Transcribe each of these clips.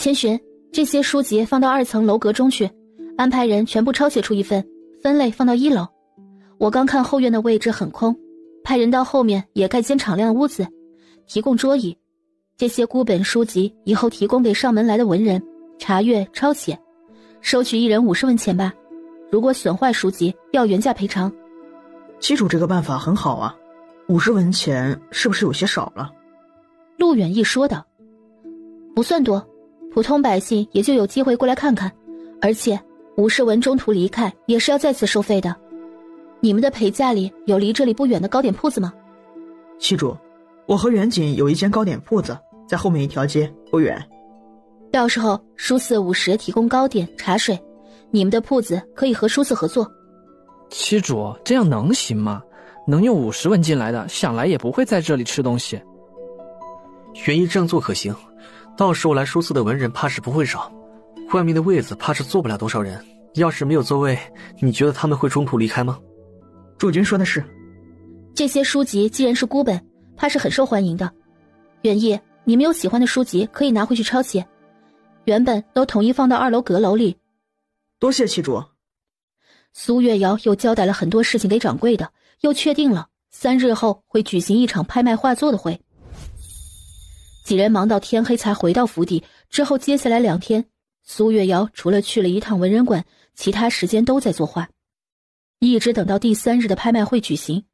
千寻，这些书籍放到2层楼阁中去，安排人全部抄写出一份，分类放到1楼。我刚看后院的位置很空，派人到后面也盖间敞亮的屋子，提供桌椅。这些孤本书籍以后提供给上门来的文人查阅抄写，收取1人50文钱吧。如果损坏书籍，要原价赔偿。记住这个办法很好啊，50文钱是不是有些少了？陆远义说道。不算多，普通百姓也就有机会过来看看，而且50文中途离开也是要再次收费的。你们的陪嫁里有离这里不远的糕点铺子吗？记住，我和远景有一间糕点铺子，在后面一条街，不远。到时候书肆50提供糕点茶水，你们的铺子可以和书肆合作。七主，这样能行吗？能用50文进来的，想来也不会在这里吃东西。原意这样做可行，到时候来书肆的文人怕是不会少，外面的位子怕是坐不了多少人。要是没有座位，你觉得他们会中途离开吗？主君说的是。这些书籍既然是孤本，怕是很受欢迎的。远义，你们有喜欢的书籍可以拿回去抄写，原本都统一放到2楼阁楼里。多谢七主。苏月瑶又交代了很多事情给掌柜的，又确定了3日后会举行一场拍卖画作的会。几人忙到天黑才回到府邸，之后接下来2天，苏月瑶除了去了一趟文人馆，其他时间都在作画。一直等到第3日的拍卖会举行，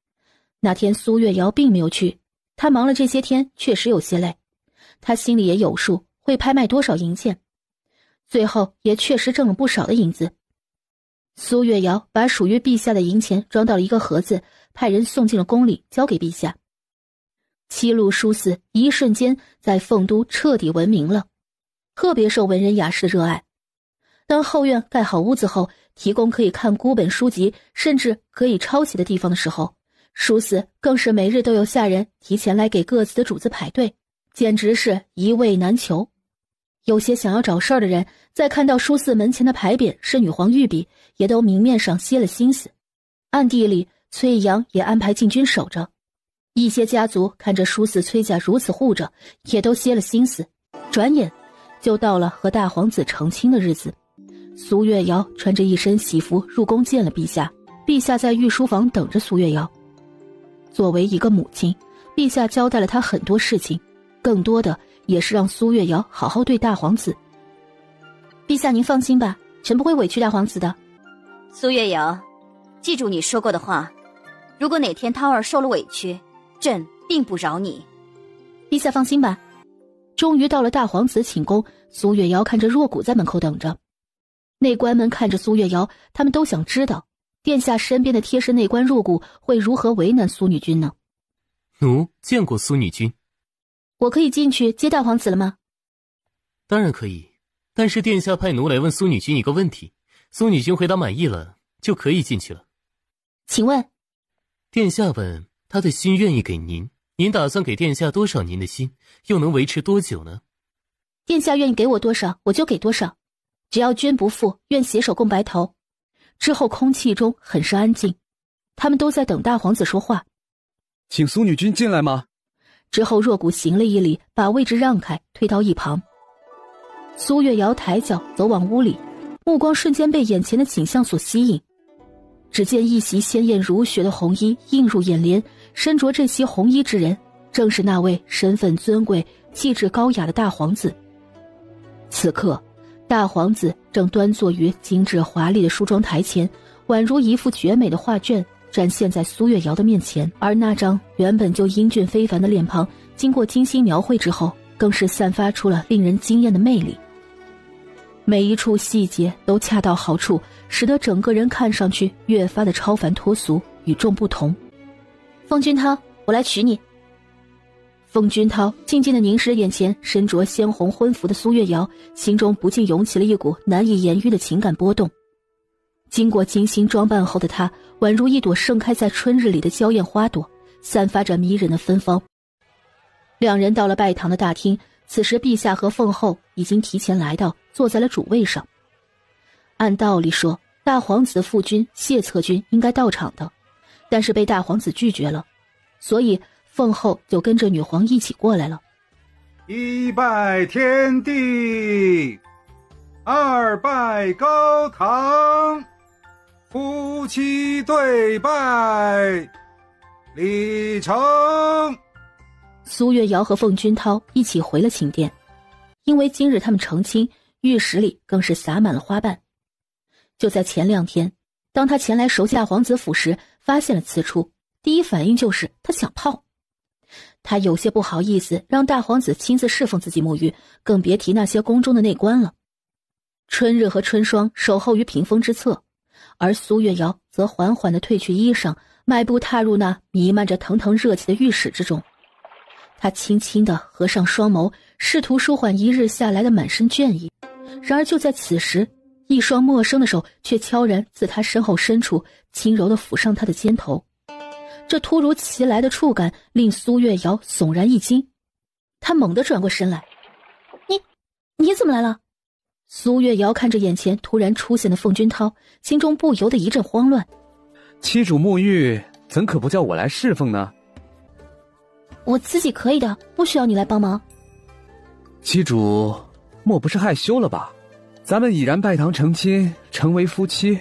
那天苏月瑶并没有去，她忙了这些天确实有些累，她心里也有数，会拍卖多少银钱，最后也确实挣了不少的银子。苏月瑶把属于陛下的银钱装到了一个盒子，派人送进了宫里，交给陛下。7路书肆一瞬间在凤都彻底闻名了，特别受文人雅士的热爱。当后院盖好屋子后，提供可以看孤本书籍甚至可以抄写的地方的时候，书肆更是每日都有下人提前来给各自的主子排队，简直是一位难求。有些想要找事儿的人在看到书肆门前的牌匾是女皇御笔，也都明面上歇了心思，暗地里崔阳也安排禁军守着。一些家族看着书肆崔家如此护着，也都歇了心思。转眼就到了和大皇子成亲的日子。苏月瑶穿着一身喜服入宫见了陛下，陛下在御书房等着苏月瑶。作为一个母亲，陛下交代了她很多事情，更多的也是让苏月瑶好好对大皇子。陛下您放心吧，臣不会委屈大皇子的。苏月瑶，记住你说过的话，如果哪天涛儿受了委屈，朕并不饶你。陛下放心吧。终于到了大皇子寝宫，苏月瑶看着若谷在门口等着。内官们看着苏月瑶，他们都想知道殿下身边的贴身内官若谷会如何为难苏女君呢？奴见过苏女君。我可以进去接大皇子了吗？当然可以，但是殿下派奴来问苏女君一个问题，苏女君回答满意了，就可以进去了。请问？殿下问他的心愿意给您，您打算给殿下多少您的心，又能维持多久呢？殿下愿意给我多少，我就给多少。只要君不负，愿携手共白头。之后空气中很是安静，他们都在等大皇子说话。请苏女君进来吗？之后若谷行了一礼，把位置让开，退到一旁。苏月瑶抬脚走往屋里，目光瞬间被眼前的景象所吸引。只见一袭鲜艳如雪的红衣映入眼帘，身着这袭红衣之人正是那位身份尊贵气质高雅的大皇子。此刻大皇子正端坐于精致华丽的梳妆台前，宛如一幅绝美的画卷展现在苏月瑶的面前，而那张原本就英俊非凡的脸庞经过精心描绘之后，更是散发出了令人惊艳的魅力。每一处细节都恰到好处，使得整个人看上去越发的超凡脱俗，与众不同。风君涛，我来娶你。风君涛静静地凝视眼前身着鲜红婚服的苏月瑶，心中不禁涌起了一股难以言喻的情感波动。经过精心装扮后的她，宛如一朵盛开在春日里的娇艳花朵，散发着迷人的芬芳。两人到了拜堂的大厅，此时陛下和凤后已经提前来到，坐在了主位上。按道理说，大皇子的父君谢策君应该到场的，但是被大皇子拒绝了，所以凤后就跟着女皇一起过来了。一拜天地，二拜高堂，夫妻对拜，礼成。苏月瑶和凤君涛一起回了寝殿，因为今日他们成亲，浴室里更是洒满了花瓣。就在前2天，当他前来熟下皇子府时，发现了此处，第一反应就是他想泡。他有些不好意思让大皇子亲自侍奉自己沐浴，更别提那些宫中的内官了。春日和春霜守候于屏风之侧，而苏月瑶则缓缓地褪去衣裳，迈步踏入那弥漫着腾腾热气的浴室之中。他轻轻地合上双眸，试图舒缓一日下来的满身倦意。然而就在此时，一双陌生的手却悄然自他身后深处轻柔地抚上他的肩头。这突如其来的触感令苏月瑶悚然一惊，他猛地转过身来。你怎么来了？苏月瑶看着眼前突然出现的凤君涛，心中不由得一阵慌乱。妻主沐浴，怎可不叫我来侍奉呢？我自己可以的，不需要你来帮忙。妻主莫不是害羞了吧？咱们已然拜堂成亲，成为夫妻，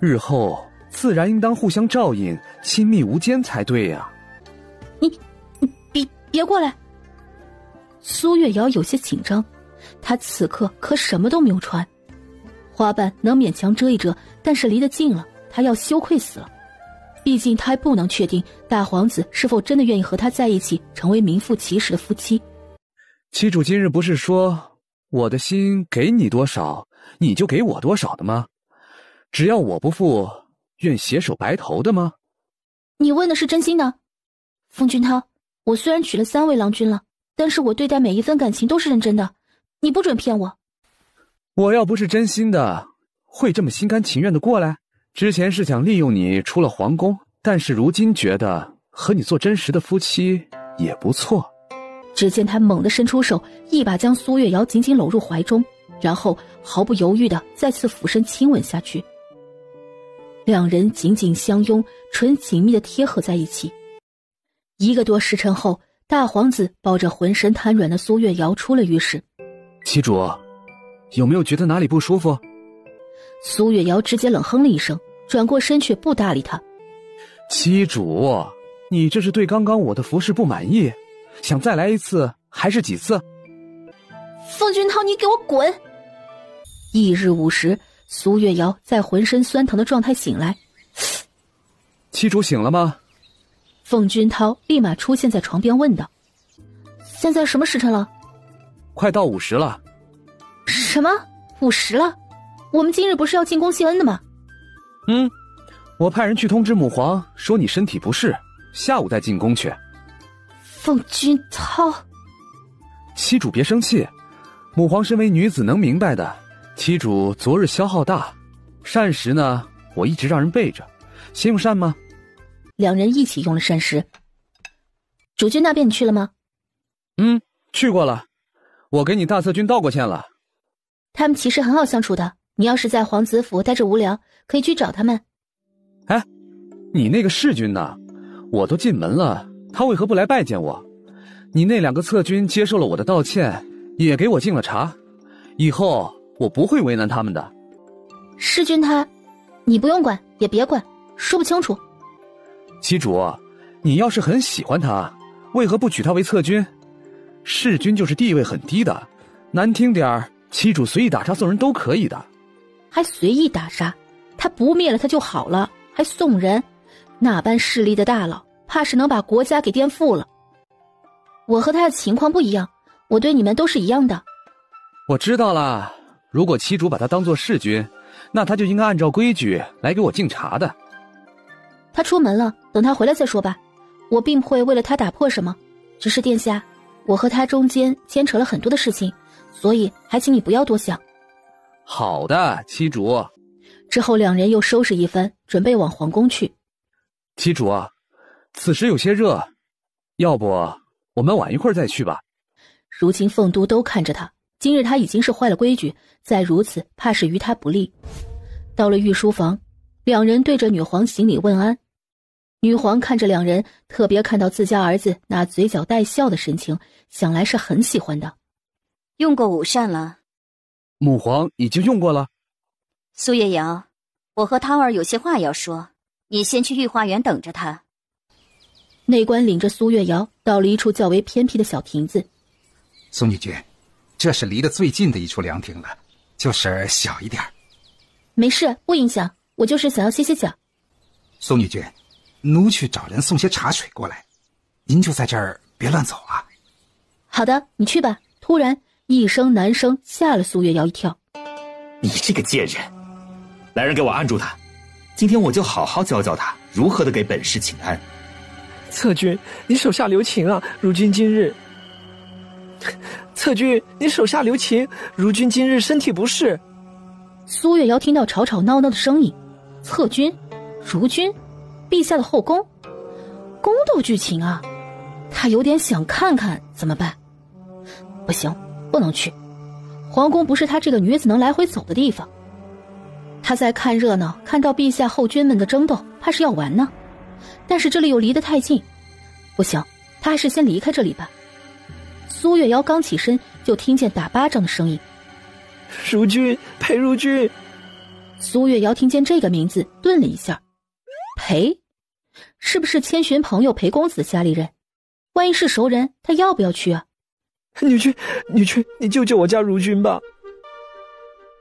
日后自然应当互相照应，亲密无间才对呀。你别过来！苏月瑶有些紧张，她此刻可什么都没有穿，花瓣能勉强遮一遮，但是离得近了，她要羞愧死了。毕竟她还不能确定大皇子是否真的愿意和她在一起，成为名副其实的夫妻。妻主今日不是说我的心给你多少，你就给我多少的吗？只要我不负，愿携手白头的吗？你问的是真心的？凤君涛，我虽然娶了3位郎君了，但是我对待每一份感情都是认真的，你不准骗我。我要不是真心的，会这么心甘情愿的过来？之前是想利用你出了皇宫，但是如今觉得和你做真实的夫妻也不错。只见他猛地伸出手，一把将苏月瑶紧紧搂入怀中，然后毫不犹豫地再次俯身亲吻下去。两人紧紧相拥，唇紧密地贴合在一起。1个多时辰后，大皇子抱着浑身瘫软的苏月瑶出了浴室。妻主，有没有觉得哪里不舒服？苏月瑶直接冷哼了一声，转过身却不搭理他。妻主，你这是对刚刚我的服侍不满意，想再来一次还是几次？凤君涛，你给我滚！翌日午时，苏月瑶在浑身酸疼的状态醒来。妻主醒了吗？凤君涛立马出现在床边问道。现在什么时辰了？快到午时了。什么？5时了？我们今日不是要进宫谢恩的吗？我派人去通知母皇，说你身体不适，下午再进宫去。凤君涛，妻主别生气，母皇身为女子能明白的。妻主昨日消耗大，膳食呢，我一直让人备着。先用膳吗？两人一起用了膳食。主君那边你去了吗？去过了，我给你大策军道过歉了。他们其实很好相处的，你要是在皇子府待着无聊，可以去找他们。哎，你那个侍军呢？我都进门了，他为何不来拜见我？你那2个侧军接受了我的道歉，也给我敬了茶，以后我不会为难他们的。侍军你不用管，也别管，说不清楚。妻主，你要是很喜欢他，为何不娶他为侧军？侍军就是地位很低的，难听点儿，妻主随意打杀送人都可以的。还随意打杀？他不灭了他就好了，还送人？那般势力的大佬，怕是能把国家给颠覆了。我和他的情况不一样，我对你们都是一样的。我知道了，如果妻主把他当作侍军，那他就应该按照规矩来给我敬茶的。他出门了，等他回来再说吧。我并不会为了他打破什么，只是殿下，我和他中间牵扯了很多的事情，所以还请你不要多想。好的，妻主。之后两人又收拾一番，准备往皇宫去。妻主，此时有些热，要不我们晚一会儿再去吧。如今凤都都看着他，今日他已经是坏了规矩，再如此怕是于他不利。到了御书房，两人对着女皇行礼问安。女皇看着两人，特别看到自家儿子那嘴角带笑的神情，想来是很喜欢的。用过午膳了。母皇已经用过了。苏月瑶，我和汤儿有些话要说，你先去御花园等着他。内官领着苏月瑶到了一处较为偏僻的小亭子。苏女君，这是离得最近的一处凉亭了，就是小一点。没事，不影响，我就是想要歇歇脚。苏女君，奴去找人送些茶水过来，您就在这儿别乱走啊。好的，你去吧。突然一声男声吓了苏月瑶一跳。你这个贱人，来人给我按住他，今天我就好好教教他如何的给本市请安。侧君，你手下留情啊，如君今日。侧君，你手下留情，如君今日身体不适。苏月瑶听到吵吵闹闹的声音，侧君、如君，陛下的后宫，宫斗剧情啊，她有点想看看，怎么办？不行，不能去，皇宫不是她这个女子能来回走的地方。她在看热闹，看到陛下后君们的争斗，怕是要完呢。但是这里又离得太近，不行，她还是先离开这里吧。苏月瑶刚起身，就听见打巴掌的声音。如君，裴如君。苏月瑶听见这个名字，顿了一下。裴，是不是千寻朋友裴公子的家里人？万一是熟人，他要不要去啊？女君，你救救我家如君吧。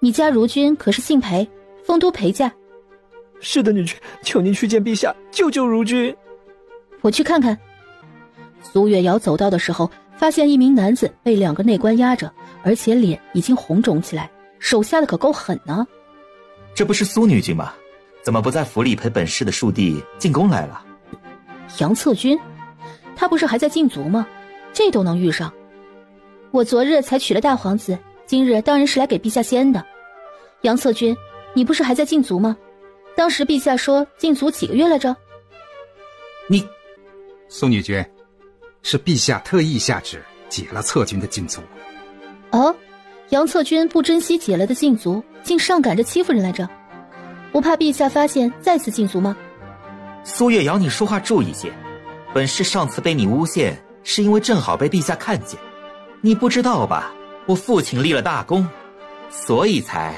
你家如君可是姓裴，丰都裴家。是的，女君，求您去见陛下，救救如君。我去看看。苏月瑶走到的时候，发现一名男子被两个内官压着，而且脸已经红肿起来，手下的可够狠呢。这不是苏女君吗？怎么不在府里陪本市的庶弟进宫来了？杨策君，他不是还在禁足吗？这都能遇上。我昨日才娶了大皇子，今日当然是来给陛下谢恩的。杨策君，你不是还在禁足吗？当时陛下说禁足几个月来着？你，苏女君，是陛下特意下旨解了策君的禁足。哦，杨策君不珍惜解了的禁足，竟上赶着欺负人来着，不怕陛下发现再次禁足吗？苏月瑶，你说话注意些。本市上次被你诬陷，是因为正好被陛下看见。你不知道吧？我父亲立了大功，所以才……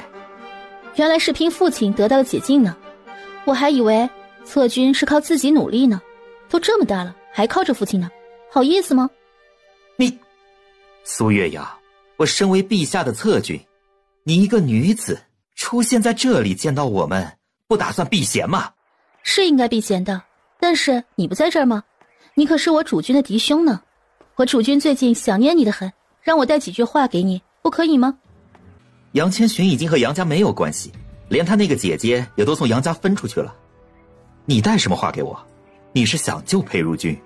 原来是凭父亲得到了解禁呢。我还以为策君是靠自己努力呢，都这么大了，还靠着父亲呢，好意思吗？你，苏月瑶，我身为陛下的侧君，你一个女子出现在这里见到我们，不打算避嫌吗？是应该避嫌的，但是你不在这儿吗？你可是我主君的嫡兄呢。我主君最近想念你的很，让我带几句话给你，不可以吗？杨千寻已经和杨家没有关系，连他那个姐姐也都从杨家分出去了。你带什么话给我？你是想救裴如君？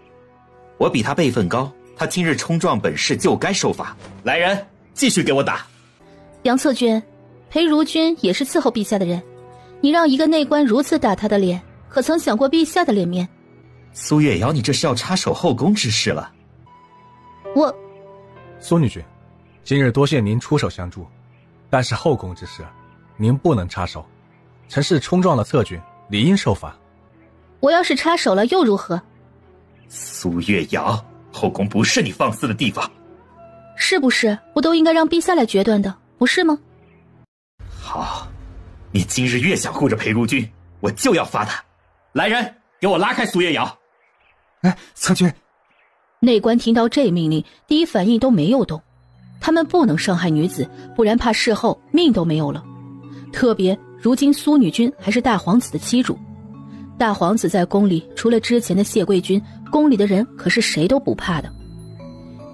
我比他辈分高，他今日冲撞本市就该受罚。来人，继续给我打。杨策君，裴如君也是伺候陛下的人，你让一个内官如此打他的脸，可曾想过陛下的脸面？苏月瑶，你这是要插手后宫之事了。苏女君，今日多谢您出手相助，但是后宫之事，您不能插手。臣是冲撞了侧君，理应受罚。我要是插手了又如何？苏月瑶，后宫不是你放肆的地方。是不是我都应该让陛下来决断的，不是吗？好，你今日越想护着裴如君，我就要罚他。来人，给我拉开苏月瑶。哎，侧君。内官听到这命令，第一反应都没有动。他们不能伤害女子，不然怕事后命都没有了。特别如今苏女君还是大皇子的妻主，大皇子在宫里除了之前的谢贵君，宫里的人可是谁都不怕的。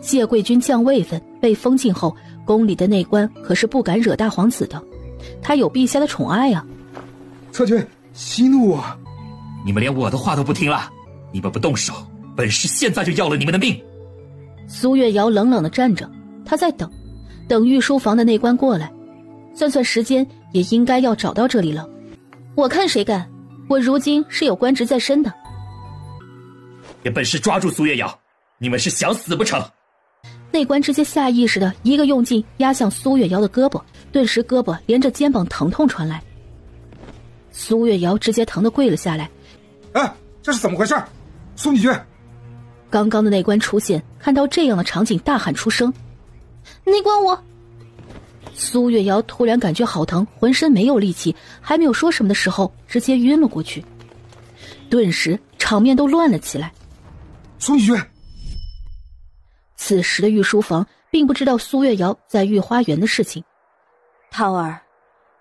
谢贵君降位分被封禁后，宫里的内官可是不敢惹大皇子的，他有陛下的宠爱啊。侧君息怒啊！你们连我的话都不听了，你们不动手，本市现在就要了你们的命。苏月瑶冷冷地站着，她在等御书房的内官过来，算算时间也应该要找到这里了。我看谁敢，我如今是有官职在身的。给本市抓住苏月瑶，你们是想死不成？内官直接下意识的一个用劲压向苏月瑶的胳膊，顿时胳膊连着肩膀疼痛传来。苏月瑶直接疼得跪了下来。哎，这是怎么回事？苏女君，刚刚的内官出现，看到这样的场景，大喊出声：“内官我！”苏月瑶突然感觉好疼，浑身没有力气，还没有说什么的时候，直接晕了过去。顿时场面都乱了起来。苏女君，此时的御书房并不知道苏月瑶在御花园的事情。涛儿，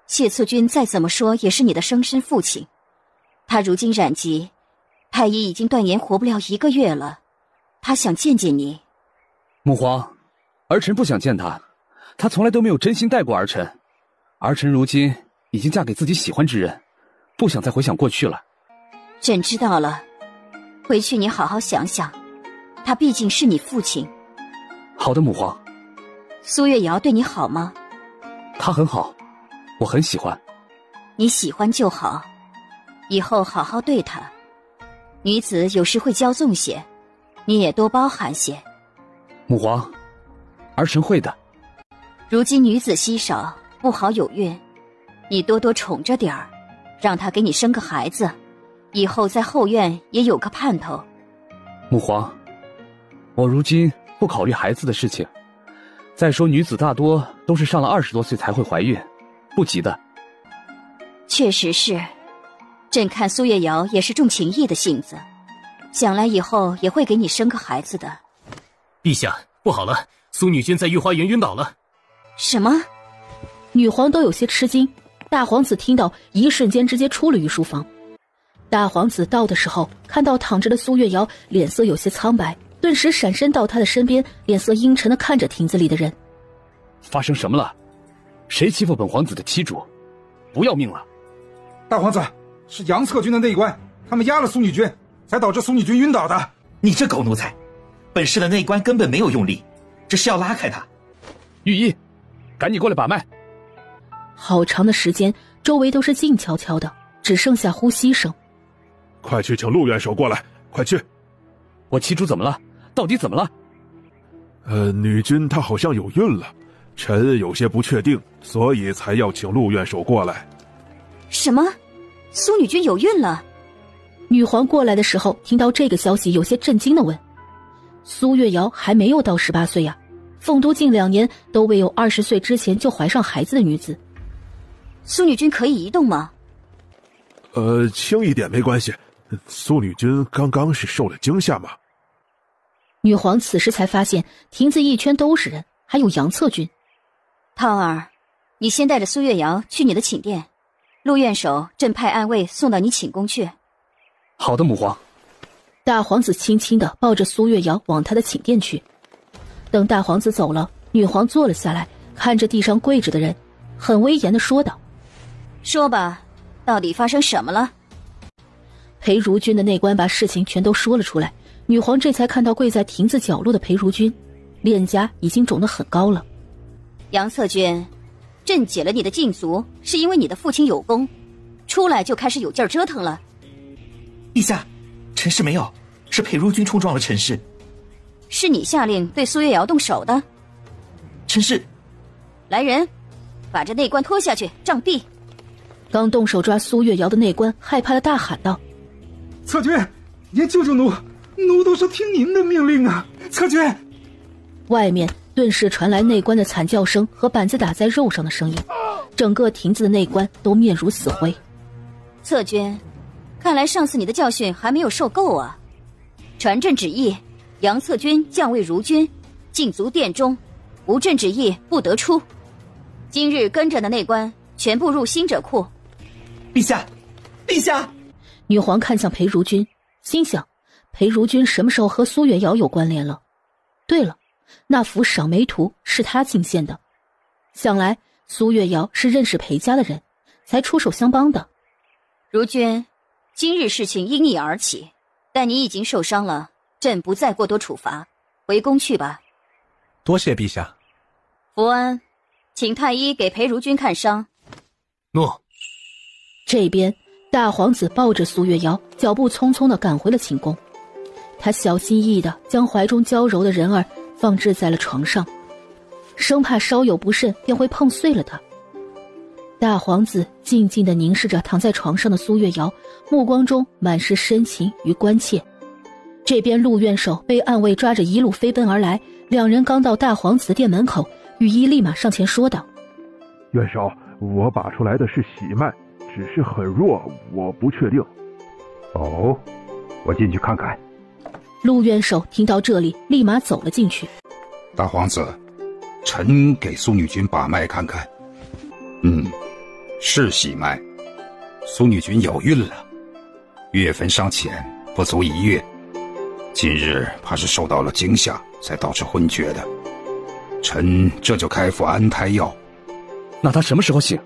谢策军再怎么说也是你的生身父亲，他如今染疾，太医已经断言活不了1个月了，他想见见你。母皇，儿臣不想见他，他从来都没有真心待过儿臣，儿臣如今已经嫁给自己喜欢之人，不想再回想过去了。朕知道了，回去你好好想想，他毕竟是你父亲。好的，母皇。苏月瑶对你好吗？他很好，我很喜欢。你喜欢就好，以后好好对他。女子有时会骄纵些，你也多包涵些。母皇，儿臣会的。如今女子稀少，不好有孕，你多多宠着点儿，让他给你生个孩子，以后在后院也有个盼头。母皇，我如今不考虑孩子的事情。再说女子大多都是上了20多岁才会怀孕，不急的。确实是，朕看苏月瑶也是重情义的性子，想来以后也会给你生个孩子的。陛下，不好了，苏女君在御花园晕倒了。什么？女皇都有些吃惊，大皇子听到一瞬间直接出了御书房。大皇子到的时候，看到躺着的苏月瑶，脸色有些苍白，顿时闪身到他的身边，脸色阴沉地看着亭子里的人。发生什么了？谁欺负本皇子的妻主？不要命了！大皇子，是杨策军的内官，他们压了苏女君，才导致苏女君晕倒的。你这狗奴才，本市的内官根本没有用力，这是要拉开他。御医，赶紧过来把脉。好长的时间，周围都是静悄悄的，只剩下呼吸声。快去请陆院守过来，快去！我妻主怎么了？到底怎么了？女君她好像有孕了，臣有些不确定，所以才要请陆院守过来。什么？苏女君有孕了？女皇过来的时候，听到这个消息，有些震惊地问：苏月瑶还没有到18岁呀？凤都近2年都未有20岁之前就怀上孩子的女子。苏女君可以移动吗？轻一点没关系。苏女君刚刚是受了惊吓吗？女皇此时才发现亭子一圈都是人，还有杨策军。涛儿，你先带着苏月瑶去你的寝殿，陆院守朕派暗卫送到你寝宫去。好的，母皇。大皇子轻轻地抱着苏月瑶往他的寝殿去。等大皇子走了，女皇坐了下来，看着地上跪着的人，很威严地说道：说吧，到底发生什么了？裴如君的内官把事情全都说了出来，女皇这才看到跪在亭子角落的裴如君，脸颊已经肿得很高了。杨策军，朕解了你的禁足，是因为你的父亲有功，出来就开始有劲儿折腾了。陛下，臣氏没有，是裴如君冲撞了臣氏。是你下令对苏月瑶动手的？臣氏。来人，把这内官拖下去杖毙。刚动手抓苏月瑶的内官害怕的大喊道：策军，您救救奴，奴都是听您的命令啊！策军。外面顿时传来内官的惨叫声和板子打在肉上的声音，整个亭子的内官都面如死灰。策军，看来上次你的教训还没有受够啊！传朕旨意，杨策军将尉如君，禁足殿中，无朕旨意不得出。今日跟着的内官全部入新者库。陛下，陛下！女皇看向裴如君，心想裴如君什么时候和苏月瑶有关联了？对了，那幅赏梅图是他进献的，想来苏月瑶是认识裴家的人，才出手相帮的。如君，今日事情因你而起，但你已经受伤了，朕不再过多处罚，回宫去吧。多谢陛下。福安，请太医给裴如君看伤。诺。这边大皇子抱着苏月瑶，脚步匆匆地赶回了寝宫。他小心翼翼地将怀中娇柔的人儿放置在了床上，生怕稍有不慎便会碰碎了他。大皇子静静地凝视着躺在床上的苏月瑶，目光中满是深情与关切。这边陆院守被暗卫抓着一路飞奔而来，两人刚到大皇子的店门口，羽衣立马上前说道：院守，我把出来的是喜脉，只是很弱，我不确定。哦，我进去看看。陆院守听到这里立马走了进去。大皇子，臣给苏女君把脉看看。是喜脉，苏女君有孕了，月份尚浅，不足1月，今日怕是受到了惊吓才导致昏厥的，臣这就开服安胎药。那她什么时候醒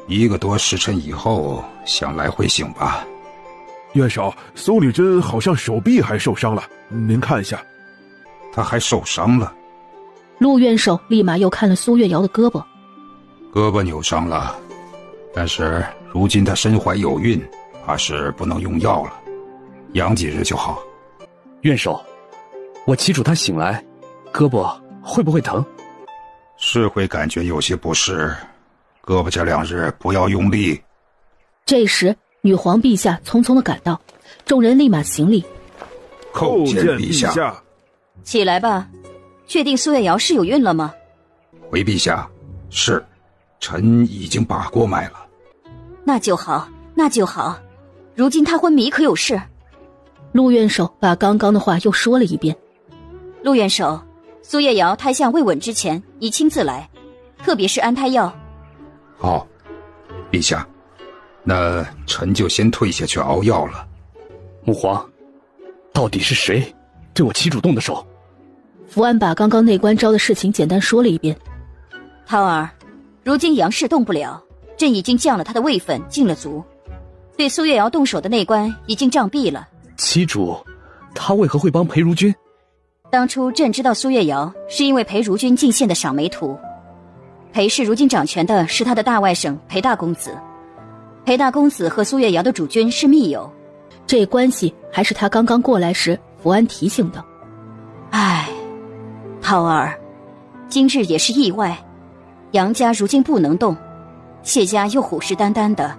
？1个多时辰以后，想来会醒吧。院守，苏女君好像手臂还受伤了，您看一下。她还受伤了？陆院守立马又看了苏月瑶的胳膊，胳膊扭伤了，但是如今她身怀有孕，怕是不能用药了，养几日就好。院守，我祈主她醒来，胳膊会不会疼？是会感觉有些不适，胳膊这2日不要用力。这时女皇陛下匆匆地赶到，众人立马行礼。叩见陛下。起来吧，确定苏月瑶是有孕了吗？回陛下，是，臣已经把过脉了。那就好，那就好。如今她昏迷可有事？陆院守把刚刚的话又说了一遍。陆院守，苏月瑶胎下未稳之前，你亲自来，特别是安胎药。好，陛下，那臣就先退下去熬药了。母皇，到底是谁对我祈主动的手？福安把刚刚内官招的事情简单说了一遍。涛儿，如今杨氏动不了，朕已经降了他的位分，禁了足。对苏月瑶动手的内官已经杖毙了。祈主，他为何会帮裴如君？当初朕知道苏月瑶是因为裴如君进献的赏梅图。裴氏如今掌权的是他的大外甥裴大公子，裴大公子和苏月瑶的主君是密友，这关系还是他刚刚过来时福安提醒的。唉，涛儿，今日也是意外，杨家如今不能动，谢家又虎视眈眈的，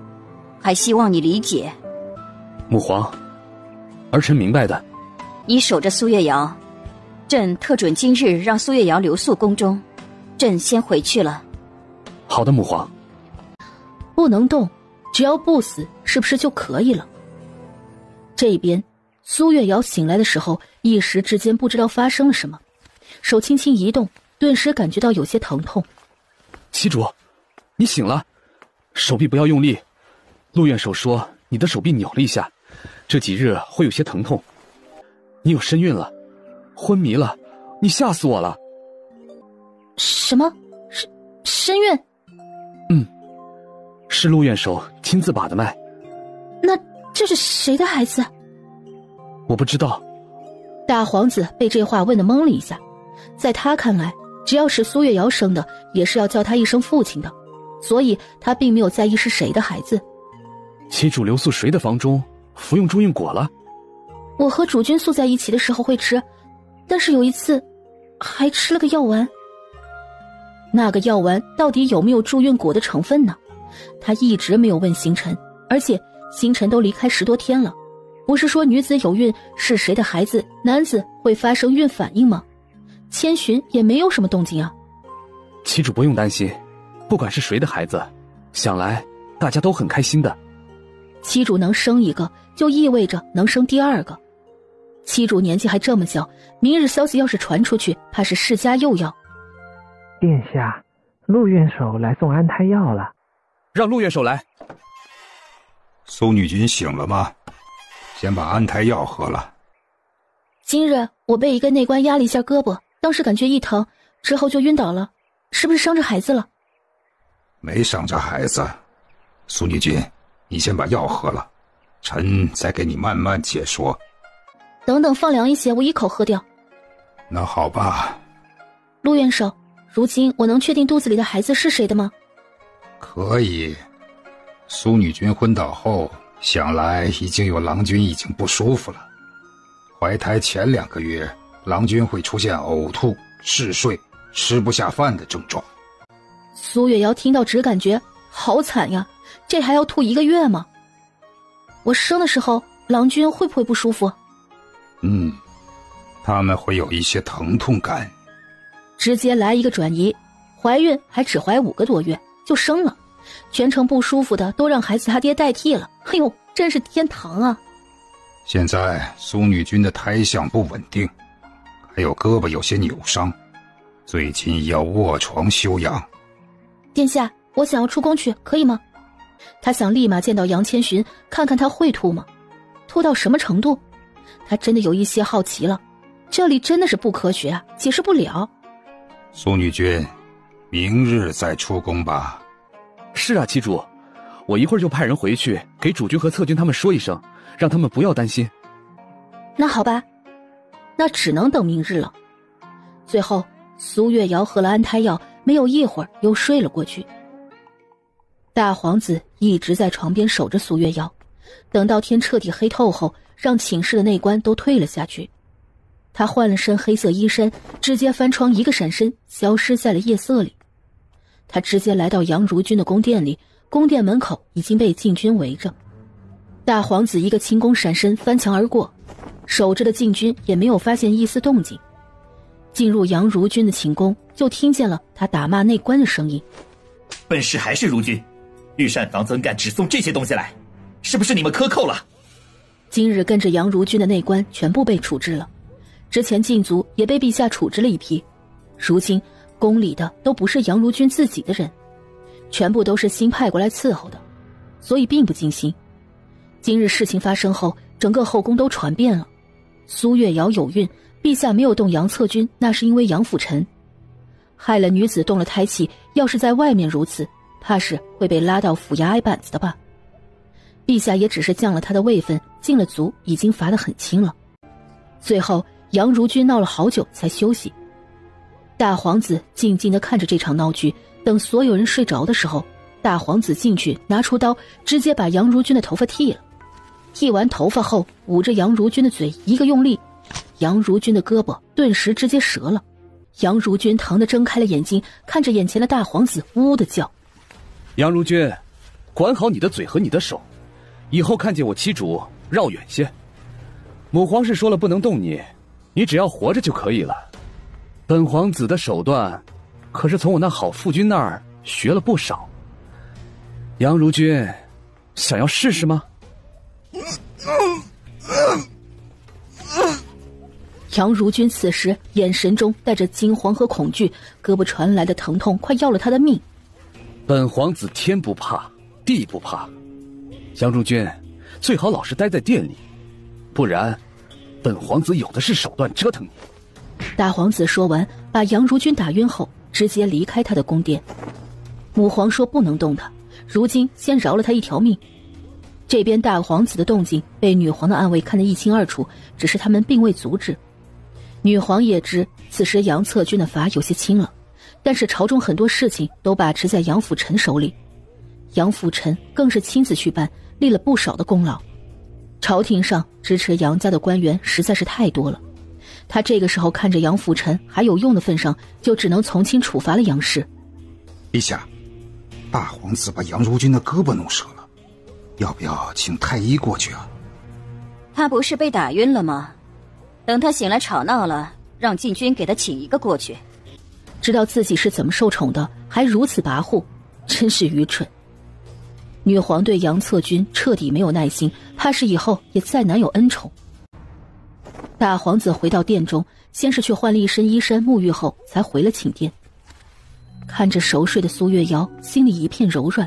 还希望你理解。母皇，儿臣明白的。你守着苏月瑶，朕特准今日让苏月瑶留宿宫中，朕先回去了。好的，母皇。不能动，只要不死，是不是就可以了？这边苏月瑶醒来的时候，一时之间不知道发生了什么，手轻轻一动，顿时感觉到有些疼痛。祈主，你醒了，手臂不要用力。陆院守说你的手臂扭了一下，这几日会有些疼痛。你有身孕了，昏迷了，你吓死我了。什么？身孕？是陆院守亲自把的脉。那这是谁的孩子？我不知道。大皇子被这话问得懵了一下，在他看来，只要是苏月瑶生的，也是要叫他一声父亲的，所以他并没有在意是谁的孩子。祈主留宿谁的房中服用助孕果了？我和主君宿在一起的时候会吃，但是有一次还吃了个药丸。那个药丸到底有没有助孕果的成分呢？他一直没有问星辰，而且星辰都离开10多天了，不是说女子有孕是谁的孩子，男子会发生孕反应吗？千寻也没有什么动静啊。祈主不用担心，不管是谁的孩子，想来大家都很开心的。七主能生一个，就意味着能生第2个。七主年纪还这么小，明日消息要是传出去，怕是世家又要。殿下，陆院守来送安胎药了。让陆院守来。苏女君醒了吗？先把安胎药喝了。今日我被一个内官压了一下胳膊，当时感觉一疼，之后就晕倒了，是不是伤着孩子了？没伤着孩子。苏女君，你先把药喝了，臣再给你慢慢解说。等等放凉一些，我一口喝掉。那好吧。陆院守，如今我能确定肚子里的孩子是谁的吗？可以。苏女君昏倒后，想来已经有郎君已经不舒服了。怀胎前2个月，郎君会出现呕吐、嗜睡、吃不下饭的症状。苏月瑶听到只感觉好惨呀，这还要吐1个月吗？我生的时候郎君会不会不舒服？他们会有一些疼痛感。直接来一个转移，怀孕还只怀5个多月就生了，全程不舒服的都让孩子他爹代替了。哎呦，真是天堂啊！现在苏女君的胎相不稳定，还有胳膊有些扭伤，最近要卧床休养。殿下，我想要出宫去，可以吗？他想立马见到杨千寻，看看他会吐吗？吐到什么程度？他真的有一些好奇了。这里真的是不科学啊，解释不了。苏女君，明日再出宫吧。是啊，七主，我一会儿就派人回去给主君和侧君他们说一声，让他们不要担心。那好吧，那只能等明日了。最后，苏月瑶喝了安胎药，没有一会儿又睡了过去。大皇子一直在床边守着苏月瑶，等到天彻底黑透后，让寝室的内官都退了下去。他换了身黑色衣衫，直接翻窗一个闪身，消失在了夜色里。他直接来到杨如君的宫殿里，宫殿门口已经被禁军围着。大皇子一个轻功闪身翻墙而过，守着的禁军也没有发现一丝动静。进入杨如君的寝宫，就听见了他打骂内官的声音：本是还是如君，御膳房怎敢只送这些东西来？是不是你们克扣了？今日跟着杨如君的内官全部被处置了，之前禁足也被陛下处置了一批，如今宫里的都不是杨如君自己的人，全部都是新派过来伺候的，所以并不惊心。今日事情发生后，整个后宫都传遍了，苏月瑶有孕，陛下没有动杨策军，那是因为杨辅臣害了女子动了胎气，要是在外面如此，怕是会被拉到府衙挨板子的吧。陛下也只是降了他的位分，禁了足，已经罚得很轻了。最后杨如君闹了好久才休息。大皇子静静地看着这场闹剧，等所有人睡着的时候，大皇子进去拿出刀，直接把杨如君的头发剃了。剃完头发后，捂着杨如君的嘴一个用力，杨如君的胳膊顿时直接折了。杨如君疼得睁开了眼睛，看着眼前的大皇子呜呜地叫：杨如君，管好你的嘴和你的手，以后看见我七主绕远些。母皇是说了不能动你，你只要活着就可以了。本皇子的手段可是从我那好父君那儿学了不少。杨如君，想要试试吗？杨如君此时眼神中带着惊慌和恐惧，胳膊传来的疼痛快要了他的命。本皇子天不怕地不怕，杨如君最好老实待在殿里，不然本皇子有的是手段折腾你。大皇子说完，把杨如君打晕后直接离开他的宫殿。母皇说不能动他，如今先饶了他一条命。这边大皇子的动静被女皇的暗卫看得一清二楚，只是他们并未阻止。女皇也知此时杨策军的罚有些轻了，但是朝中很多事情都把持在杨辅臣手里，杨辅臣更是亲自去办，立了不少的功劳。朝廷上支持杨家的官员实在是太多了，他这个时候看着杨辅臣还有用的份上，就只能从轻处罚了杨氏。陛下，大皇子把杨如君的胳膊弄折了，要不要请太医过去啊？他不是被打晕了吗？等他醒来吵闹了，让禁军给他请一个过去。知道自己是怎么受宠的，还如此跋扈，真是愚蠢。女皇对杨策军彻底没有耐心，怕是以后也再难有恩宠。大皇子回到殿中，先是去换了一身衣衫沐浴后，才回了寝殿。看着熟睡的苏月瑶，心里一片柔软。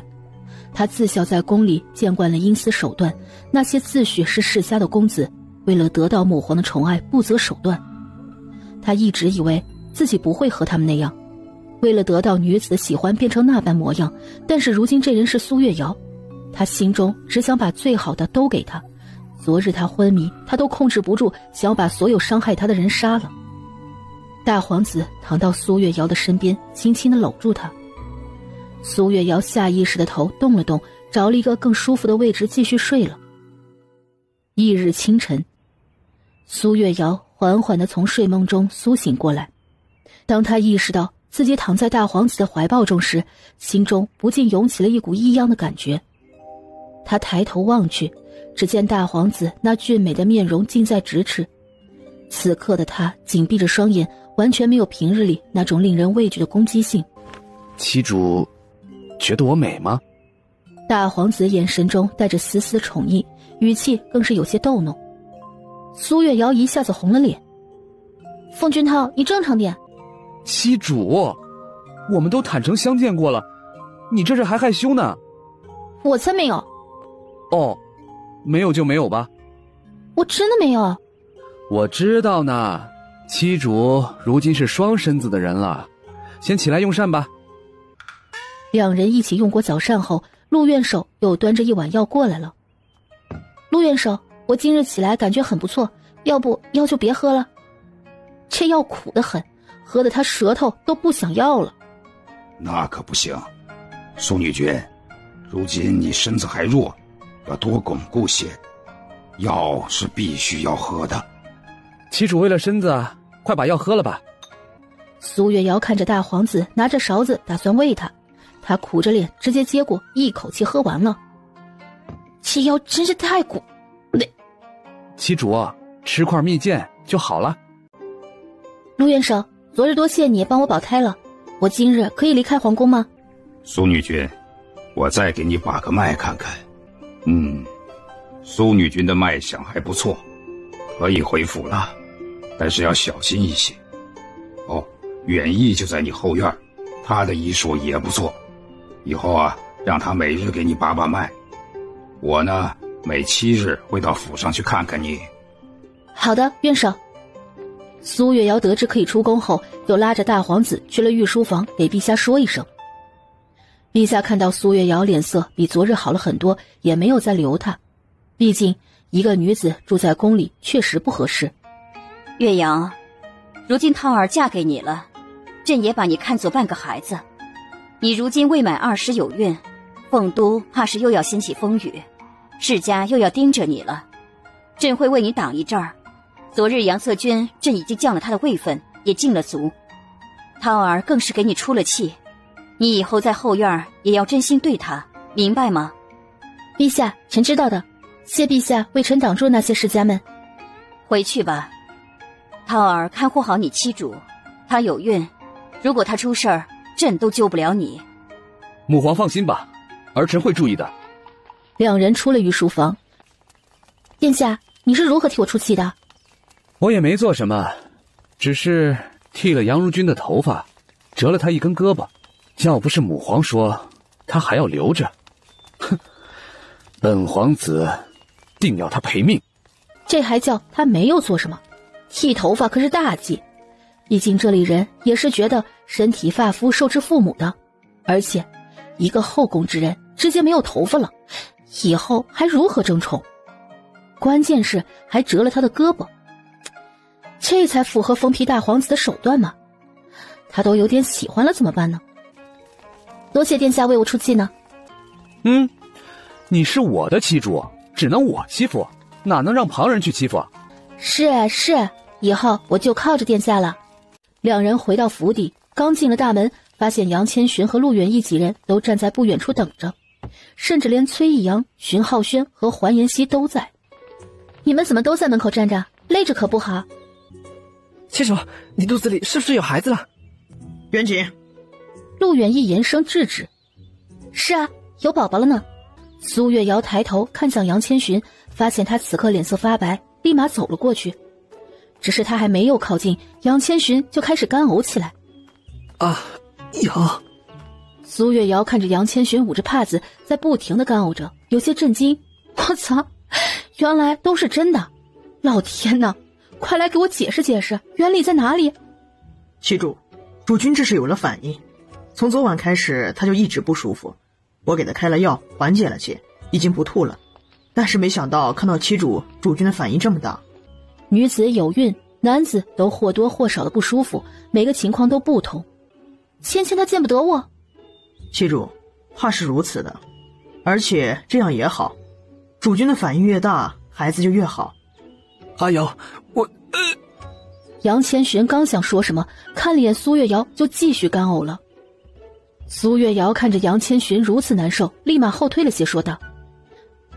他自小在宫里见惯了阴私手段，那些自诩是世家的公子，为了得到母皇的宠爱不择手段。他一直以为自己不会和他们那样，为了得到女子的喜欢变成那般模样，但是如今这人是苏月瑶，他心中只想把最好的都给他。昨日他昏迷，他都控制不住，想要把所有伤害他的人杀了。大皇子躺到苏月瑶的身边，轻轻地搂住她。苏月瑶下意识的头动了动，找了一个更舒服的位置继续睡了。翌日清晨，苏月瑶缓缓地从睡梦中苏醒过来。当她意识到自己躺在大皇子的怀抱中时，心中不禁涌起了一股异样的感觉。他抬头望去，只见大皇子那俊美的面容近在咫尺。此刻的他紧闭着双眼，完全没有平日里那种令人畏惧的攻击性。妻主觉得我美吗？大皇子眼神中带着丝丝宠意，语气更是有些逗弄。苏月瑶一下子红了脸。凤君涛，你正常点。妻主，我们都坦诚相见过了，你这是还害羞呢？我才没有。哦，没有就没有吧。我真的没有。我知道呢，妻主如今是双身子的人了，先起来用膳吧。两人一起用过早膳后，陆院守又端着一碗药过来了。陆院守，我今日起来感觉很不错，要不药就别喝了。这药苦得很，喝得他舌头都不想要了。那可不行，苏女君，如今你身子还弱，要多巩固些，药是必须要喝的。妻主为了身子，快把药喝了吧。苏月瑶看着大皇子拿着勺子打算喂他，他苦着脸直接接过，一口气喝完了。这药真是太苦。妻主，吃块蜜饯就好了。陆院守，昨日多谢你帮我保胎了，我今日可以离开皇宫吗？苏女君，我再给你把个脉看看。苏女君的脉象还不错，可以回府了，但是要小心一些。哦，远义就在你后院，他的医术也不错，以后啊，让他每日给你把把脉。我呢，每7日会到府上去看看你。好的，院守。苏月瑶得知可以出宫后，就拉着大皇子去了御书房，给陛下说一声。陛下看到苏月瑶脸色比昨日好了很多，也没有再留她。毕竟一个女子住在宫里确实不合适。岳阳，如今涛儿嫁给你了，朕也把你看作半个孩子。你如今未满20有孕，凤都怕是又要掀起风雨，世家又要盯着你了。朕会为你挡一阵儿。昨日杨策军，朕已经降了他的位分，也尽了足。涛儿更是给你出了气，你以后在后院也要真心对他，明白吗？陛下，臣知道的，谢陛下为臣挡住那些世家们。回去吧，涛儿看护好你妻主，她有孕，如果她出事儿，朕都救不了你。母皇放心吧，儿臣会注意的。两人出了御书房。殿下，你是如何替我出气的？我也没做什么，只是剃了杨如君的头发，折了他一根胳膊，要不是母皇说，他还要留着。哼，本皇子定要他赔命。这还叫他没有做什么？剃头发可是大忌，毕竟这里人也是觉得身体发肤受之父母的，而且一个后宫之人直接没有头发了，以后还如何争宠？关键是还折了他的胳膊，这才符合疯批大皇子的手段嘛。他都有点喜欢了怎么办呢？多谢殿下为我出气呢。你是我的妻主，只能我欺负，哪能让旁人去欺负？是，以后我就靠着殿下了。两人回到府邸，刚进了大门，发现杨千寻和陆远义几人都站在不远处等着，甚至连崔义阳、荀浩轩和环妍希都在。你们怎么都在门口站着？累着可不好。七叔，你肚子里是不是有孩子了？远景。陆远义严声制止。是啊，有宝宝了呢。苏月瑶抬头看向杨千寻，发现他此刻脸色发白，立马走了过去。只是他还没有靠近，杨千寻就开始干呕起来。瑶。苏月瑶看着杨千寻捂着帕子在不停地干呕着，有些震惊。我操，原来都是真的！老天哪，快来给我解释解释，原理在哪里？妻主，主君这是有了反应，从昨晚开始他就一直不舒服，我给他开了药缓解了些，已经不吐了。但是没想到看到妻主主君的反应这么大。女子有孕，男子都或多或少的不舒服，每个情况都不同。芊芊她见不得我。妻主，话是如此的，而且这样也好，主君的反应越大，孩子就越好。阿瑶，我杨千寻刚想说什么，看了眼苏月瑶就继续干呕了。苏月瑶看着杨千寻如此难受，立马后退了些，说道：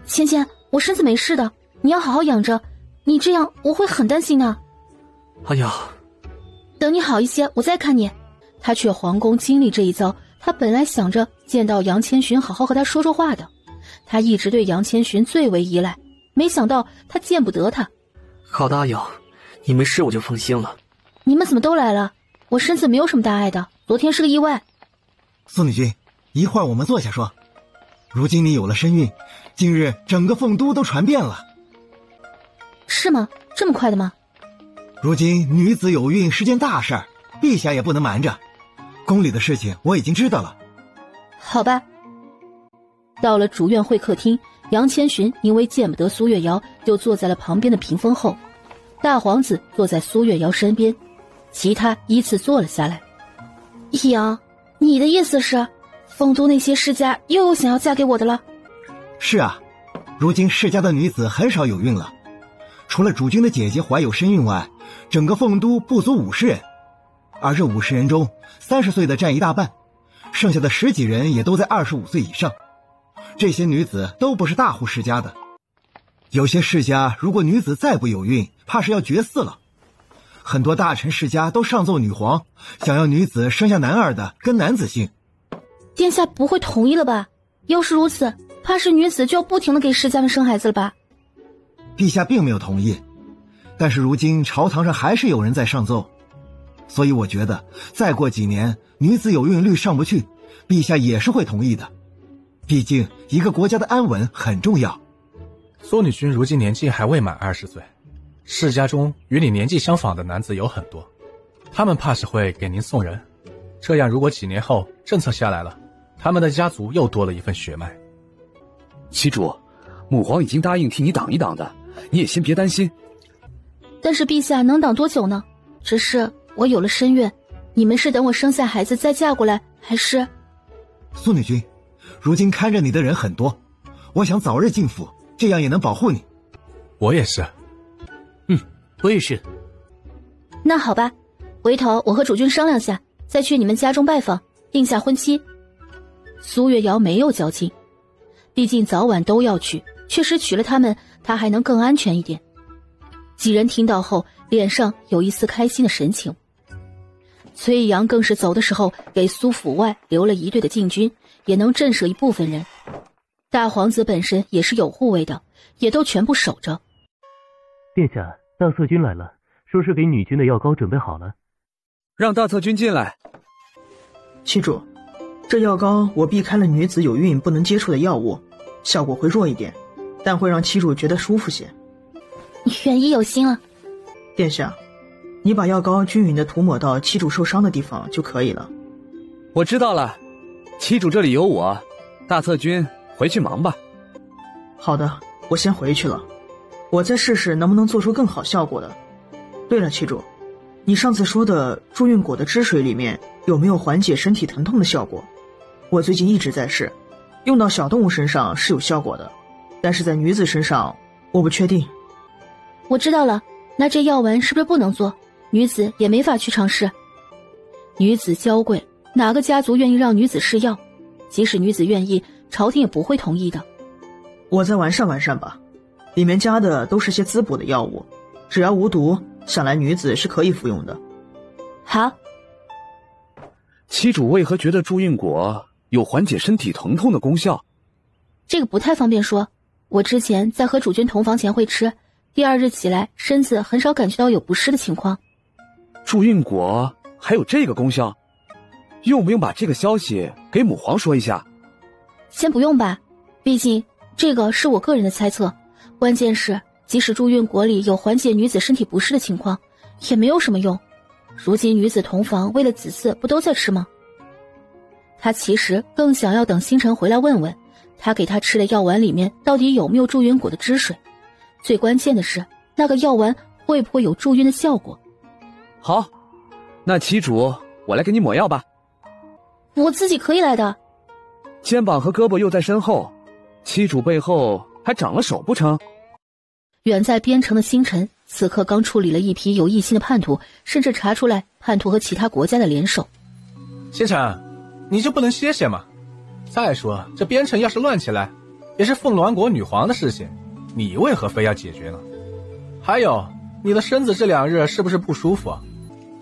芊芊，我身子没事的，你要好好养着，你这样我会很担心的。哎呀，等你好一些我再看你。他去皇宫经历这一遭，他本来想着见到杨千寻好好和他说说话的，他一直对杨千寻最为依赖，没想到他见不得他。好的，阿瑶，你没事我就放心了。你们怎么都来了？我身子没有什么大碍的，昨天是个意外。苏女君，一会儿我们坐下说。如今你有了身孕，今日整个凤都都传遍了。是吗？这么快的吗？如今女子有孕是件大事儿，陛下也不能瞒着。宫里的事情我已经知道了。好吧。到了主院会客厅，杨千寻因为见不得苏月瑶，就坐在了旁边的屏风后。大皇子坐在苏月瑶身边，其他依次坐了下来。杨，你的意思是，凤都那些世家又有想要嫁给我的了？是啊，如今世家的女子很少有孕了，除了主君的姐姐怀有身孕外，整个凤都不足50人，而这50人中30岁的占一大半，剩下的10几人也都在25岁以上。这些女子都不是大户世家的，有些世家如果女子再不有孕，怕是要绝嗣了。很多大臣世家都上奏女皇，想要女子生下男儿的跟男子姓。殿下不会同意了吧？要是如此，怕是女子就要不停地给世家们生孩子了吧？陛下并没有同意，但是如今朝堂上还是有人在上奏，所以我觉得再过几年女子有孕率上不去，陛下也是会同意的。毕竟一个国家的安稳很重要。苏女君如今年纪还未满20岁，世家中与你年纪相仿的男子有很多，他们怕是会给您送人，这样如果几年后政策下来了，他们的家族又多了一份血脉。旗主，母皇已经答应替你挡一挡的，你也先别担心。但是陛下能挡多久呢？只是我有了身孕，你们是等我生下孩子再嫁过来，还是？苏女君，如今看着你的人很多，我想早日进府，这样也能保护你。我也是。我也是。那好吧，回头我和主君商量下，再去你们家中拜访，定下婚期。苏月瑶没有矫情，毕竟早晚都要娶，确实娶了他们，他还能更安全一点。几人听到后，脸上有一丝开心的神情。崔阳更是走的时候给苏府外留了一队的禁军，也能震慑一部分人。大皇子本身也是有护卫的，也都全部守着。殿下，大策军来了，说是给女君的药膏准备好了。让大策军进来。旗主，这药膏我避开了女子有孕不能接触的药物，效果会弱一点，但会让旗主觉得舒服些。元医有心了。殿下，你把药膏均匀地涂抹到旗主受伤的地方就可以了。我知道了，旗主这里有我，大策军回去忙吧。好的，我先回去了，我再试试能不能做出更好效果的。对了，旗主，你上次说的助孕果的汁水里面有没有缓解身体疼痛的效果？我最近一直在试，用到小动物身上是有效果的，但是在女子身上我不确定。我知道了，那这药丸是不是不能做？女子也没法去尝试。女子娇贵，哪个家族愿意让女子试药？即使女子愿意，朝廷也不会同意的。我再完善完善吧，里面加的都是些滋补的药物，只要无毒，想来女子是可以服用的。好。旗主为何觉得助孕果有缓解身体疼痛的功效？这个不太方便说，我之前在和主君同房前会吃，第2日起来身子很少感觉到有不适的情况。助孕果还有这个功效？用不用把这个消息给母皇说一下？先不用吧，毕竟这个是我个人的猜测，关键是即使助孕果里有缓解女子身体不适的情况，也没有什么用。如今女子同房为了子嗣不都在吃吗？他其实更想要等星辰回来问问，他给他吃的药丸里面到底有没有助孕果的汁水，最关键的是那个药丸会不会有助孕的效果。好，那旗主我来给你抹药吧。我自己可以来的。肩膀和胳膊又在身后，旗主背后还长了手不成？远在边城的星辰此刻刚处理了一批有异心的叛徒，甚至查出来叛徒和其他国家的联手。星辰，你就不能歇歇吗？再说这边城要是乱起来，也是凤鸾国女皇的事情，你为何非要解决呢？还有，你的身子这2日是不是不舒服啊？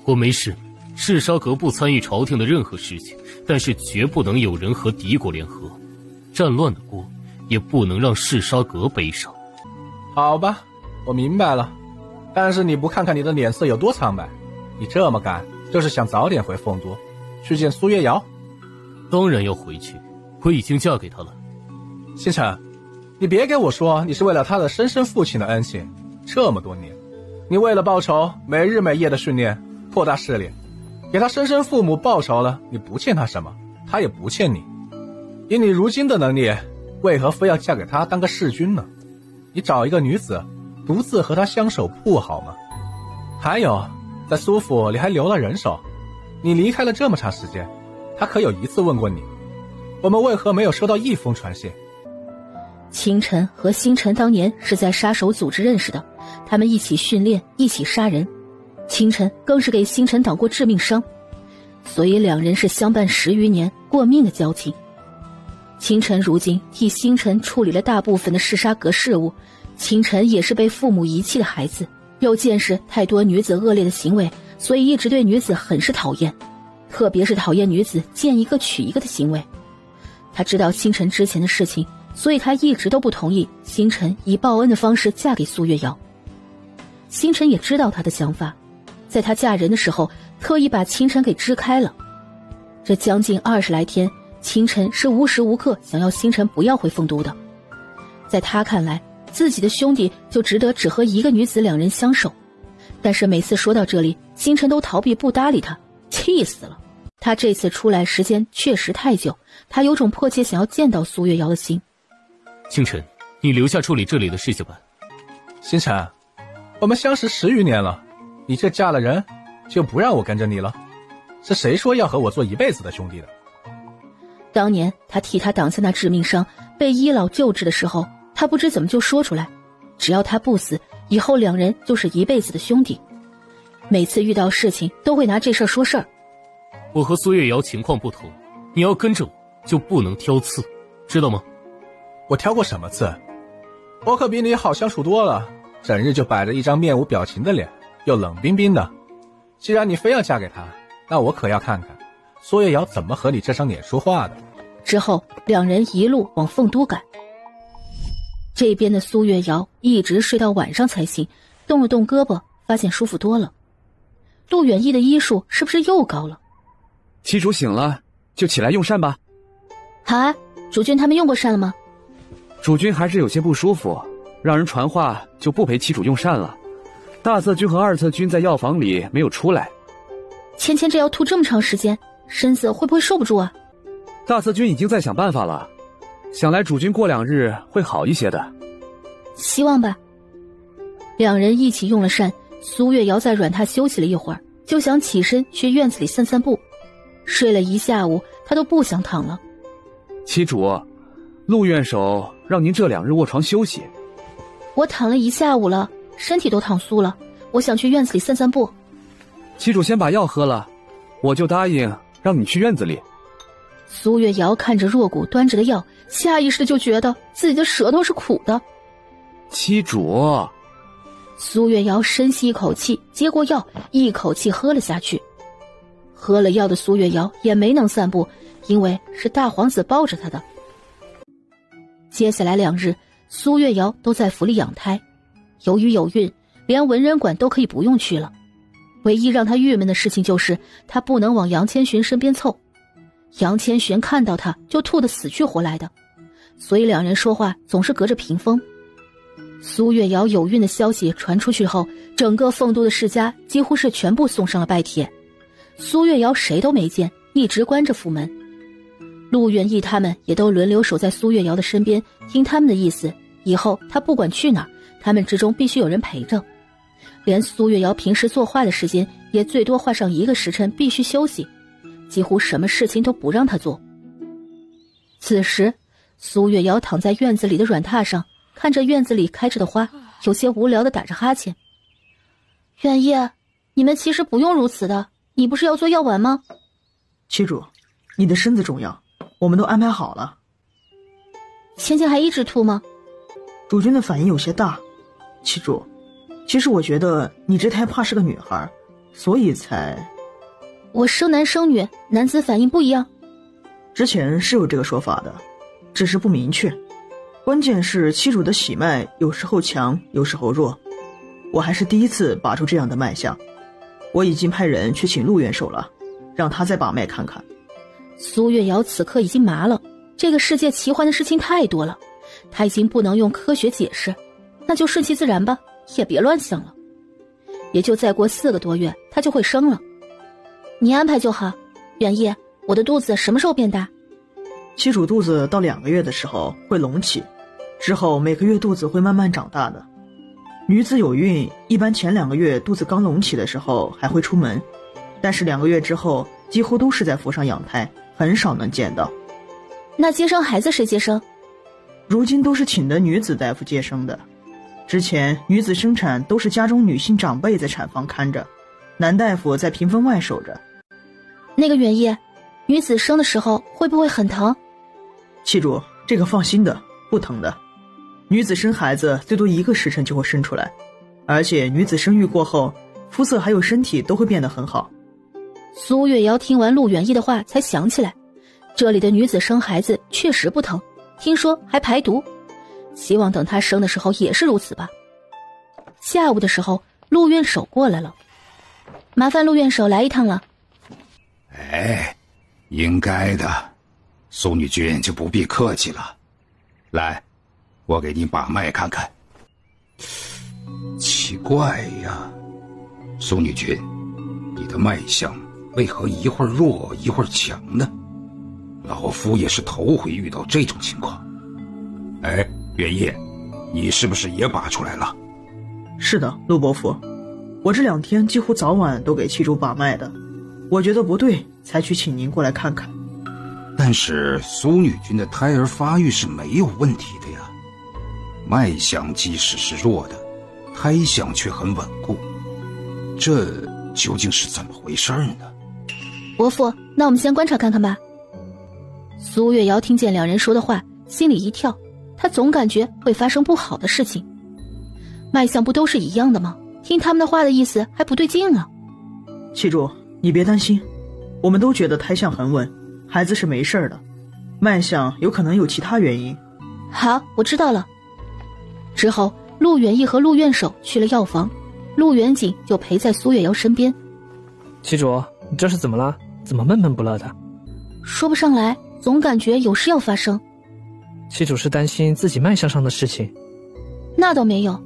我没事，赤沙阁不参与朝廷的任何事情，但是绝不能有人和敌国联合，战乱的锅也不能让赤沙阁背上。好吧，我明白了。但是你不看看你的脸色有多苍白，你这么赶就是想早点回凤都去见苏月瑶？当然要回去，我已经嫁给他了。星辰，你别给我说你是为了他的生身父亲的恩情，这么多年你为了报仇没日没夜的训练扩大势力，给他生身父母报仇了，你不欠他什么，他也不欠你。以你如今的能力，为何非要嫁给他当个弑君呢？你找一个女子独自和他相守不好吗？还有，在苏府你还留了人手，你离开了这么长时间，他可有一次问过你，我们为何没有收到一封传信？清晨和星辰当年是在杀手组织认识的，他们一起训练，一起杀人。清晨更是给星辰挡过致命伤，所以2人是相伴10余年，过命的交情。清晨如今替星辰处理了大部分的赤沙阁事务，清晨也是被父母遗弃的孩子，又见识太多女子恶劣的行为，所以一直对女子很是讨厌，特别是讨厌女子见一个娶一个的行为。他知道星辰之前的事情，所以他一直都不同意星辰以报恩的方式嫁给苏月瑶。星辰也知道他的想法，在他嫁人的时候特意把清晨给支开了。这将近20来天，清晨是无时无刻想要星辰不要回凤都的。在他看来，自己的兄弟就值得只和一个女子2人相守，但是每次说到这里，星辰都逃避不搭理他，气死了。他这次出来时间确实太久，他有种迫切想要见到苏月瑶的心。清晨，你留下处理这里的事情吧。星辰，我们相识10余年了，你这嫁了人就不让我跟着你了？是谁说要和我做一辈子的兄弟的？当年他替他挡下那致命伤，被医老救治的时候，他不知怎么就说出来，只要他不死，以后2人就是一辈子的兄弟。每次遇到事情都会拿这事儿说事儿。我和苏月瑶情况不同，你要跟着我就不能挑刺，知道吗？我挑过什么刺？我可比你好相处多了，整日就摆着一张面无表情的脸，又冷冰冰的。既然你非要嫁给他，那我可要看看苏月瑶怎么和你这张脸说话的。之后2人一路往凤都赶。这边的苏月瑶一直睡到晚上才醒，动了动胳膊，发现舒服多了。陆远义的医术是不是又高了？七主醒了就起来用膳吧。好啊，主君他们用过膳了吗？主君还是有些不舒服，让人传话就不陪七主用膳了。大策军和二策军在药房里没有出来。芊芊这要吐这么长时间，身子会不会受不住啊？大策军已经在想办法了，想来主君过2日会好一些的。希望吧。2人一起用了膳，苏月瑶在软榻休息了一会儿，就想起身去院子里散散步。睡了一下午，他都不想躺了。七主，陆院守让您这2日卧床休息。我躺了一下午了，身体都躺酥了，我想去院子里散散步。七主先把药喝了，我就答应让你去院子里。苏月瑶看着若谷端着的药，下意识的就觉得自己的舌头是苦的。七主。苏月瑶深吸一口气，接过药，一口气喝了下去。喝了药的苏月瑶也没能散步，因为是大皇子抱着她的。接下来2日，苏月瑶都在府里养胎。由于有孕，连文人馆都可以不用去了。唯一让她郁闷的事情就是她不能往杨千寻身边凑。杨千寻看到她就吐得死去活来的，所以2人说话总是隔着屏风。苏月瑶有孕的消息传出去后，整个凤都的世家几乎是全部送上了拜帖。苏月瑶谁都没见，一直关着府门。陆远义他们也都轮流守在苏月瑶的身边，听他们的意思，以后他不管去哪儿，他们之中必须有人陪着。连苏月瑶平时作画的时间也最多画上1个时辰必须休息，几乎什么事情都不让他做。此时苏月瑶躺在院子里的软榻上，看着院子里开着的花，有些无聊的打着哈欠。远义，你们其实不用如此的，你不是要做药丸吗？七主，你的身子重要，我们都安排好了。芊芊还一直吐吗？主君的反应有些大。七主，其实我觉得你这胎怕是个女孩，所以才……我生男生女，男子反应不一样。之前是有这个说法的，只是不明确。关键是七主的喜脉有时候强，有时候弱。我还是第一次拔出这样的脉象。我已经派人去请陆元首了，让他再把脉看看。苏月瑶此刻已经麻了，这个世界奇幻的事情太多了，他已经不能用科学解释，那就顺其自然吧，也别乱想了。也就再过4个多月，他就会生了。你安排就好。远义，我的肚子什么时候变大？七主肚子到2个月的时候会隆起，之后每个月肚子会慢慢长大的。女子有孕，一般前2个月肚子刚隆起的时候还会出门，但是2个月之后几乎都是在府上养胎，很少能见到。那接生孩子谁接生？如今都是请的女子大夫接生的。之前女子生产都是家中女性长辈在产房看着，男大夫在屏风外守着。那个远义，女子生的时候会不会很疼？七主，这个放心的，不疼的。女子生孩子最多1个时辰就会生出来，而且女子生育过后，肤色还有身体都会变得很好。苏月瑶听完陆远义的话才想起来，这里的女子生孩子确实不疼，听说还排毒，希望等她生的时候也是如此吧。下午的时候，陆院守过来了，麻烦陆院守来一趟了。哎，应该的，苏女君就不必客气了。来，我给你把脉看看。奇怪呀，苏女君，你的脉象为何一会儿弱一会儿强呢？老夫也是头回遇到这种情况。哎，元烨，你是不是也把出来了？是的，陆伯父，我这2天几乎早晚都给七主把脉的，我觉得不对，才去请您过来看看。但是苏女君的胎儿发育是没有问题的呀，脉象即使是弱的，胎象却很稳固，这究竟是怎么回事呢？伯父，那我们先观察看看吧。苏月瑶听见2人说的话，心里一跳，她总感觉会发生不好的事情。脉象不都是一样的吗？听他们的话的意思还不对劲啊。七主，你别担心，我们都觉得胎象很稳，孩子是没事的，脉象有可能有其他原因。好，我知道了。之后陆远义和陆院守去了药房，陆远景就陪在苏月瑶身边。七主，你这是怎么了？怎么闷闷不乐的？说不上来，总感觉有事要发生。七主是担心自己脉象上的事情？那倒没有，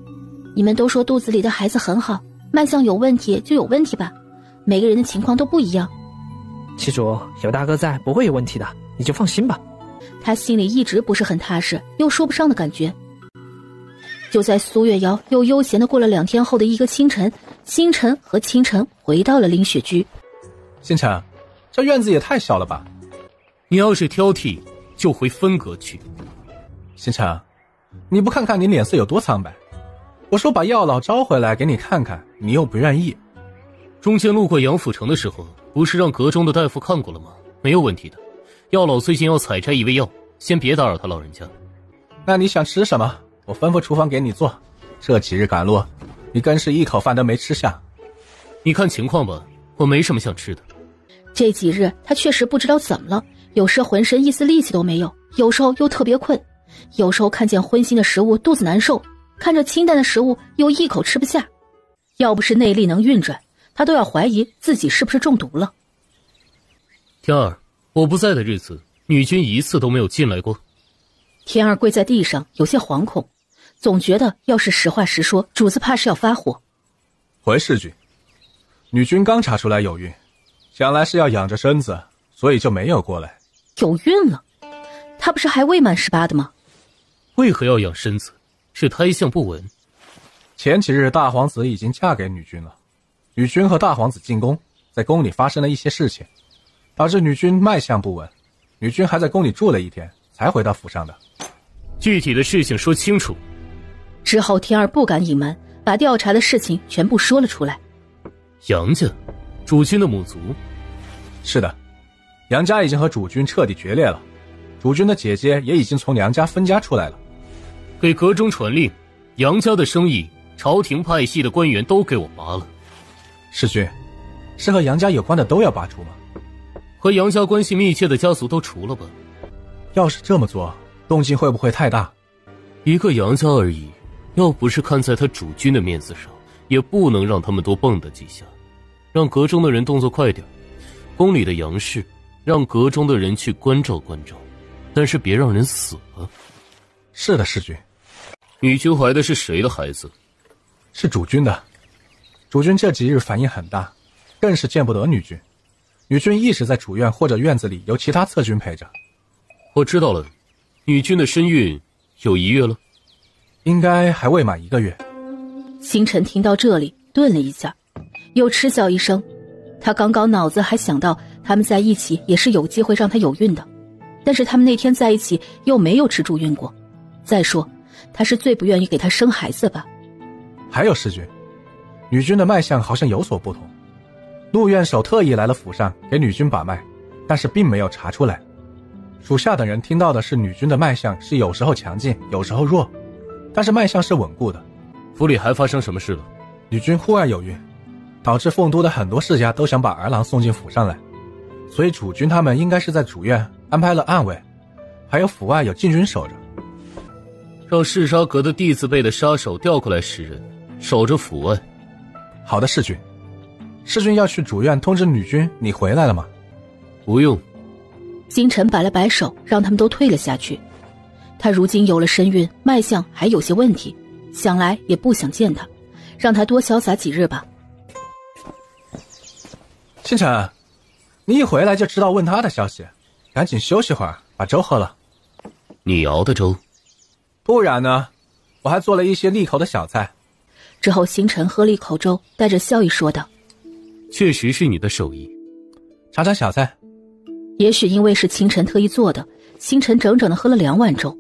你们都说肚子里的孩子很好，脉象有问题就有问题吧，每个人的情况都不一样。七主，有大哥在，不会有问题的，你就放心吧。他心里一直不是很踏实，又说不上的感觉。就在苏月瑶又悠闲的过了2天后的一个清晨，星辰和清晨回到了林雪居。星辰，这院子也太小了吧？你要是挑剔，就回分阁去。星辰，你不看看你脸色有多苍白？我说把药老招回来给你看看，你又不愿意。中间路过杨府城的时候，不是让阁中的大夫看过了吗？没有问题的。药老最近要采摘一味药，先别打扰他老人家。那你想吃什么？我吩咐厨房给你做。这几日赶路，你更是一口饭都没吃下。你看情况吧，我没什么想吃的。这几日他确实不知道怎么了，有时浑身一丝力气都没有，有时候又特别困，有时候看见荤腥的食物肚子难受，看着清淡的食物又一口吃不下。要不是内力能运转，他都要怀疑自己是不是中毒了。天儿，我不在的日子，女君一次都没有进来过。天儿跪在地上，有些惶恐，总觉得要是实话实说，主子怕是要发火。回世君，女君刚查出来有孕，想来是要养着身子，所以就没有过来。有孕了？她不是还未满18的吗？为何要养身子？是胎象不稳。前几日大皇子已经嫁给女君了，女君和大皇子进宫，在宫里发生了一些事情，导致女君脉象不稳，女君还在宫里住了1天才回到府上的。具体的事情说清楚。之后天儿不敢隐瞒，把调查的事情全部说了出来。杨家，主君的母族。是的，杨家已经和主君彻底决裂了，主君的姐姐也已经从杨家分家出来了。给阁中传令，杨家的生意，朝廷派系的官员都给我拔了。世君，是和杨家有关的都要拔除吗？和杨家关系密切的家族都除了吧。要是这么做，动静会不会太大？一个杨家而已，要不是看在他主君的面子上，也不能让他们多蹦跶几下。让阁中的人动作快点，宫里的杨氏，让阁中的人去关照关照，但是别让人死了。是的，世君。女君怀的是谁的孩子？是主君的。主君这几日反应很大，更是见不得女君。女君一直在主院或者院子里由其他侧君陪着。我知道了，女君的身孕有1月了？应该还未满1个月。星辰听到这里顿了一下，又嗤笑一声。他刚刚脑子还想到他们在一起也是有机会让他有孕的，但是他们那天在一起又没有吃住院过。再说他是最不愿意给他生孩子吧。还有世君，女君的脉象好像有所不同。陆院守特意来了府上给女君把脉，但是并没有查出来。属下的人听到的是女君的脉象是有时候强劲，有时候弱，但是脉象是稳固的。府里还发生什么事了？女君忽然有孕，导致凤都的很多世家都想把儿郎送进府上来，所以主君他们应该是在主院安排了暗卫，还有府外有禁军守着。让嗜杀阁的弟子辈的杀手调过来10人，守着府外。好的，世君。世君要去主院通知女君你回来了吗？不用。星辰摆了摆手，让他们都退了下去。他如今有了身孕，脉象还有些问题，想来也不想见他，让他多潇洒几日吧。星辰，你一回来就知道问他的消息，赶紧休息会儿，把粥喝了。你熬的粥？不然呢，我还做了一些利口的小菜。之后星辰喝了一口粥，带着笑意说道：确实是你的手艺。尝尝小菜。也许因为是清晨特意做的，星辰整整的喝了2碗粥。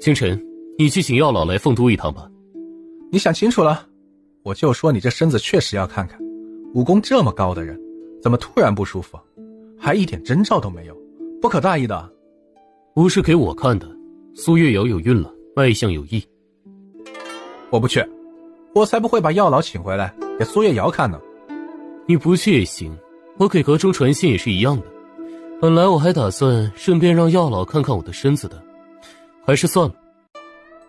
星辰，你去请药老来凤都一趟吧。你想清楚了？我就说你这身子确实要看看，武功这么高的人，怎么突然不舒服，还一点征兆都没有，不可大意的。不是给我看的，苏月瑶有孕了，脉象有异。我不去，我才不会把药老请回来给苏月瑶看呢。你不去也行，我给阁中传信也是一样的。本来我还打算顺便让药老看看我的身子的，还是算了。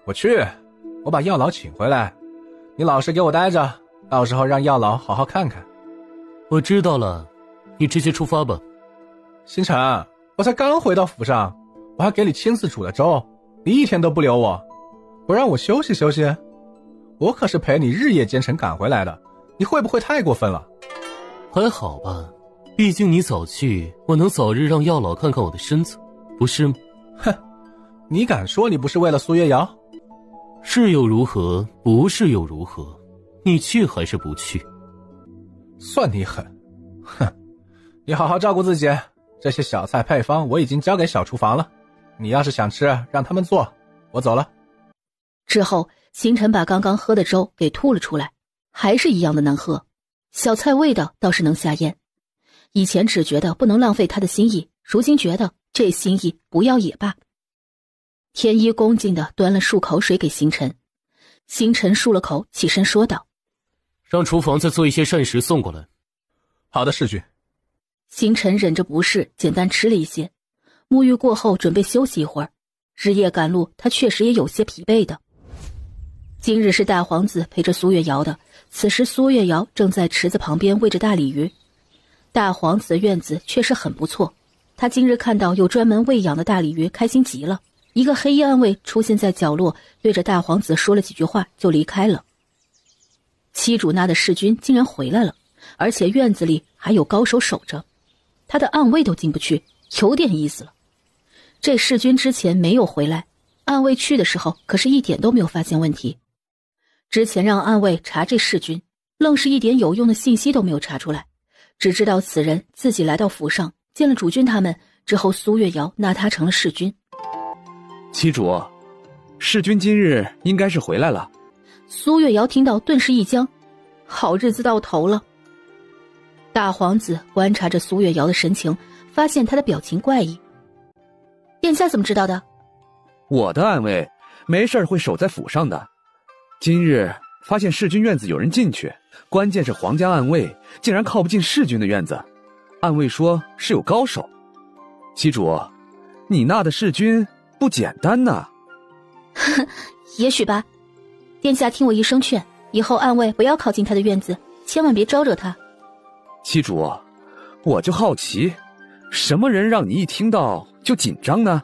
我去，我把药老请回来，你老实给我待着，到时候让药老好好看看。我知道了，你直接出发吧。星辰，我才刚回到府上，我还给你亲自煮了粥，你一天都不留我，不让我休息休息？我可是陪你日夜兼程赶回来的，你会不会太过分了？还好吧，毕竟你早去，我能早日让药老看看我的身子，不是吗？哼，你敢说你不是为了苏月瑶？是又如何，不是又如何？你去还是不去？算你狠！哼，你好好照顾自己，这些小菜配方我已经交给小厨房了，你要是想吃，让他们做，我走了。之后星辰把刚刚喝的粥给吐了出来，还是一样的难喝，小菜味道倒是能下咽。以前只觉得不能浪费他的心意，如今觉得这心意不要也罢。天一恭敬地端了漱口水给星辰，星辰漱了口，起身说道：让厨房再做一些膳食送过来。好的，世君。星辰忍着不适，简单吃了一些，沐浴过后准备休息一会儿。日夜赶路，他确实也有些疲惫的。今日是大皇子陪着苏月瑶的，此时苏月瑶正在池子旁边喂着大鲤鱼。大皇子的院子确实很不错，他今日看到有专门喂养的大鲤鱼，开心极了。一个黑衣暗卫出现在角落，对着大皇子说了几句话就离开了。七主那的侍军竟然回来了，而且院子里还有高手守着，他的暗卫都进不去，有点意思了。这侍军之前没有回来，暗卫去的时候可是一点都没有发现问题。之前让暗卫查这侍军，愣是一点有用的信息都没有查出来，只知道此人自己来到府上见了主君他们之后，苏月瑶纳他成了侍军。七主，侍君今日应该是回来了。苏月瑶听到顿时一僵，好日子到头了。大皇子观察着苏月瑶的神情，发现她的表情怪异。殿下怎么知道的？我的暗卫没事会守在府上的。今日发现弑君院子有人进去，关键是皇家暗卫竟然靠不进弑君的院子。暗卫说是有高手。七主，你那的弑君不简单呐。也许吧。殿下听我一声劝，以后暗卫不要靠近他的院子，千万别招惹他。七主，我就好奇，什么人让你一听到就紧张呢？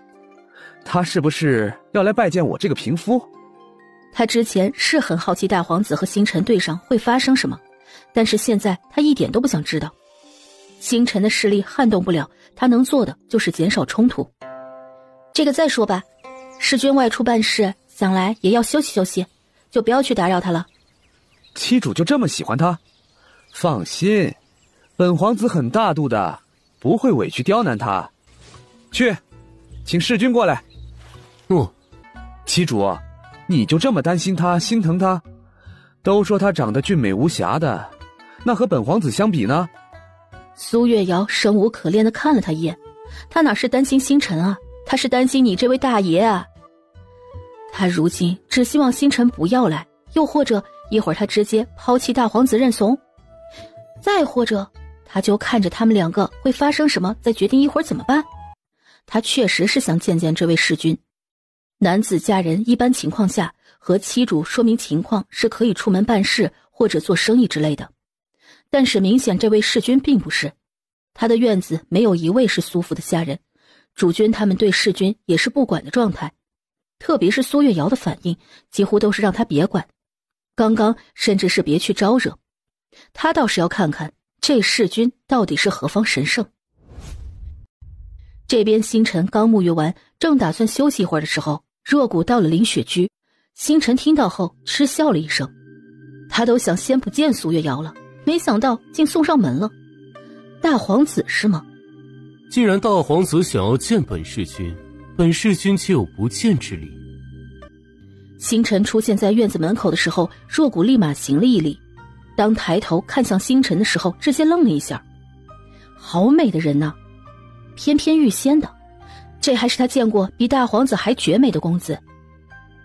他是不是要来拜见我这个平夫？他之前是很好奇大皇子和星辰对上会发生什么，但是现在他一点都不想知道。星辰的势力撼动不了，他能做的就是减少冲突。这个再说吧，世君外出办事，想来也要休息休息，就不要去打扰他了。七主就这么喜欢他？放心，本皇子很大度的，不会委屈刁难他。去，请弑君过来。七主，你就这么担心他、心疼他？都说他长得俊美无瑕的，那和本皇子相比呢？苏月瑶生无可恋地看了他一眼，他哪是担心星辰啊，他是担心你这位大爷啊。他如今只希望星辰不要来，又或者一会儿他直接抛弃大皇子认怂，再或者他就看着他们两个会发生什么，再决定一会儿怎么办。他确实是想见见这位弑君。男子嫁人一般情况下和妻主说明情况是可以出门办事或者做生意之类的，但是明显这位弑君并不是。他的院子没有一位是苏府的下人，主君他们对弑君也是不管的状态，特别是苏月瑶的反应几乎都是让他别管，刚刚甚至是别去招惹。他倒是要看看这弑君到底是何方神圣。这边星辰刚沐浴完，正打算休息一会儿的时候，若谷到了凌雪居。星辰听到后嗤笑了一声，他都想先不见苏月瑶了，没想到竟送上门了。大皇子是吗？既然大皇子想要见本弑君，本弑君岂有不见之理？星辰出现在院子门口的时候，若谷立马行了一礼，当抬头看向星辰的时候，直接愣了一下。好美的人呐，翩翩欲仙的，这还是他见过比大皇子还绝美的公子。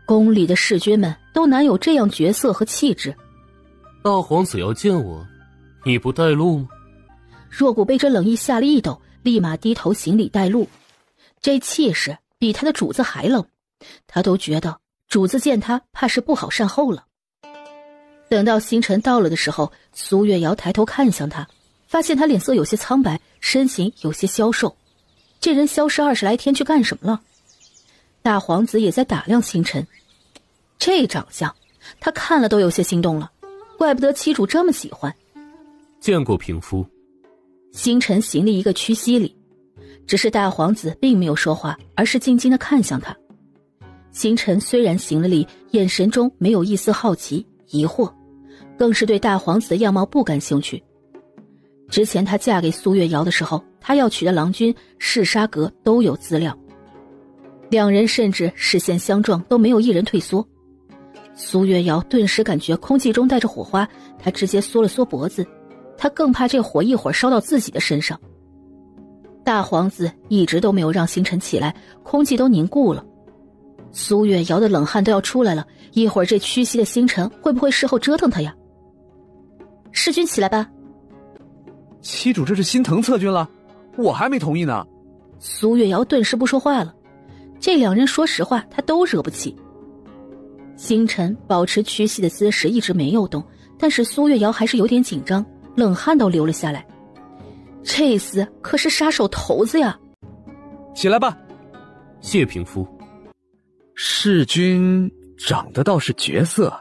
宫里的弑君们都难有这样绝色和气质。大皇子要见我，你不带路吗？若谷被这冷意吓了一抖，立马低头行礼带路。这气势比他的主子还冷，他都觉得主子见他怕是不好善后了。等到星辰到了的时候，苏月瑶抬头看向他，发现他脸色有些苍白，身形有些消瘦。这人消失20来天去干什么了？大皇子也在打量星辰，这长相他看了都有些心动了，怪不得妻主这么喜欢。见过平夫。星辰行了一个屈膝礼，只是大皇子并没有说话，而是静静地看向他。星辰虽然行了礼，眼神中没有一丝好奇疑惑，更是对大皇子的样貌不感兴趣。之前她嫁给苏月瑶的时候，她要娶的郎君嗜杀阁都有资料，两人甚至视线相撞都没有一人退缩。苏月瑶顿时感觉空气中带着火花，她直接缩了缩脖子，她更怕这火一会儿烧到自己的身上。大皇子一直都没有让星辰起来，空气都凝固了。苏月瑶的冷汗都要出来了，一会儿这屈膝的星辰会不会事后折腾他呀？弑君起来吧。妻主这是心疼侧君了，我还没同意呢。苏月瑶顿时不说话了，这两人说实话他都惹不起。星辰保持屈膝的姿势一直没有动，但是苏月瑶还是有点紧张，冷汗都流了下来。这厮可是杀手头子呀！起来吧。谢平夫。弑君长得倒是绝色，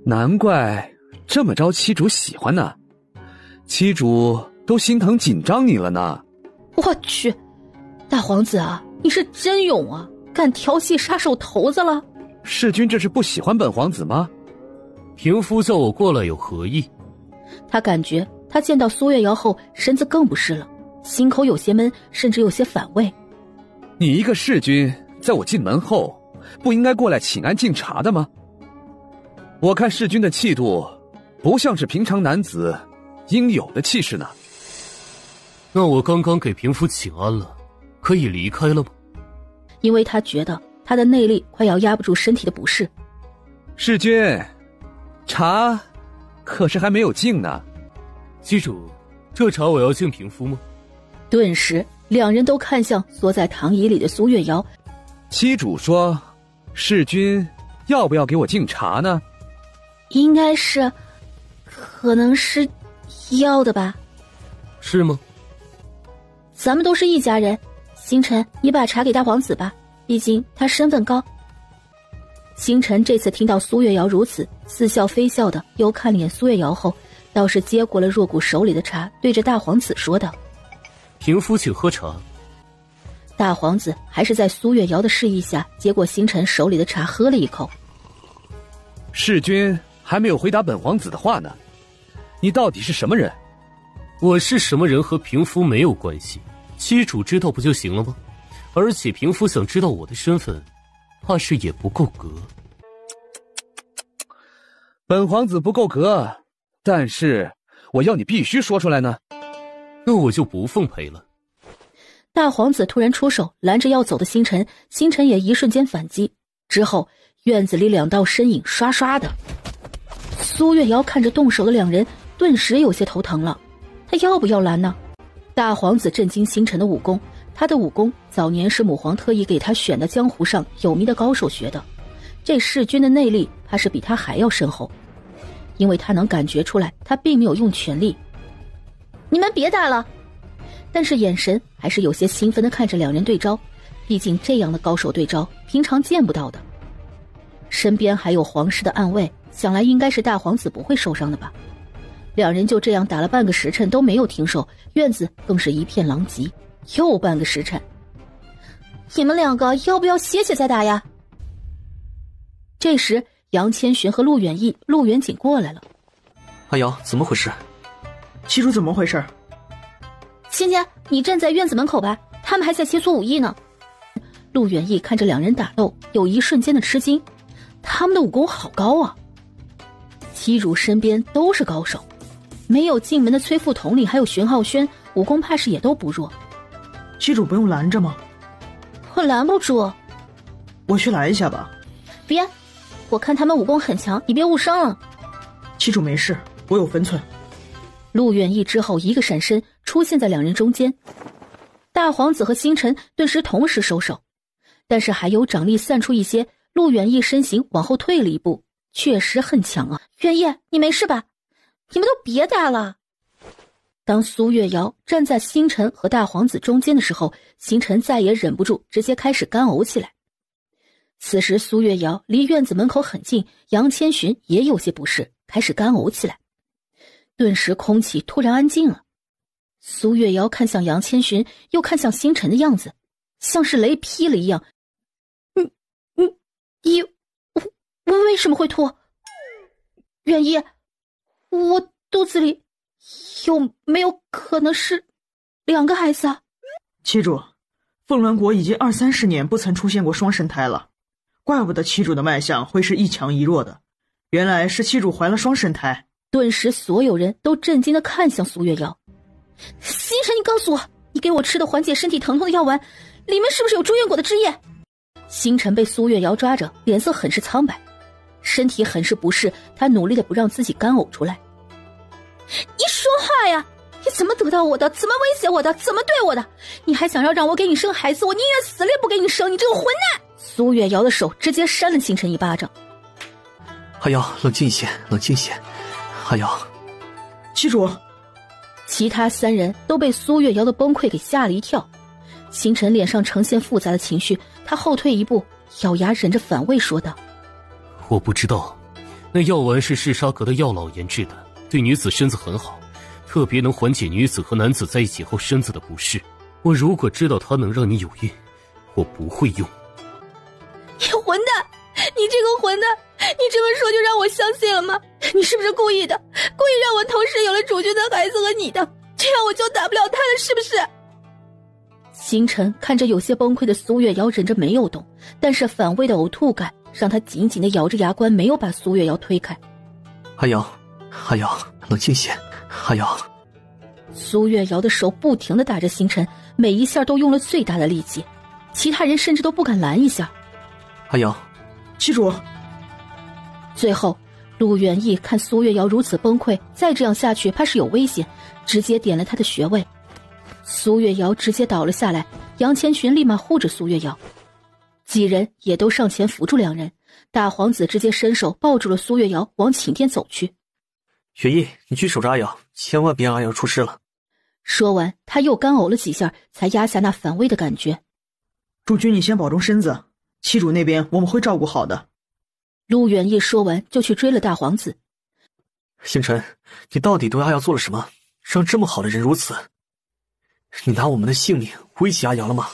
难怪这么招妻主喜欢呢。妻主都心疼紧张你了呢。我去，大皇子啊，你是真勇啊，敢调戏杀手头子了。弑君这是不喜欢本皇子吗？平夫叫我过来有何意？他感觉他见到苏月瑶后身子更不适了，心口有些闷，甚至有些反胃。你一个弑君在我进门后不应该过来请安敬茶的吗？我看弑君的气度不像是平常男子应有的气势呢。那我刚刚给平夫请安了，可以离开了吗？因为他觉得他的内力快要压不住身体的不适。世君，茶可是还没有敬呢。机主，这茶我要敬平夫吗？顿时两人都看向缩在躺椅里的苏月瑶。七主说，世君要不要给我敬茶呢？应该是，可能是要的吧。是吗？咱们都是一家人，星辰，你把茶给大皇子吧，毕竟他身份高。星辰这次听到苏月瑶如此，似笑非笑的又看了眼苏月瑶后，倒是接过了若谷手里的茶，对着大皇子说道：平夫请喝茶。大皇子还是在苏月瑶的示意下接过星辰手里的茶喝了一口。世君还没有回答本皇子的话呢，你到底是什么人？我是什么人和平夫没有关系，七主知道不就行了吗？而且平夫想知道我的身份，怕是也不够格。本皇子不够格，但是我要你必须说出来呢。那我就不奉陪了。大皇子突然出手拦着要走的星辰，星辰也一瞬间反击，之后院子里两道身影刷刷的。苏月瑶看着动手的两人，顿时有些头疼了。他要不要拦呢？大皇子震惊星辰的武功，他的武功早年是母皇特意给他选的江湖上有名的高手学的，这弑君的内力怕是比他还要深厚，因为他能感觉出来他并没有用全力。你们别打了！但是眼神还是有些兴奋地看着两人对招，毕竟这样的高手对招平常见不到的。身边还有皇室的暗卫，想来应该是大皇子不会受伤的吧。两人就这样打了半个时辰都没有停手，院子更是一片狼藉。又半个时辰，你们两个要不要歇歇再打呀？这时杨千寻和陆远义、陆远景过来了。阿瑶，怎么回事？七主怎么回事？芊芊，你站在院子门口吧，他们还在切磋武艺呢。陆远义看着两人打斗，有一瞬间的吃惊，他们的武功好高啊！七主身边都是高手，没有进门的崔副统领还有玄浩轩，武功怕是也都不弱。七主不用拦着吗？我拦不住。我去拦一下吧。别，我看他们武功很强，你别误伤了。七主没事，我有分寸。陆远义之后一个闪身出现在两人中间，大皇子和星辰顿时同时收手，但是还有掌力散出一些，陆远义身形往后退了一步，确实很强啊。远义，你没事吧？你们都别打了。当苏月瑶站在星辰和大皇子中间的时候，星辰再也忍不住，直接开始干呕起来。此时苏月瑶离院子门口很近，杨千寻也有些不适，开始干呕起来。顿时空气突然安静了。苏月瑶看向杨千寻，又看向星辰的样子，像是雷劈了一样。我为什么会吐？远义，我肚子里有没有可能是两个孩子啊？七主，凤鸾国已经20-30年不曾出现过双生胎了，怪不得七主的脉象会是一强一弱的，原来是七主怀了双生胎。顿时所有人都震惊地看向苏月瑶。星辰，你告诉我，你给我吃的缓解身体疼痛的药丸里面是不是有朱院果的汁液？星辰被苏月瑶抓着，脸色很是苍白，身体很是不适，他努力的不让自己干呕出来。你说话呀！你怎么得到我的？怎么威胁我的？怎么对我的？你还想要让我给你生孩子？我宁愿死了也不给你生！你这个混蛋！苏月瑶的手直接扇了星辰一巴掌。阿瑶，冷静一些，冷静一些。阿瑶，七主。其他三人都被苏月瑶的崩溃给吓了一跳。星辰脸上呈现复杂的情绪，他后退一步，咬牙忍着反胃说道：我不知道，那药丸是嗜杀阁的药老研制的，对女子身子很好，特别能缓解女子和男子在一起后身子的不适。我如果知道它能让你有孕，我不会用。你混蛋！你这个混蛋！你这么说就让我相信了吗？你是不是故意的？故意让我同时有了主君的孩子和你的，这样我就打不了他了，是不是？星辰看着有些崩溃的苏月瑶，忍着没有动，但是反胃的呕吐感让他紧紧地咬着牙关，没有把苏月瑶推开。阿瑶，阿瑶，冷静些，阿瑶。苏月瑶的手不停地打着星辰，每一下都用了最大的力气，其他人甚至都不敢拦一下。阿瑶，七主。最后陆远义看苏月瑶如此崩溃，再这样下去怕是有危险，直接点了他的穴位。苏月瑶直接倒了下来，杨千寻立马护着苏月瑶，几人也都上前扶住两人。大皇子直接伸手抱住了苏月瑶，往寝殿走去。雪翼，你去守着阿瑶，千万别让阿瑶出事了。说完他又干呕了几下，才压下那反胃的感觉。主君你先保重身子，七主那边我们会照顾好的。陆远义说完就去追了大皇子。星辰，你到底对阿瑶做了什么，让这么好的人如此？你拿我们的性命威胁阿瑶了吗？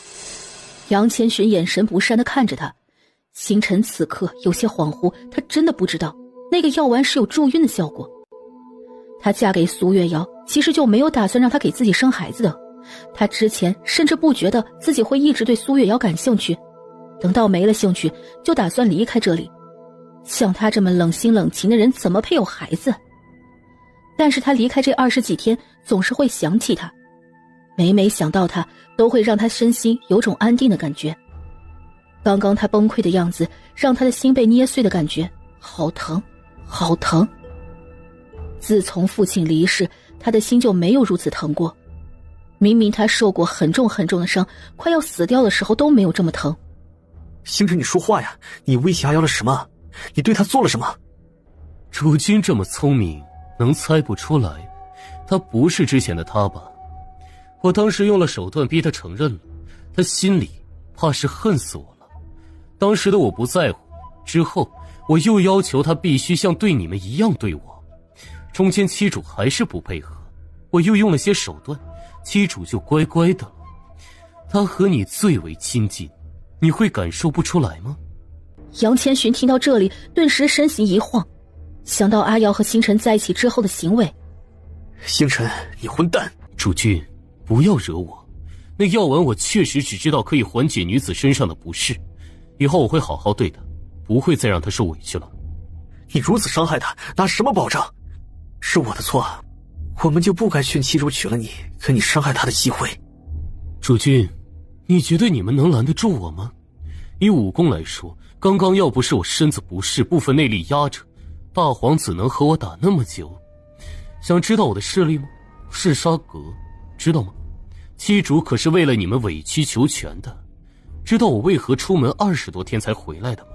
杨千寻眼神不善地看着他。星辰此刻有些恍惚，他真的不知道那个药丸是有助孕的效果。她嫁给苏月瑶其实就没有打算让她给自己生孩子的，她之前甚至不觉得自己会一直对苏月瑶感兴趣，等到没了兴趣就打算离开这里。像她这么冷心冷情的人怎么配有孩子？但是她离开这20几天总是会想起他，每想到他都会让他身心有种安定的感觉。刚刚他崩溃的样子让他的心被捏碎的感觉好疼好疼。自从父亲离世，他的心就没有如此疼过。明明他受过很重很重的伤，快要死掉的时候都没有这么疼。星辰，你说话呀！你威胁阿瑶了什么？你对他做了什么？主君这么聪明，能猜不出来他不是之前的他吧？我当时用了手段逼他承认了，他心里怕是恨死我了。当时的我不在乎，之后我又要求他必须像对你们一样对我，中间七主还是不配合，我又用了些手段，七主就乖乖的了。他和你最为亲近，你会感受不出来吗？杨千寻听到这里顿时身形一晃，想到阿瑶和星辰在一起之后的行为。星辰，你混蛋！主君不要惹我，那药丸我确实只知道可以缓解女子身上的不适，以后我会好好对她，不会再让她受委屈了。你如此伤害她，拿什么保障？是我的错，我们就不该劝七主娶了你，给你伤害她的机会。主君，你觉得你们能拦得住我吗？以武功来说，刚刚要不是我身子不适，部分内力压着，大皇子能和我打那么久。想知道我的势力吗？嗜杀阁，知道吗？七主可是为了你们委曲求全的。知道我为何出门20多天才回来的吗？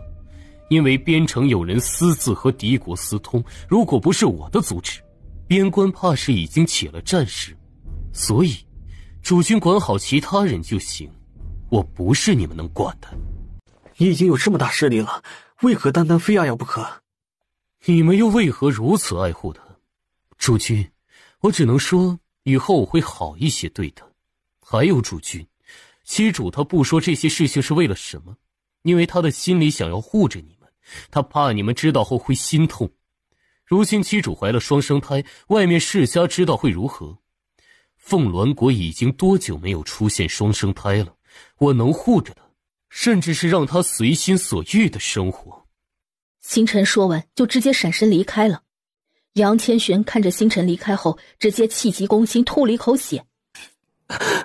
因为边城有人私自和敌国私通，如果不是我的阻止，边关怕是已经起了战事。所以主君管好其他人就行，我不是你们能管的。你已经有这么大势力了，为何单单非阿瑶不可？你们又为何如此爱护他？主君，我只能说以后我会好一些对他。还有主君，七主他不说这些事情是为了什么？因为他的心里想要护着你们，他怕你们知道后会心痛。如今七主怀了双生胎，外面世家知道会如何？凤鸾国已经多久没有出现双生胎了？我能护着他，甚至是让他随心所欲的生活。星辰说完就直接闪身离开了。杨千寻看着星辰离开后，直接气急攻心，吐了一口血。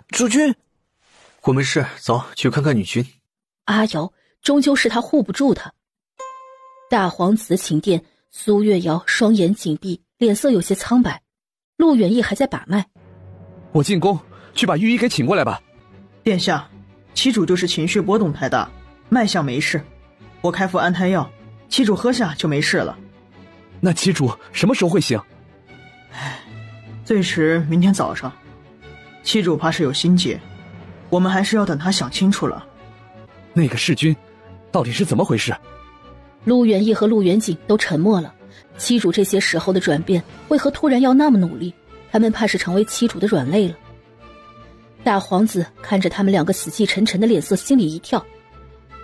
主君，我没事，走去看看女君。阿瑶终究是他护不住他。大皇子寝殿，苏月瑶双眼紧闭，脸色有些苍白。陆远义还在把脉。我进宫去把御医给请过来吧。殿下，七主就是情绪波动太大，脉象没事，我开服安胎药，七主喝下就没事了。那七主什么时候会醒？最迟明天早上。七主怕是有心结，我们还是要等他想清楚了。那个弑君到底是怎么回事？陆远义和陆远景都沉默了。七主这些时候的转变，为何突然要那么努力？他们怕是成为七主的软肋了。大皇子看着他们两个死气沉沉的脸色，心里一跳。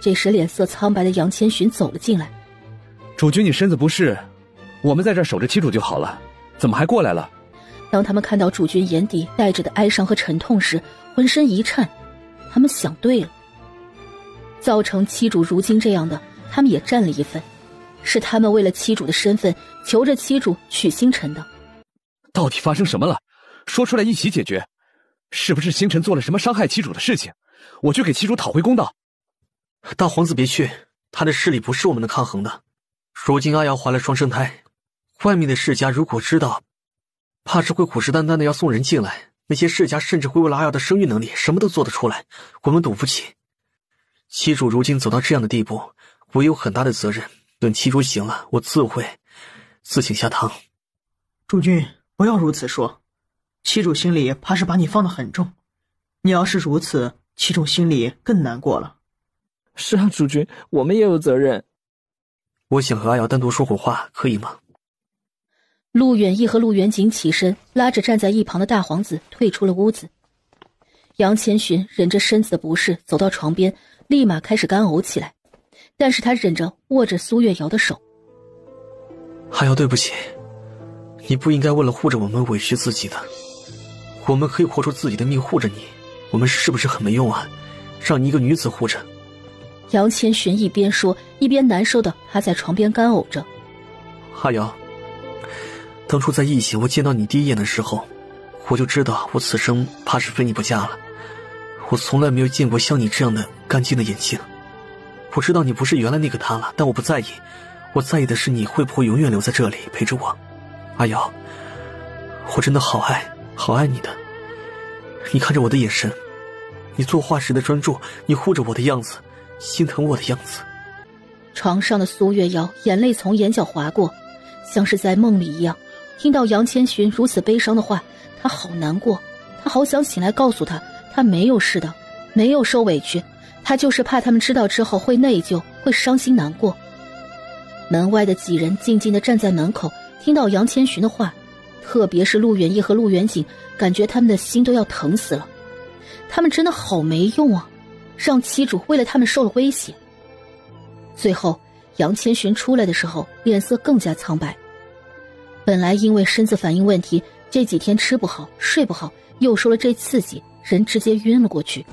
这时脸色苍白的杨千寻走了进来。主君你身子不适，我们在这儿守着七主就好了，怎么还过来了？当他们看到主君眼底带着的哀伤和沉痛时，浑身一颤。他们想对了，造成七主如今这样的，他们也占了一份。是他们为了七主的身份，求着七主娶星辰的。到底发生什么了？说出来一起解决。是不是星辰做了什么伤害妻主的事情？我去给妻主讨回公道。大皇子别去，他的势力不是我们能抗衡的。如今阿瑶怀了双生胎，外面的世家如果知道，怕是会虎视眈眈的要送人进来。那些世家甚至会为了阿瑶的生育能力什么都做得出来，我们赌不起。妻主如今走到这样的地步，我有很大的责任。等妻主醒了，我自会自请下堂。主君，不要如此说，妻主心里怕是把你放得很重。你要是如此，妻主心里更难过了。是啊，主君，我们也有责任。我想和阿瑶单独说会话，可以吗？陆远义和陆远景起身，拉着站在一旁的大皇子退出了屋子。杨千寻忍着身子的不适，走到床边，立马开始干呕起来。但是他忍着握着苏月瑶的手。阿瑶，对不起，你不应该为了护着我们委屈自己的。我们可以活出自己的命护着你，我们是不是很没用啊？让你一个女子护着。杨千寻一边说，一边难受的趴在床边干呕着。阿瑶，当初在异县我见到你第一眼的时候，我就知道我此生怕是非你不嫁了。我从来没有见过像你这样的干净的眼睛。我知道你不是原来那个他了，但我不在意，我在意的是你会不会永远留在这里陪着我。阿瑶，我真的好爱你的。你看着我的眼神，你作画时的专注，你护着我的样子，心疼我的样子。床上的苏月瑶眼泪从眼角滑过，像是在梦里一样。听到杨千寻如此悲伤的话，她好难过，她好想醒来告诉她，她没有事的，没有受委屈，她就是怕他们知道之后会内疚，会伤心难过。门外的几人静静地站在门口，听到杨千寻的话，特别是陆远义和陆远景，感觉他们的心都要疼死了。他们真的好没用啊，让妻主为了他们受了威胁。最后杨千寻出来的时候，脸色更加苍白。本来因为身子反应问题，这几天吃不好睡不好，又受了这刺激，人直接晕了过去。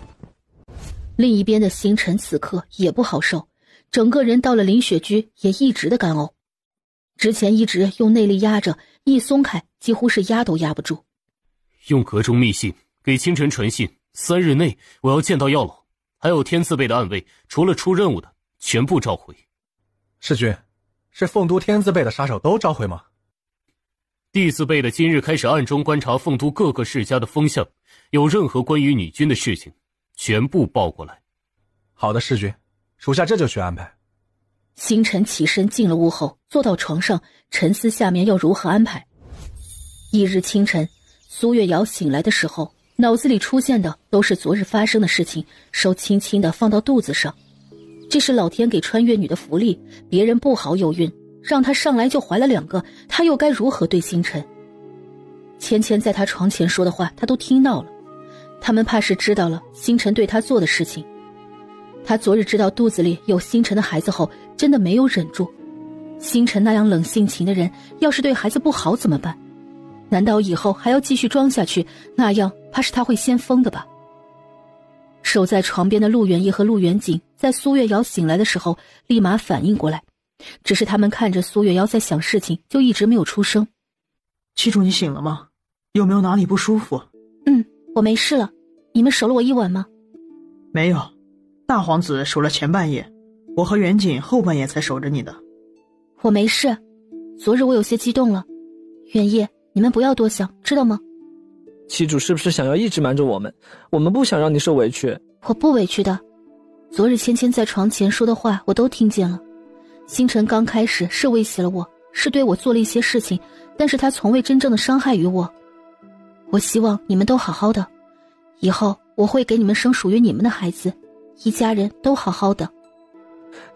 另一边的星辰此刻也不好受，整个人到了林雪居也一直的干呕。之前一直用内力压着，一松开几乎是压都压不住。用阁中密信给清晨传信，3日内我要见到药老，还有天字辈的暗卫，除了出任务的全部召回。世君，是凤都天字辈的杀手都召回吗？地字辈的今日开始暗中观察凤都各个世家的风向，有任何关于女君的事情全部报过来。好的，世君，属下这就去安排。星辰起身进了屋后，坐到床上沉思下面要如何安排。翌日清晨，苏月瑶醒来的时候，脑子里出现的都是昨日发生的事情，手轻轻地放到肚子上。这是老天给穿越女的福利，别人不好有孕，让她上来就怀了2个，她又该如何对星辰？芊芊在她床前说的话她都听到了，他们怕是知道了星辰对她做的事情。她昨日知道肚子里有星辰的孩子后，真的没有忍住。星辰那样冷性情的人，要是对孩子不好怎么办？难道以后还要继续装下去？那样怕是他会先疯的吧。守在床边的陆远义和陆远景在苏月瑶醒来的时候立马反应过来，只是他们看着苏月瑶在想事情，就一直没有出声。妻主，你醒了吗？有没有哪里不舒服？我没事了。你们守了我一晚吗？没有，大皇子守了前半夜，我和远景后半夜才守着你的。我没事，昨日我有些激动了。远义，你们不要多想，知道吗？妻主是不是想要一直瞒着我们？我们不想让你受委屈。我不委屈的。昨日芊芊在床前说的话我都听见了。星辰刚开始是威胁了我，是对我做了一些事情，但是他从未真正的伤害于我。我希望你们都好好的，以后我会给你们生属于你们的孩子，一家人都好好的。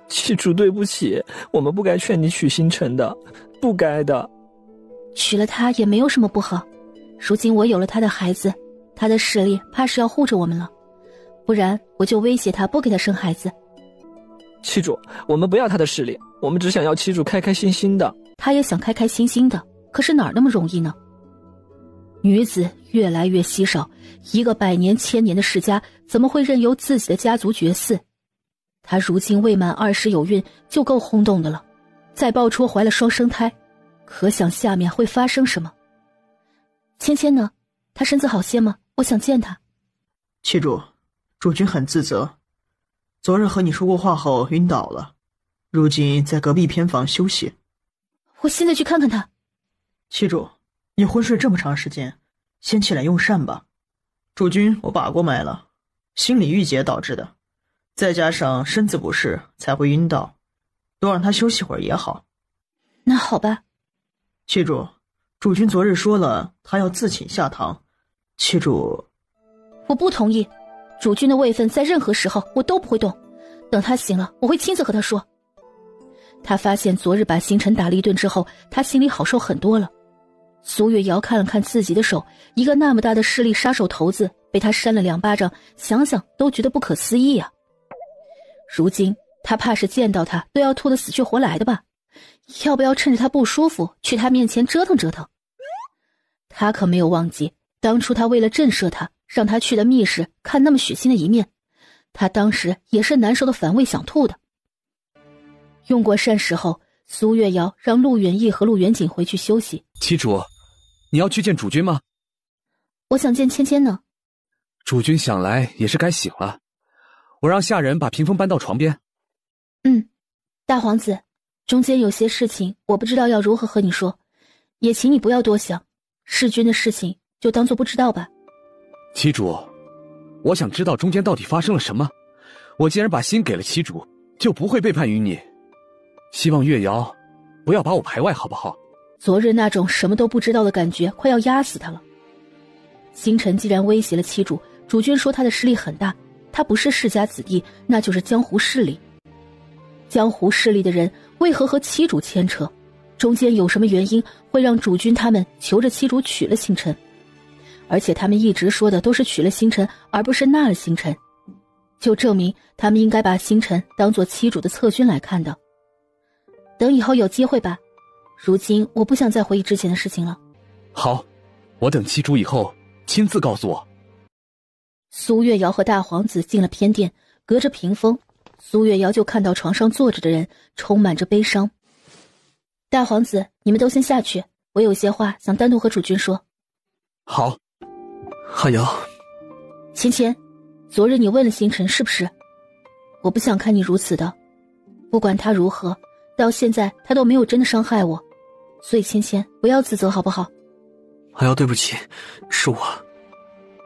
妻主对不起，我们不该劝你娶星辰的，不该的。娶了他也没有什么不好，如今我有了他的孩子，他的势力怕是要护着我们了，不然我就威胁他不给他生孩子。妻主，我们不要他的势力，我们只想要妻主开开心心的。他也想开开心心的，可是哪儿那么容易呢？女子越来越稀少，一个100年1000年的世家怎么会任由自己的家族绝嗣？她如今未满20有孕就够轰动的了，再爆出怀了双生胎，可想下面会发生什么。芊芊呢？她身子好些吗？我想见她。七主，主君很自责，昨日和你说过话后晕倒了，如今在隔壁偏房休息。我现在去看看她。七主，你昏睡这么长时间，先起来用膳吧。主君我把过脉了，心理郁结导致的，再加上身子不适才会晕倒，多让他休息会儿也好。那好吧。七主，主君昨日说了他要自请下堂，七主。我不同意，主君的位分在任何时候我都不会动，等他醒了我会亲自和他说。他发现昨日把星辰打了一顿之后，他心里好受很多了。苏月瑶看了看自己的手，一个那么大的势力杀手头子被他扇了2巴掌，想想都觉得不可思议啊。如今他怕是见到他都要吐得死去活来的吧，要不要趁着他不舒服去他面前折腾折腾？他可没有忘记当初他为了震慑他，让他去了密室看那么血腥的一面，他当时也是难受的反胃想吐的。用过膳食后，苏月瑶让陆远义和陆远景回去休息。七主，你要去见主君吗？我想见芊芊呢。主君想来也是该醒了，我让下人把屏风搬到床边。大皇子，中间有些事情我不知道要如何和你说，也请你不要多想，弑君的事情就当作不知道吧。七主，我想知道中间到底发生了什么，我既然把心给了七主，就不会背叛于你。希望月瑶不要把我排外好不好？昨日那种什么都不知道的感觉快要压死他了。星辰既然威胁了七主，主君说他的势力很大，他不是世家子弟，那就是江湖势力。江湖势力的人为何和七主牵扯？中间有什么原因会让主君他们求着七主娶了星辰？而且他们一直说的都是娶了星辰，而不是纳了星辰，就证明他们应该把星辰当作七主的侧君来看的。等以后有机会吧，如今我不想再回忆之前的事情了。好，我等七主以后亲自告诉我。苏月瑶和大皇子进了偏殿，隔着屏风，苏月瑶就看到床上坐着的人充满着悲伤。大皇子，你们都先下去，我有些话想单独和主君说。好。阿瑶，芊芊，昨日你问了星辰是不是？我不想看你如此的，不管他如何，到现在他都没有真的伤害我，所以芊芊不要自责好不好？阿瑶，对不起，是我。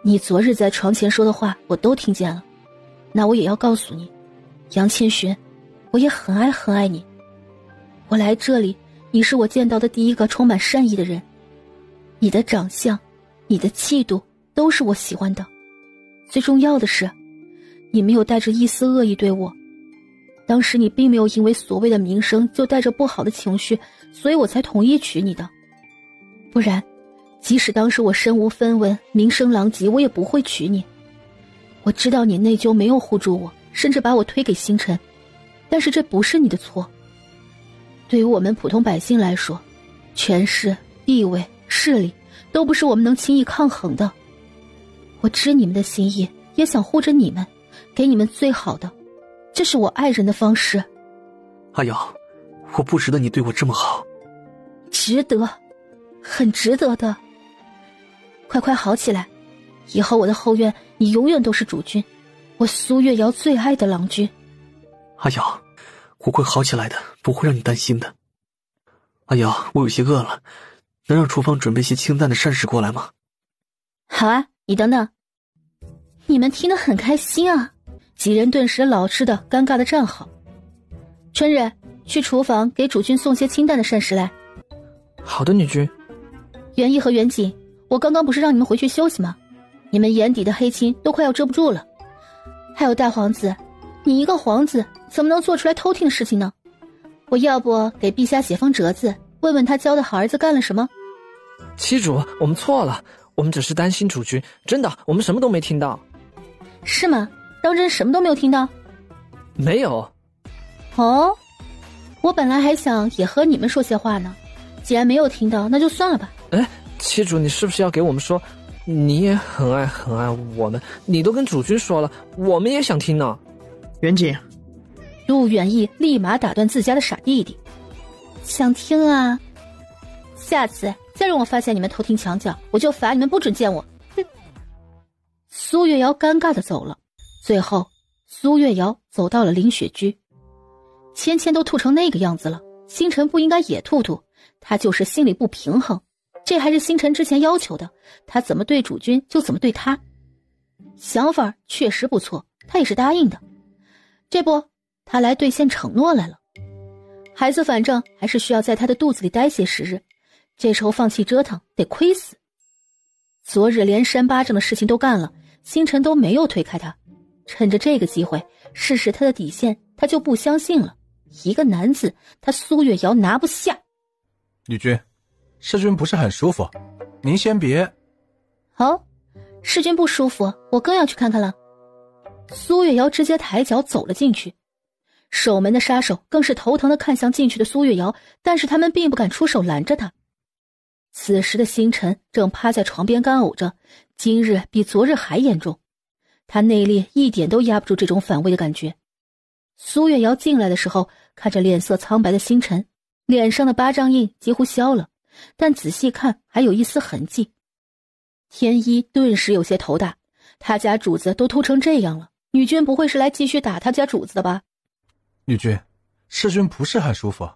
你昨日在床前说的话我都听见了，那我也要告诉你，杨千寻，我也很爱很爱你。我来这里，你是我见到的第一个充满善意的人，你的长相，你的气度都是我喜欢的，最重要的是你没有带着一丝恶意对我。当时你并没有因为所谓的名声就带着不好的情绪，所以我才同意娶你的，不然即使当时我身无分文，名声狼藉，我也不会娶你。我知道你内疚没有护住我，甚至把我推给星辰，但是这不是你的错。对于我们普通百姓来说，权势、地位、势力都不是我们能轻易抗衡的。我知你们的心意，也想护着你们，给你们最好的，这是我爱人的方式。阿瑶，我不值得你对我这么好。值得，很值得的。快快好起来，以后我的后院你永远都是主君，我苏月瑶最爱的郎君。阿瑶，我会好起来的，不会让你担心的。阿瑶，我有些饿了，能让厨房准备些清淡的膳食过来吗？好啊，你等等。你们听得很开心啊，几人顿时老实的尴尬的站好。春日，去厨房给主君送些清淡的膳食来。好的，女君。元义和元景，我刚刚不是让你们回去休息吗？你们眼底的黑青都快要遮不住了。还有大皇子，你一个皇子怎么能做出来偷听的事情呢？我要不给陛下写封折子，问问他教的好儿子干了什么。七主，我们错了，我们只是担心主君，真的，我们什么都没听到。是吗？当真什么都没有听到？没有。哦，我本来还想也和你们说些话呢，既然没有听到，那就算了吧。哎，七主，你是不是要给我们说你也很爱很爱我们？你都跟主君说了，我们也想听呢。元景，陆远义立马打断自家的傻弟弟，想听啊，下次再让我发现你们偷听墙角，我就罚你们不准见我。哼！苏月瑶尴尬的走了。最后，苏月瑶走到了林雪居。芊芊都吐成那个样子了，星辰不应该也吐吐？他就是心里不平衡，这还是星辰之前要求的，他怎么对主君就怎么对他。想法确实不错，他也是答应的。这不，他来兑现承诺来了。孩子反正还是需要在他的肚子里待些时日，这时候放弃折腾得亏死。昨日连扇巴掌的事情都干了，星辰都没有推开他，趁着这个机会试试他的底线，他就不相信了。一个男子，他苏月瑶拿不下。女君，世君不是很舒服，您先别。哦，世君不舒服，我更要去看看了。苏月瑶直接抬脚走了进去，守门的杀手更是头疼地看向进去的苏月瑶，但是他们并不敢出手拦着他。此时的星辰正趴在床边干呕着，今日比昨日还严重，他内力一点都压不住这种反胃的感觉。苏月瑶进来的时候，看着脸色苍白的星辰，脸上的巴掌印几乎消了，但仔细看还有一丝痕迹。天一顿时有些头大，他家主子都吐成这样了，女君不会是来继续打他家主子的吧？女君，世君不是很舒服，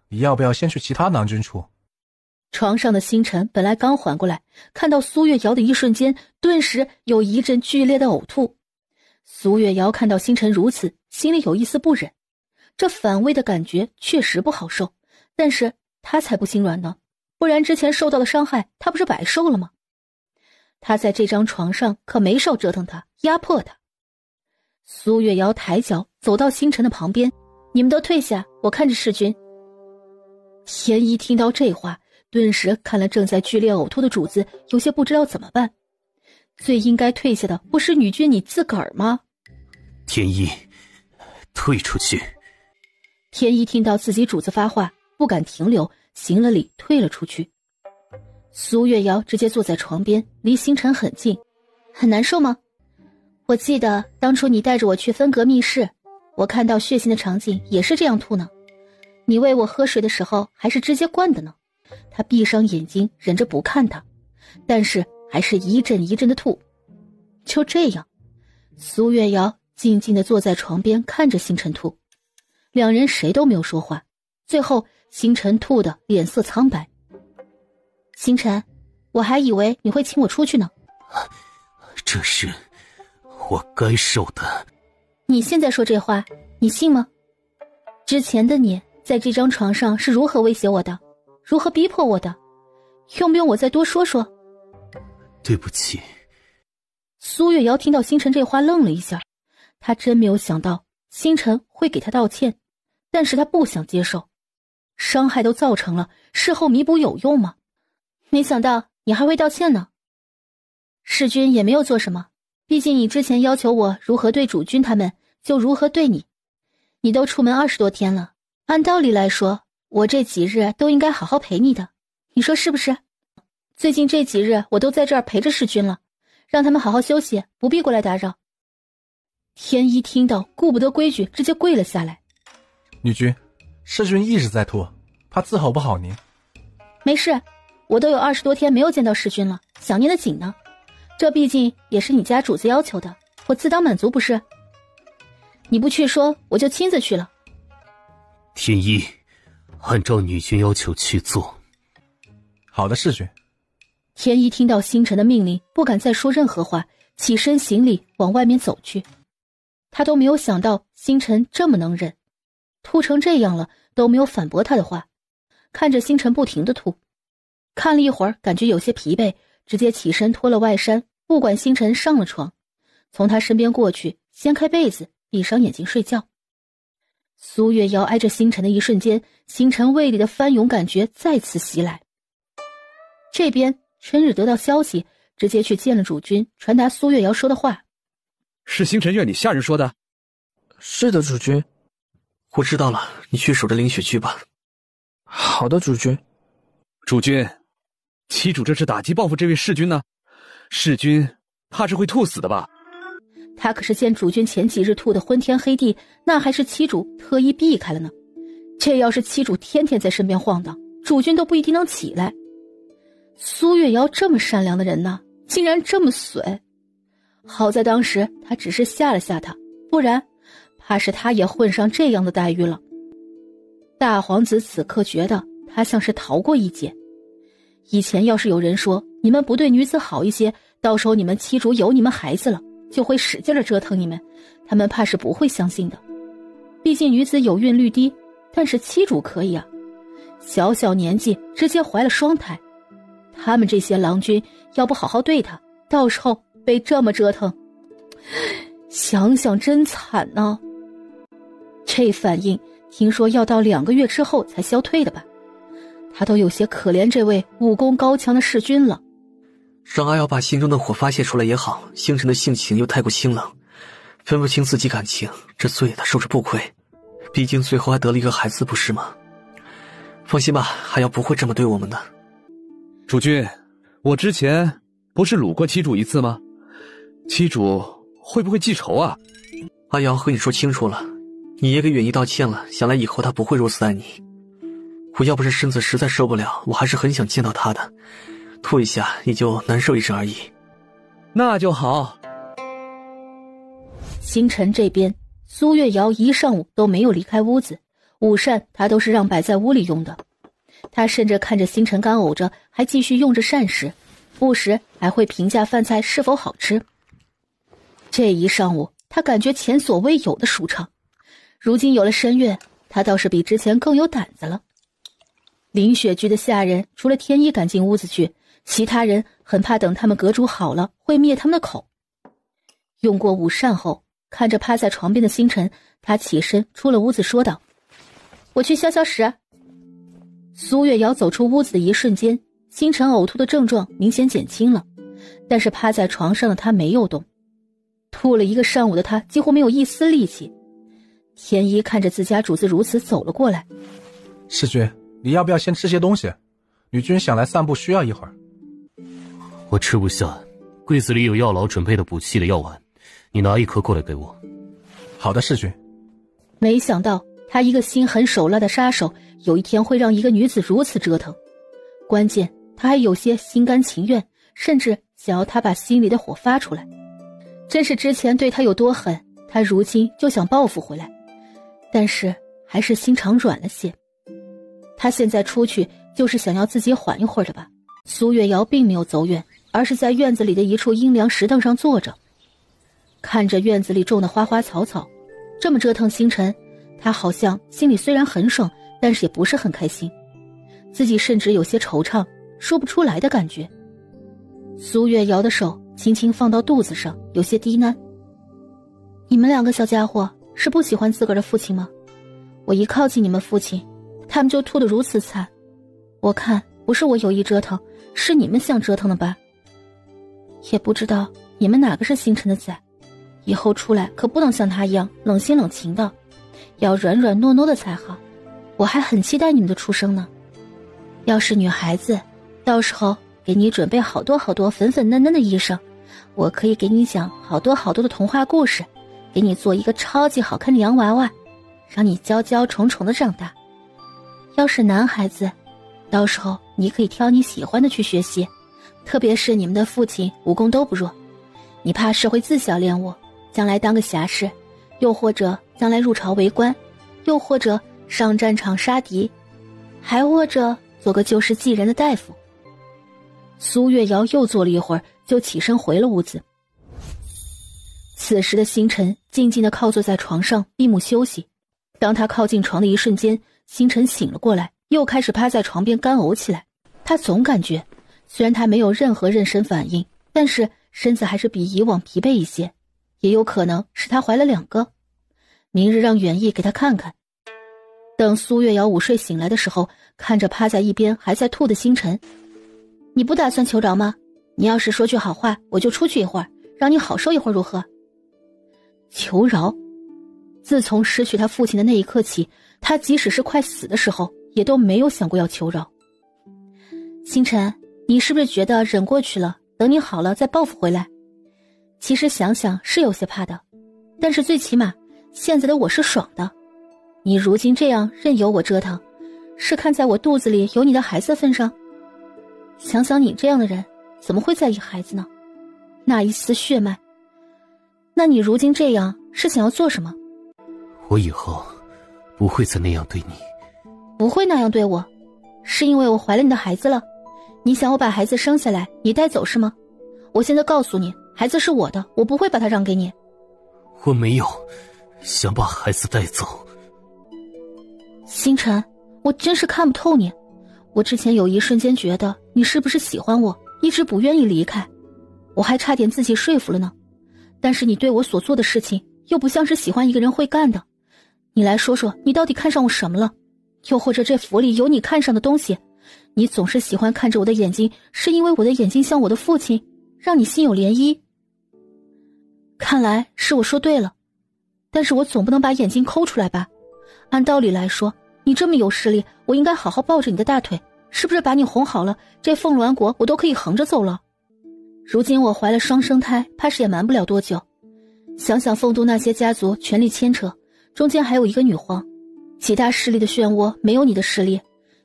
你要不要先去其他囊君处？床上的星辰本来刚缓过来，看到苏月瑶的一瞬间，顿时有一阵剧烈的呕吐。苏月瑶看到星辰如此，心里有一丝不忍，这反胃的感觉确实不好受，但是他才不心软呢，不然之前受到的伤害他不是白受了吗？他在这张床上可没少折腾他，压迫他。苏月瑶抬脚走到星辰的旁边，你们都退下，我看着世君。天一听到这话，顿时看了正在剧烈呕吐的主子，有些不知道怎么办。最应该退下的不是女君你自个儿吗？天一，退出去。天一听到自己主子发话，不敢停留，行了礼退了出去。苏月瑶直接坐在床边，离星辰很近。很难受吗？我记得当初你带着我去分隔密室，我看到血腥的场景也是这样吐呢。你喂我喝水的时候还是直接灌的呢。他闭上眼睛忍着不看他，但是还是一阵一阵的吐。就这样，苏月瑶静静地坐在床边看着星辰吐，两人谁都没有说话。最后星辰吐得脸色苍白。星辰，我还以为你会请我出去呢。这是我该受的。你现在说这话，你信吗？之前的你在这张床上是如何威胁我的，如何逼迫我的，用不用我再多说说？对不起。苏月瑶听到星辰这话愣了一下，她真没有想到星辰会给她道歉，但是她不想接受。伤害都造成了，事后弥补有用吗？没想到你还会道歉呢。世君也没有做什么，毕竟你之前要求我如何对主君他们，就如何对你。你都出门20多天了，按道理来说，我这几日都应该好好陪你的，你说是不是？最近这几日我都在这儿陪着世君了，让他们好好休息，不必过来打扰。天一听到顾不得规矩，直接跪了下来。女君，世君一直在吐，怕伺候不好您。没事，我都有20多天没有见到世君了，想念的紧呢。这毕竟也是你家主子要求的，我自当满足不是？你不去说，我就亲自去了。天一，按照女君要求去做。好的，世君。天一听到星辰的命令，不敢再说任何话，起身行礼往外面走去。他都没有想到星辰这么能忍，吐成这样了都没有反驳他的话，看着星辰不停地吐，看了一会儿感觉有些疲惫，直接起身脱了外衫，不管星辰上了床，从他身边过去，掀开被子，闭上眼睛睡觉。苏月瑶挨着星辰的一瞬间，星辰胃里的翻涌感觉再次袭来。这边春日得到消息，直接去见了主君，传达苏月瑶说的话。是星辰愿你下人说的？是的，主君。我知道了，你去守着林雪居吧。好的，主君。主君，七主这是打击报复这位弑君呢？弑君怕是会吐死的吧？他可是见主君前几日吐得昏天黑地，那还是七主特意避开了呢。这要是七主天天在身边晃荡，主君都不一定能起来。苏月瑶这么善良的人呢，竟然这么损。好在当时他只是吓了吓他，不然怕是他也混上这样的待遇了。大皇子此刻觉得他像是逃过一劫。以前要是有人说你们不对女子好一些，到时候你们妻主有你们孩子了，就会使劲地折腾你们，他们怕是不会相信的。毕竟女子有孕率低，但是妻主可以啊，小小年纪直接怀了双胎。他们这些郎君要不好好对她，到时候被这么折腾，想想真惨呢。这反应听说要到2个月之后才消退的吧，他都有些可怜这位武功高强的弑君了。让阿瑶把心中的火发泄出来也好，星辰的性情又太过清冷，分不清自己感情，这罪他受之不愧。毕竟最后还得了一个孩子，不是吗？放心吧，阿瑶不会这么对我们的。主君，我之前不是掳过妻主一次吗？妻主会不会记仇啊？阿瑶和你说清楚了，你也给远一道歉了，想来以后他不会如此爱你。我要不是身子实在受不了，我还是很想见到他的，吐一下也就难受一阵而已。那就好。星辰这边，苏月瑶一上午都没有离开屋子，午膳他都是让摆在屋里用的。他甚至看着星辰干呕着，还继续用着膳食，不时还会评价饭菜是否好吃。这一上午，他感觉前所未有的舒畅。如今有了身孕，他倒是比之前更有胆子了。林雪居的下人除了天一赶进屋子去，其他人很怕等他们阁主好了会灭他们的口。用过午膳后，看着趴在床边的星辰，他起身出了屋子说道：我去消消食。苏月瑶走出屋子的一瞬间，星辰呕吐的症状明显减轻了，但是趴在床上的他没有动。吐了一个上午的他几乎没有一丝力气。天一看着自家主子如此走了过来：世君，你要不要先吃些东西？女君想来散步需要一会儿。我吃不下，柜子里有药老准备的补气的药丸，你拿1颗过来给我。好的，世君。没想到他一个心狠手辣的杀手，有一天会让一个女子如此折腾。关键他还有些心甘情愿，甚至想要他把心里的火发出来。真是之前对他有多狠，他如今就想报复回来，但是还是心肠软了些。他现在出去就是想要自己缓一会儿的吧。苏月瑶并没有走远，而是在院子里的一处阴凉石凳上坐着，看着院子里种的花花草草，这么折腾星辰，他好像心里虽然很爽，但是也不是很开心，自己甚至有些惆怅，说不出来的感觉。苏月瑶的手轻轻放到肚子上，有些低喃：你们2个小家伙是不喜欢自个儿的父亲吗？我一靠近你们父亲，他们就吐得如此惨，我看不是我有意折腾，是你们想折腾的吧。也不知道你们哪个是星辰的崽，以后出来可不能像他一样冷心冷情的，要软软糯糯的才好。我还很期待你们的出生呢。要是女孩子，到时候给你准备好多好多粉粉嫩嫩的衣裳，我可以给你讲好多好多的童话故事，给你做一个超级好看的洋娃娃，让你娇娇宠宠的长大。要是男孩子，到时候你可以挑你喜欢的去学习，特别是你们的父亲武功都不弱，你怕是会自小练武，将来当个侠士，又或者将来入朝为官，又或者上战场杀敌，还或者做个救世济人的大夫。苏月瑶又坐了一会儿，就起身回了屋子。此时的星辰静静地靠坐在床上闭目休息。当他靠近床的一瞬间，星辰醒了过来，又开始趴在床边干呕起来。他总感觉虽然他没有任何妊娠反应，但是身子还是比以往疲惫一些，也有可能是他怀了2个。明日让远意给他看看。等苏月瑶午睡醒来的时候，看着趴在一边还在吐的星辰：你不打算求饶吗？你要是说句好话，我就出去一会儿，让你好受一会儿如何？求饶？自从失去他父亲的那一刻起，他即使是快死的时候，也都没有想过要求饶。星辰，你是不是觉得忍过去了，等你好了再报复回来？其实想想是有些怕的，但是最起码现在的我是爽的。你如今这样任由我折腾，是看在我肚子里有你的孩子份上？想想你这样的人，怎么会在意孩子呢？那一丝血脉，那你如今这样是想要做什么？我以后不会再那样对你。不会那样对我，是因为我怀了你的孩子了。你想我把孩子生下来，你带走是吗？我现在告诉你，孩子是我的，我不会把它让给你。我没有想把孩子带走。星辰，我真是看不透你。我之前有一瞬间觉得你是不是喜欢我，一直不愿意离开，我还差点自己说服了呢。但是你对我所做的事情又不像是喜欢一个人会干的。你来说说，你到底看上我什么了？又或者这府里有你看上的东西？你总是喜欢看着我的眼睛，是因为我的眼睛像我的父亲，让你心有涟漪？看来是我说对了，但是我总不能把眼睛抠出来吧？按道理来说，你这么有实力，我应该好好抱着你的大腿，是不是把你哄好了，这凤鸾国我都可以横着走了？如今我怀了双生胎，怕是也瞒不了多久。想想凤都那些家族权力牵扯，中间还有一个女皇，其他势力的漩涡没有你的实力，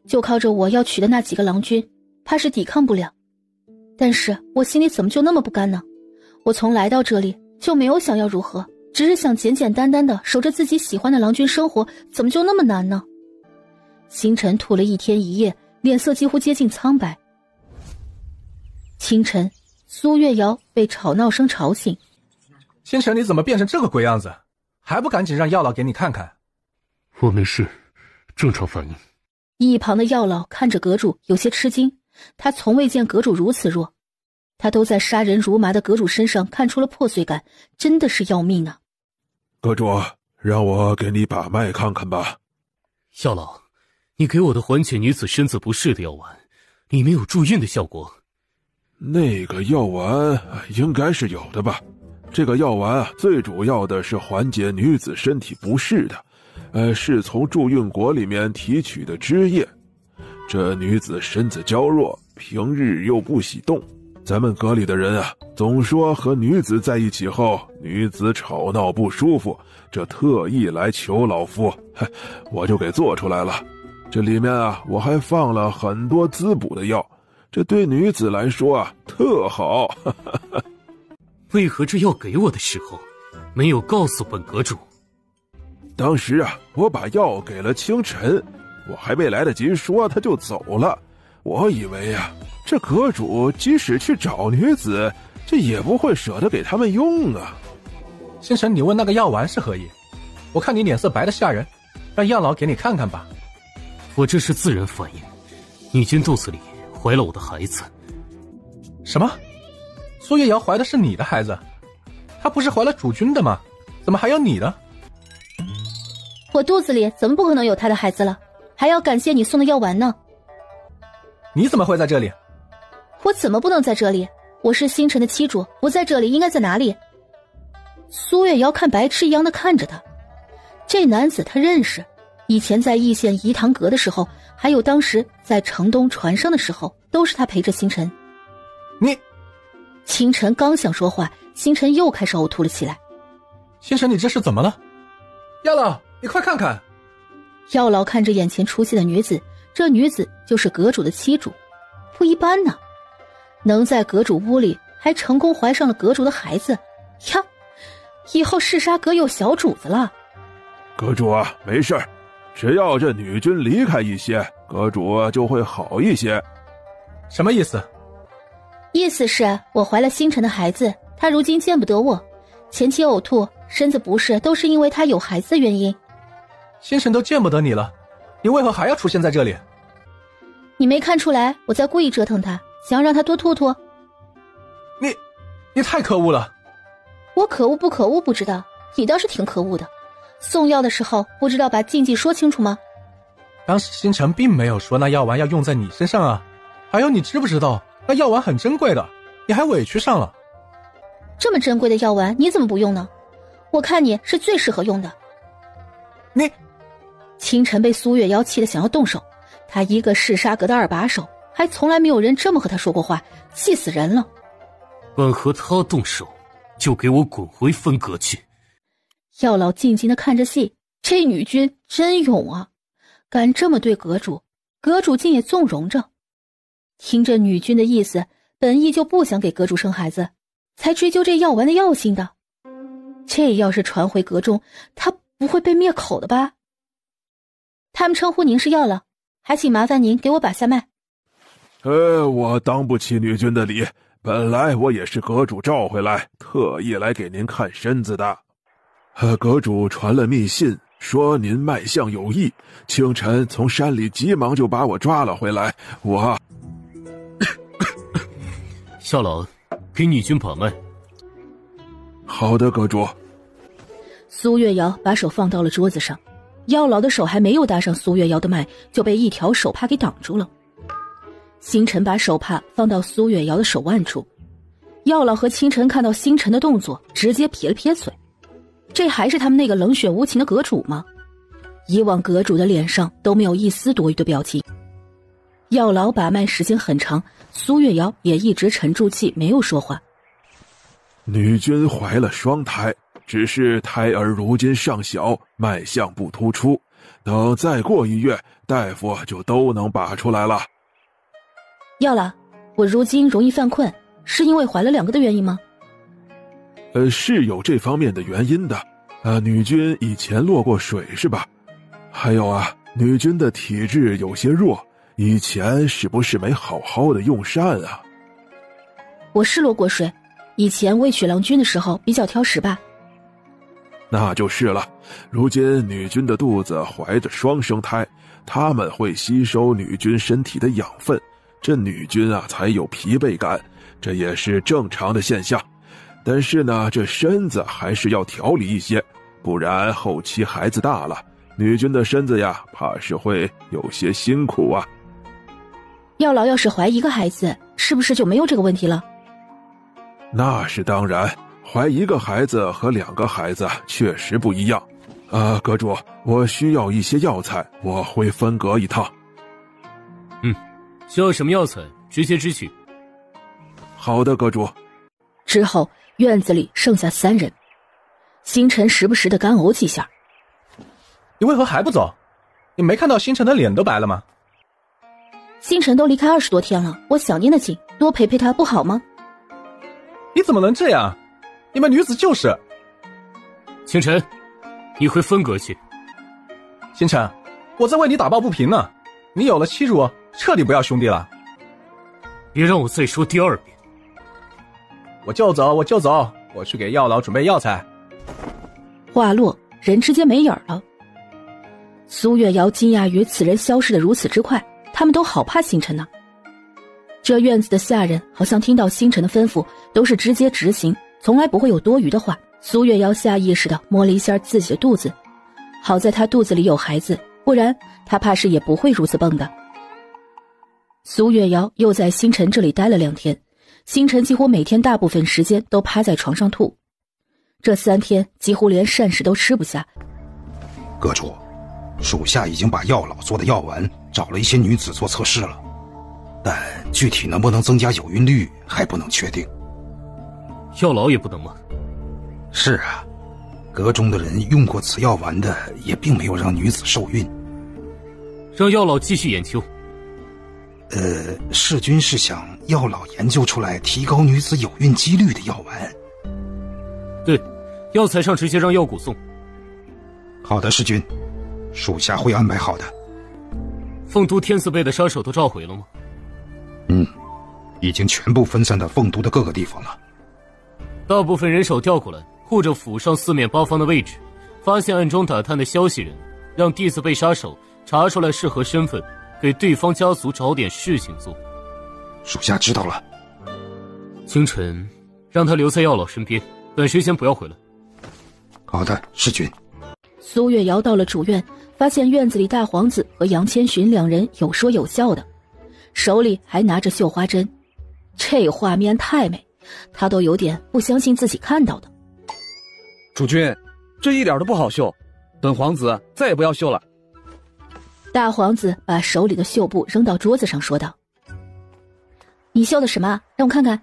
就靠着我要娶的那几个郎君，怕是抵抗不了。但是我心里怎么就那么不甘呢？我从来到这里就没有想要如何，只是想简简单单的守着自己喜欢的郎君生活，怎么就那么难呢？星辰吐了一天一夜，脸色几乎接近苍白。清晨，苏月瑶被吵闹声吵醒。星辰，你怎么变成这个鬼样子？还不赶紧让药老给你看看？我没事，正常反应。一旁的药老看着阁主有些吃惊，他从未见阁主如此弱，他都在杀人如麻的阁主身上看出了破碎感，真的是要命啊！阁主，让我给你把脉看看吧。药老，你给我的缓解女子身子不适的药丸，里面有助孕的效果。那个药丸应该是有的吧？这个药丸最主要的是缓解女子身体不适的，是从助孕果里面提取的汁液。这女子身子娇弱，平日又不喜动，咱们阁里的人总说和女子在一起后，女子吵闹不舒服，这特意来求老夫，我就给做出来了。这里面我还放了很多滋补的药，这对女子来说特好。为何这药给我的时候没有告诉本阁主？当时我把药给了清晨，我还没来得及说他就走了。我以为这阁主即使去找女子，这也不会舍得给他们用啊。星辰，你问那个药丸是何意？我看你脸色白得吓人，让药老给你看看吧。我这是自然反应，女君肚子里怀了我的孩子。什么？苏月瑶怀的是你的孩子？她不是怀了主君的吗？怎么还有你的？我肚子里怎么不可能有她的孩子了？还要感谢你送的药丸呢。你怎么会在这里？我怎么不能在这里？我是星辰的妻主，我在这里应该在哪里？苏月瑶看白痴一样的看着他。这男子他认识，以前在义县颐堂阁的时候，还有当时在城东船上的时候，都是他陪着星辰。你，清晨刚想说话，星辰又开始呕吐了起来。星辰，你这是怎么了？药老，你快看看！药老看着眼前出现的女子，这女子就是阁主的妻主，不一般呢，能在阁主屋里还成功怀上了阁主的孩子呀！以后嗜杀阁有小主子了。阁主没事，只要这女君离开一些，阁主就会好一些。什么意思？意思是我怀了星辰的孩子，他如今见不得我，前期呕吐身子不适都是因为他有孩子的原因。星辰都见不得你了，你为何还要出现在这里？你没看出来我在故意折腾他，想要让他多吐吐？你太可恶了！我可恶不可恶不知道，你倒是挺可恶的。送药的时候不知道把禁忌说清楚吗？当时星辰并没有说那药丸要用在你身上啊，还有你知不知道那药丸很珍贵的，你还委屈上了。这么珍贵的药丸你怎么不用呢？我看你是最适合用的。你，清晨被苏月瑶气得想要动手，他一个嗜杀阁的二把手，还从来没有人这么和他说过话，气死人了。敢和他动手，就给我滚回分阁去。药老静静地看着戏，这女君真勇啊，敢这么对阁主，阁主竟也纵容着。听着女君的意思，本意就不想给阁主生孩子，才追究这药丸的药性的。这要是传回阁中，他不会被灭口的吧？他们称呼您是药老，还请麻烦您给我把下脉。我当不起女君的礼，本来我也是阁主召回来，特意来给您看身子的。阁主传了密信，说您脉象有异，清晨从山里急忙就把我抓了回来。我夏老，给女君把脉。好的，阁主。苏月瑶把手放到了桌子上，药老的手还没有搭上苏月瑶的脉，就被一条手帕给挡住了。星辰把手帕放到苏月瑶的手腕处，药老和清晨看到星辰的动作，直接撇了撇嘴。这还是他们那个冷血无情的阁主吗？以往阁主的脸上都没有一丝多余的表情。药老把脉时间很长，苏月瑶也一直沉住气，没有说话。女君怀了双胎，只是胎儿如今尚小，脉象不突出，等再过1月，大夫就都能把出来了。药老，我如今容易犯困，是因为怀了2个的原因吗？是有这方面的原因的。女君以前落过水是吧？还有女君的体质有些弱，以前是不是没好好的用膳啊？我是落过水，以前喂雪郎君的时候比较挑食吧。那就是了，如今女君的肚子怀着双生胎，他们会吸收女君身体的养分，这女君才有疲惫感，这也是正常的现象。但是呢，这身子还是要调理一些，不然后期孩子大了，女君的身子怕是会有些辛苦啊。药老要是怀1个孩子，是不是就没有这个问题了？那是当然，怀1个孩子和2个孩子确实不一样。阁主，我需要一些药材，我会分阁一趟。需要什么药材，直接支取。好的，阁主。之后院子里剩下3人，星辰时不时的干呕几下。你为何还不走？你没看到星辰的脸都白了吗？星辰都离开20多天了，我想念的紧，多陪陪他不好吗？你怎么能这样？你们女子就是。星辰，你回分阁去。星辰，我在为你打抱不平呢。你有了妻主，彻底不要兄弟了。别让我再说第2遍。我就走，我去给药老准备药材。话落，人之间没影儿了。苏月瑶惊讶于此人消失得如此之快，他们都好怕星辰呢。这院子的下人好像听到星辰的吩咐，都是直接执行，从来不会有多余的话。苏月瑶下意识地摸了一下自己的肚子，好在她肚子里有孩子，不然她怕是也不会如此蹦的。苏月瑶又在星辰这里待了2天，星辰几乎每天大部分时间都趴在床上吐，这3天几乎连膳食都吃不下。阁主，属下已经把药老做的药丸找了一些女子做测试了，但具体能不能增加有孕率还不能确定。药老也不能吗？是啊，阁中的人用过此药丸的也并没有让女子受孕。让药老继续研究。世君是想药老研究出来提高女子有孕几率的药丸。对，药材上直接让药蛊送。好的，世君，属下会安排好的。凤都天字辈的杀手都召回了吗？已经全部分散到凤都的各个地方了。大部分人手调过来，护着府上4面8方的位置，发现暗中打探的消息人，让弟子辈杀手查出来适合身份，给对方家族找点事情做。属下知道了。清晨，让他留在药老身边，短时间不要回来。好的，世君。苏月瑶到了主院，发现院子里大皇子和杨千寻2人有说有笑的，手里还拿着绣花针，这画面太美，他都有点不相信自己看到的。主君，这一点都不好绣，本皇子再也不要绣了。大皇子把手里的绣布扔到桌子上说道：你绣的什么？让我看看。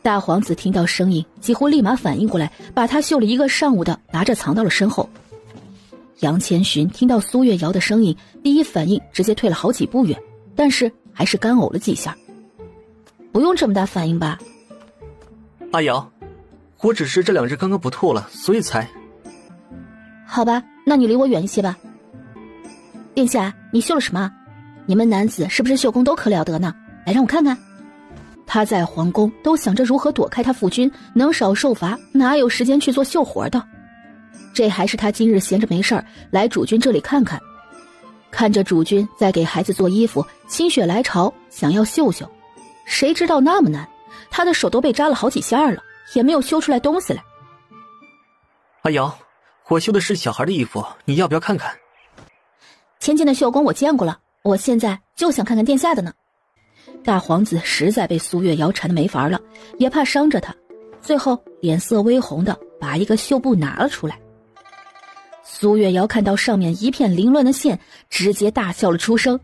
大皇子听到声音几乎立马反应过来，把他绣了1个上午的拿着藏到了身后。杨千寻听到苏月瑶的声音，第一反应直接退了好几步远，但是还是干呕了几下。不用这么大反应吧？阿瑶，我只是这2日刚刚不吐了，所以才……好吧，那你离我远一些吧。殿下，你绣了什么？你们男子是不是绣工都可了得呢？来让我看看。他在皇宫都想着如何躲开他父君，能少受罚，哪有时间去做绣活的？这还是他今日闲着没事儿来主君这里看看。看着主君在给孩子做衣服，心血来潮想要绣绣，谁知道那么难，他的手都被扎了好几下了，也没有绣出来东西来。阿瑶，我绣的是小孩的衣服，你要不要看看？千金的绣工我见过了，我现在就想看看殿下的呢。大皇子实在被苏月瑶缠得没法了，也怕伤着他，最后脸色微红的把一个绣布拿了出来。苏月瑶看到上面一片凌乱的线，直接大笑了出声。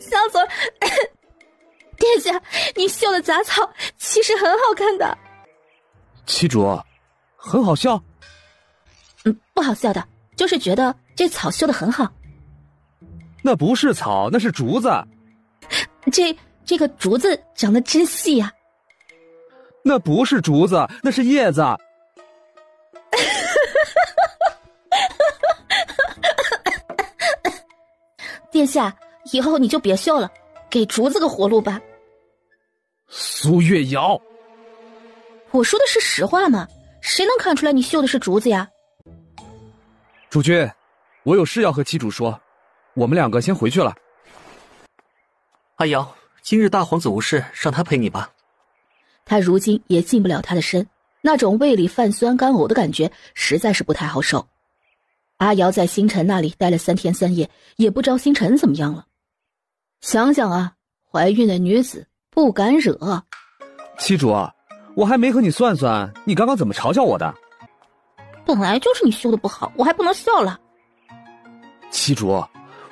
小嘴儿，殿下，你绣的杂草其实很好看的。七主，很好笑？不好笑的，就是觉得这草绣得很好。那不是草，那是竹子。这个竹子长得真细呀。那不是竹子，那是叶子。殿下，以后你就别绣了，给竹子个活路吧。苏月瑶，我说的是实话嘛，谁能看出来你绣的是竹子呀？主君，我有事要和七主说，我们2个先回去了。阿瑶，今日大皇子无事，让他陪你吧。他如今也近不了他的身，那种胃里泛酸干呕的感觉实在是不太好受。阿瑶在星辰那里待了3天3夜，也不知道星辰怎么样了。想想啊，怀孕的女子不敢惹。七主，我还没和你算算，你刚刚怎么嘲笑我的？本来就是你绣的不好，我还不能笑了。七主，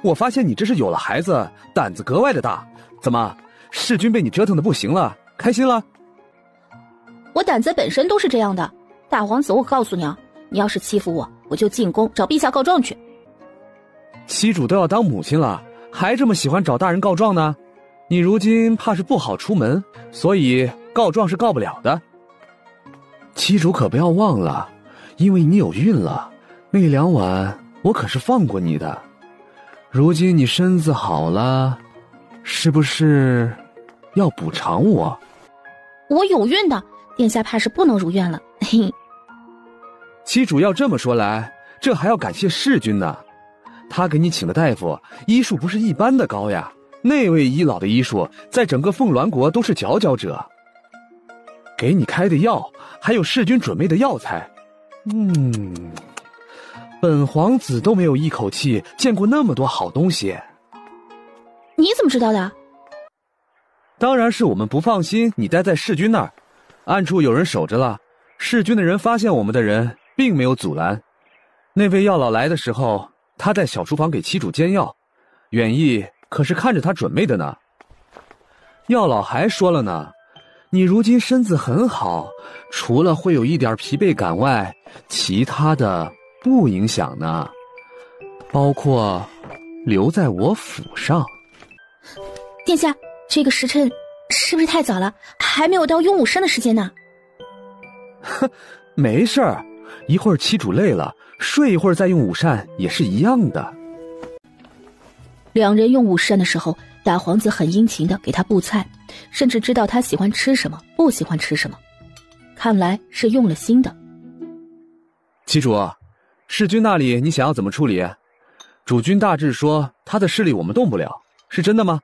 我发现你这是有了孩子，胆子格外的大。怎么，世君被你折腾的不行了，开心了？我胆子本身都是这样的，大皇子，我告诉你啊，你要是欺负我，我就进宫找陛下告状去。七主都要当母亲了，还这么喜欢找大人告状呢？你如今怕是不好出门，所以告状是告不了的。七主可不要忘了，因为你有孕了，那2晚我可是放过你的。如今你身子好了，是不是要补偿我？我有孕的，殿下怕是不能如愿了。嘿，七主要这么说来，这还要感谢世君呢。他给你请的大夫医术不是一般的高呀，那位医老的医术在整个凤鸾国都是佼佼者。给你开的药，还有世君准备的药材，本皇子都没有一口气见过那么多好东西。你怎么知道的？当然是我们不放心你待在世君那儿，暗处有人守着了，世君的人发现我们的人并没有阻拦。那位药老来的时候，他在小厨房给七主煎药，远意可是看着他准备的呢。药老还说了呢，你如今身子很好，除了会有一点疲惫感外，其他的不影响呢，包括留在我府上。殿下，这个时辰是不是太早了？还没有到用午膳的时间呢。哼，没事儿，一会儿七主累了，睡一会儿再用午膳也是一样的。2人用午膳的时候，大皇子很殷勤地给他布菜，甚至知道他喜欢吃什么，不喜欢吃什么，看来是用了心的。七主，世君那里你想要怎么处理？主君大致说他的势力我们动不了，是真的吗？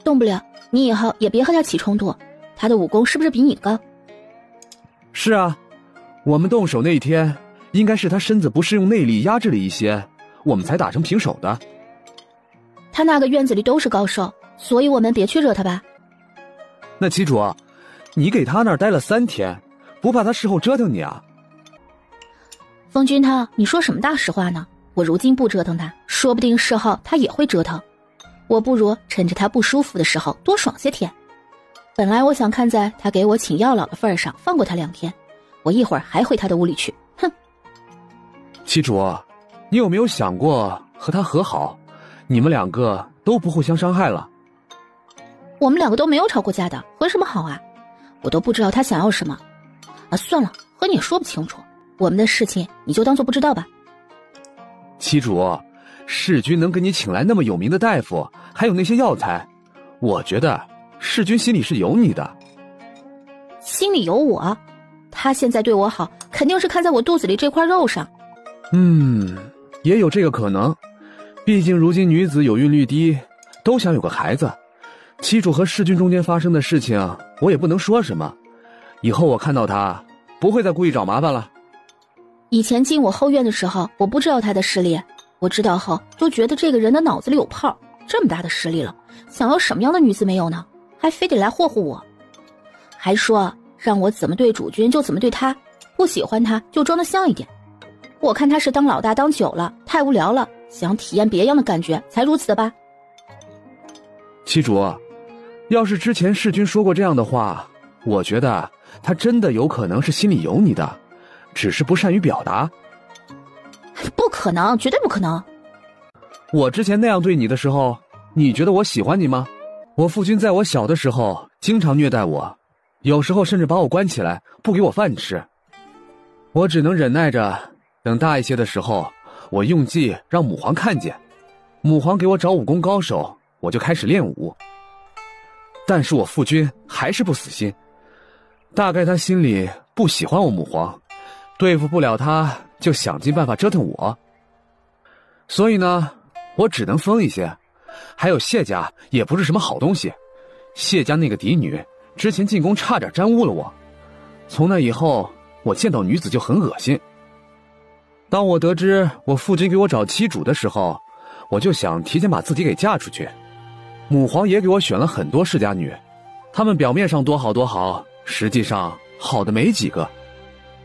动不了，你以后也别和他起冲突，他的武功是不是比你高？是啊，我们动手那一天，应该是他身子不适用内力压制了一些，我们才打成平手的。他那个院子里都是高手，所以我们别去惹他吧。那七主，你给他那儿待了3天，不怕他事后折腾你啊？风君他，你说什么大实话呢？我如今不折腾他，说不定事后他也会折腾。我不如趁着他不舒服的时候多爽些天。本来我想看在他给我请药老的份上放过他2天，我一会儿还回他的屋里去。哼！七主，你有没有想过和他和好，你们两个都不互相伤害了。我们两个都没有吵过架的，和什么好啊？我都不知道他想要什么。啊，算了，和你也说不清楚。我们的事情你就当做不知道吧。七主，世君能给你请来那么有名的大夫，还有那些药材，我觉得世君心里是有你的。心里有我？他现在对我好，肯定是看在我肚子里这块肉上。也有这个可能。毕竟如今女子有孕率低，都想有个孩子。七主和世君中间发生的事情，我也不能说什么。以后我看到他，不会再故意找麻烦了。以前进我后院的时候，我不知道他的势力，我知道后就觉得这个人的脑子里有泡，这么大的势力了，想要什么样的女子没有呢？还非得来霍霍我，还说让我怎么对主君就怎么对他，不喜欢他就装得像一点。我看他是当老大当久了，太无聊了，想体验别样的感觉，才如此的吧。七主，要是之前世君说过这样的话，我觉得他真的有可能是心里有你的，只是不善于表达。不可能，绝对不可能。我之前那样对你的时候，你觉得我喜欢你吗？我父亲在我小的时候经常虐待我，有时候甚至把我关起来，不给我饭吃。我只能忍耐着，等大一些的时候，我用计让母皇看见，母皇给我找武功高手，我就开始练武。但是我父君还是不死心，大概他心里不喜欢我母皇，对付不了他，就想尽办法折腾我。所以呢，我只能疯一些。还有谢家也不是什么好东西，谢家那个嫡女之前进宫差点沾污了我，从那以后我见到女子就很恶心。当我得知我父亲给我找妻主的时候，我就想提前把自己给嫁出去。母皇也给我选了很多世家女，她们表面上多好多好，实际上好的没几个。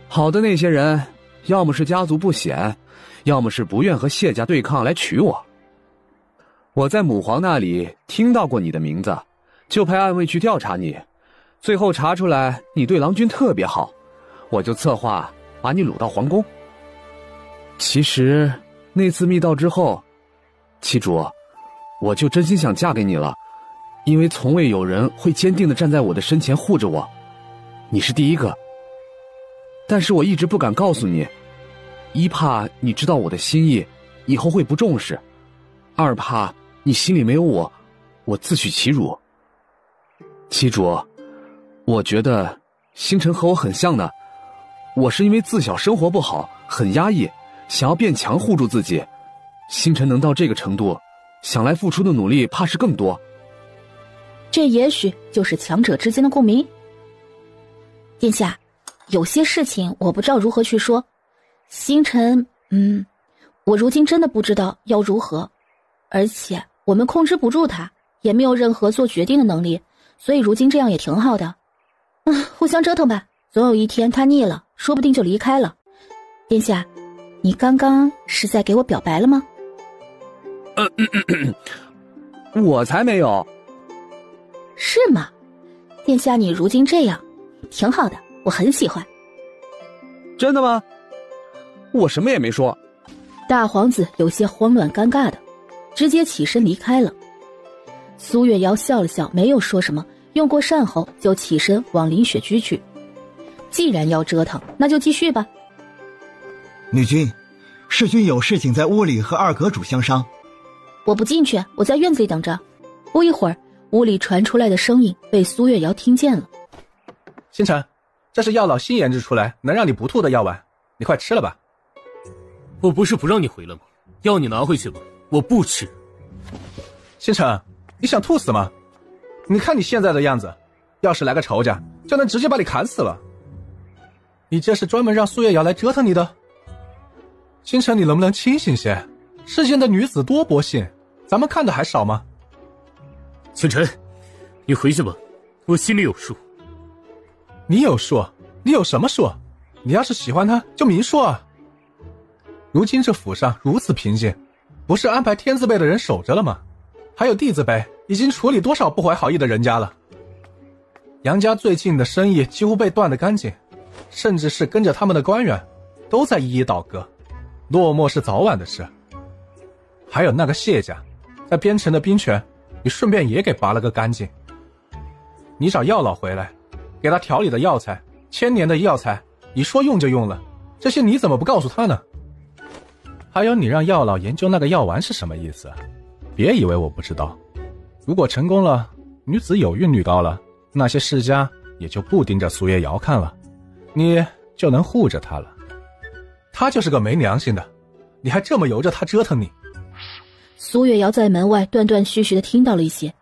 好的那些人，要么是家族不显，要么是不愿和谢家对抗来娶我。我在母皇那里听到过你的名字，就派暗卫去调查你，最后查出来你对郎君特别好，我就策划把你掳到皇宫。其实那次密道之后，七主，我就真心想嫁给你了，因为从未有人会坚定地站在我的身前护着我，你是第一个。但是我一直不敢告诉你，一怕你知道我的心意，以后会不重视；二怕你心里没有我，我自取其辱。七主，我觉得星辰和我很像的，我是因为自小生活不好，很压抑，想要变强护住自己。星辰能到这个程度，想来付出的努力怕是更多。这也许就是强者之间的共鸣。殿下，有些事情我不知道如何去说。星辰，我如今真的不知道要如何，而且我们控制不住他，也没有任何做决定的能力，所以如今这样也挺好的。互相折腾吧，总有一天他腻了，说不定就离开了。殿下，你刚刚是在给我表白了吗？我才没有。是吗？殿下，你如今这样挺好的，我很喜欢。真的吗？我什么也没说。大皇子有些慌乱尴尬的，直接起身离开了。苏月瑶笑了笑，没有说什么，用过膳后就起身往林雪居去。既然要折腾，那就继续吧。女君，世君有事情在屋里和二阁主相商。我不进去，我在院子里等着。不一会儿，屋里传出来的声音被苏月瑶听见了。星辰，这是药老新研制出来能让你不吐的药丸，你快吃了吧。我不是不让你回来吗？药你拿回去吧，我不吃。星辰，你想吐死吗？你看你现在的样子，要是来个仇家，就能直接把你砍死了。你这是专门让苏月瑶来折腾你的？星辰，你能不能清醒些？世间的女子多薄幸，咱们看的还少吗？星辰，你回去吧，我心里有数。你有数？你有什么数？你要是喜欢他，就明说啊。如今这府上如此平静，不是安排天字辈的人守着了吗？还有地字辈已经处理多少不怀好意的人家了。杨家最近的生意几乎被断得干净，甚至是跟着他们的官员都在一一倒戈，落寞是早晚的事。还有那个谢家，在边城的兵权，你顺便也给拔了个干净。你找药老回来，给他调理的药材，1000年的药材，你说用就用了，这些你怎么不告诉他呢？还有你让药老研究那个药丸是什么意思？别以为我不知道。如果成功了，女子有孕率高了，那些世家也就不盯着苏月瑶看了，你就能护着她了。她就是个没良心的，你还这么由着她折腾你。苏月瑶在门外断断续续地听到了一些，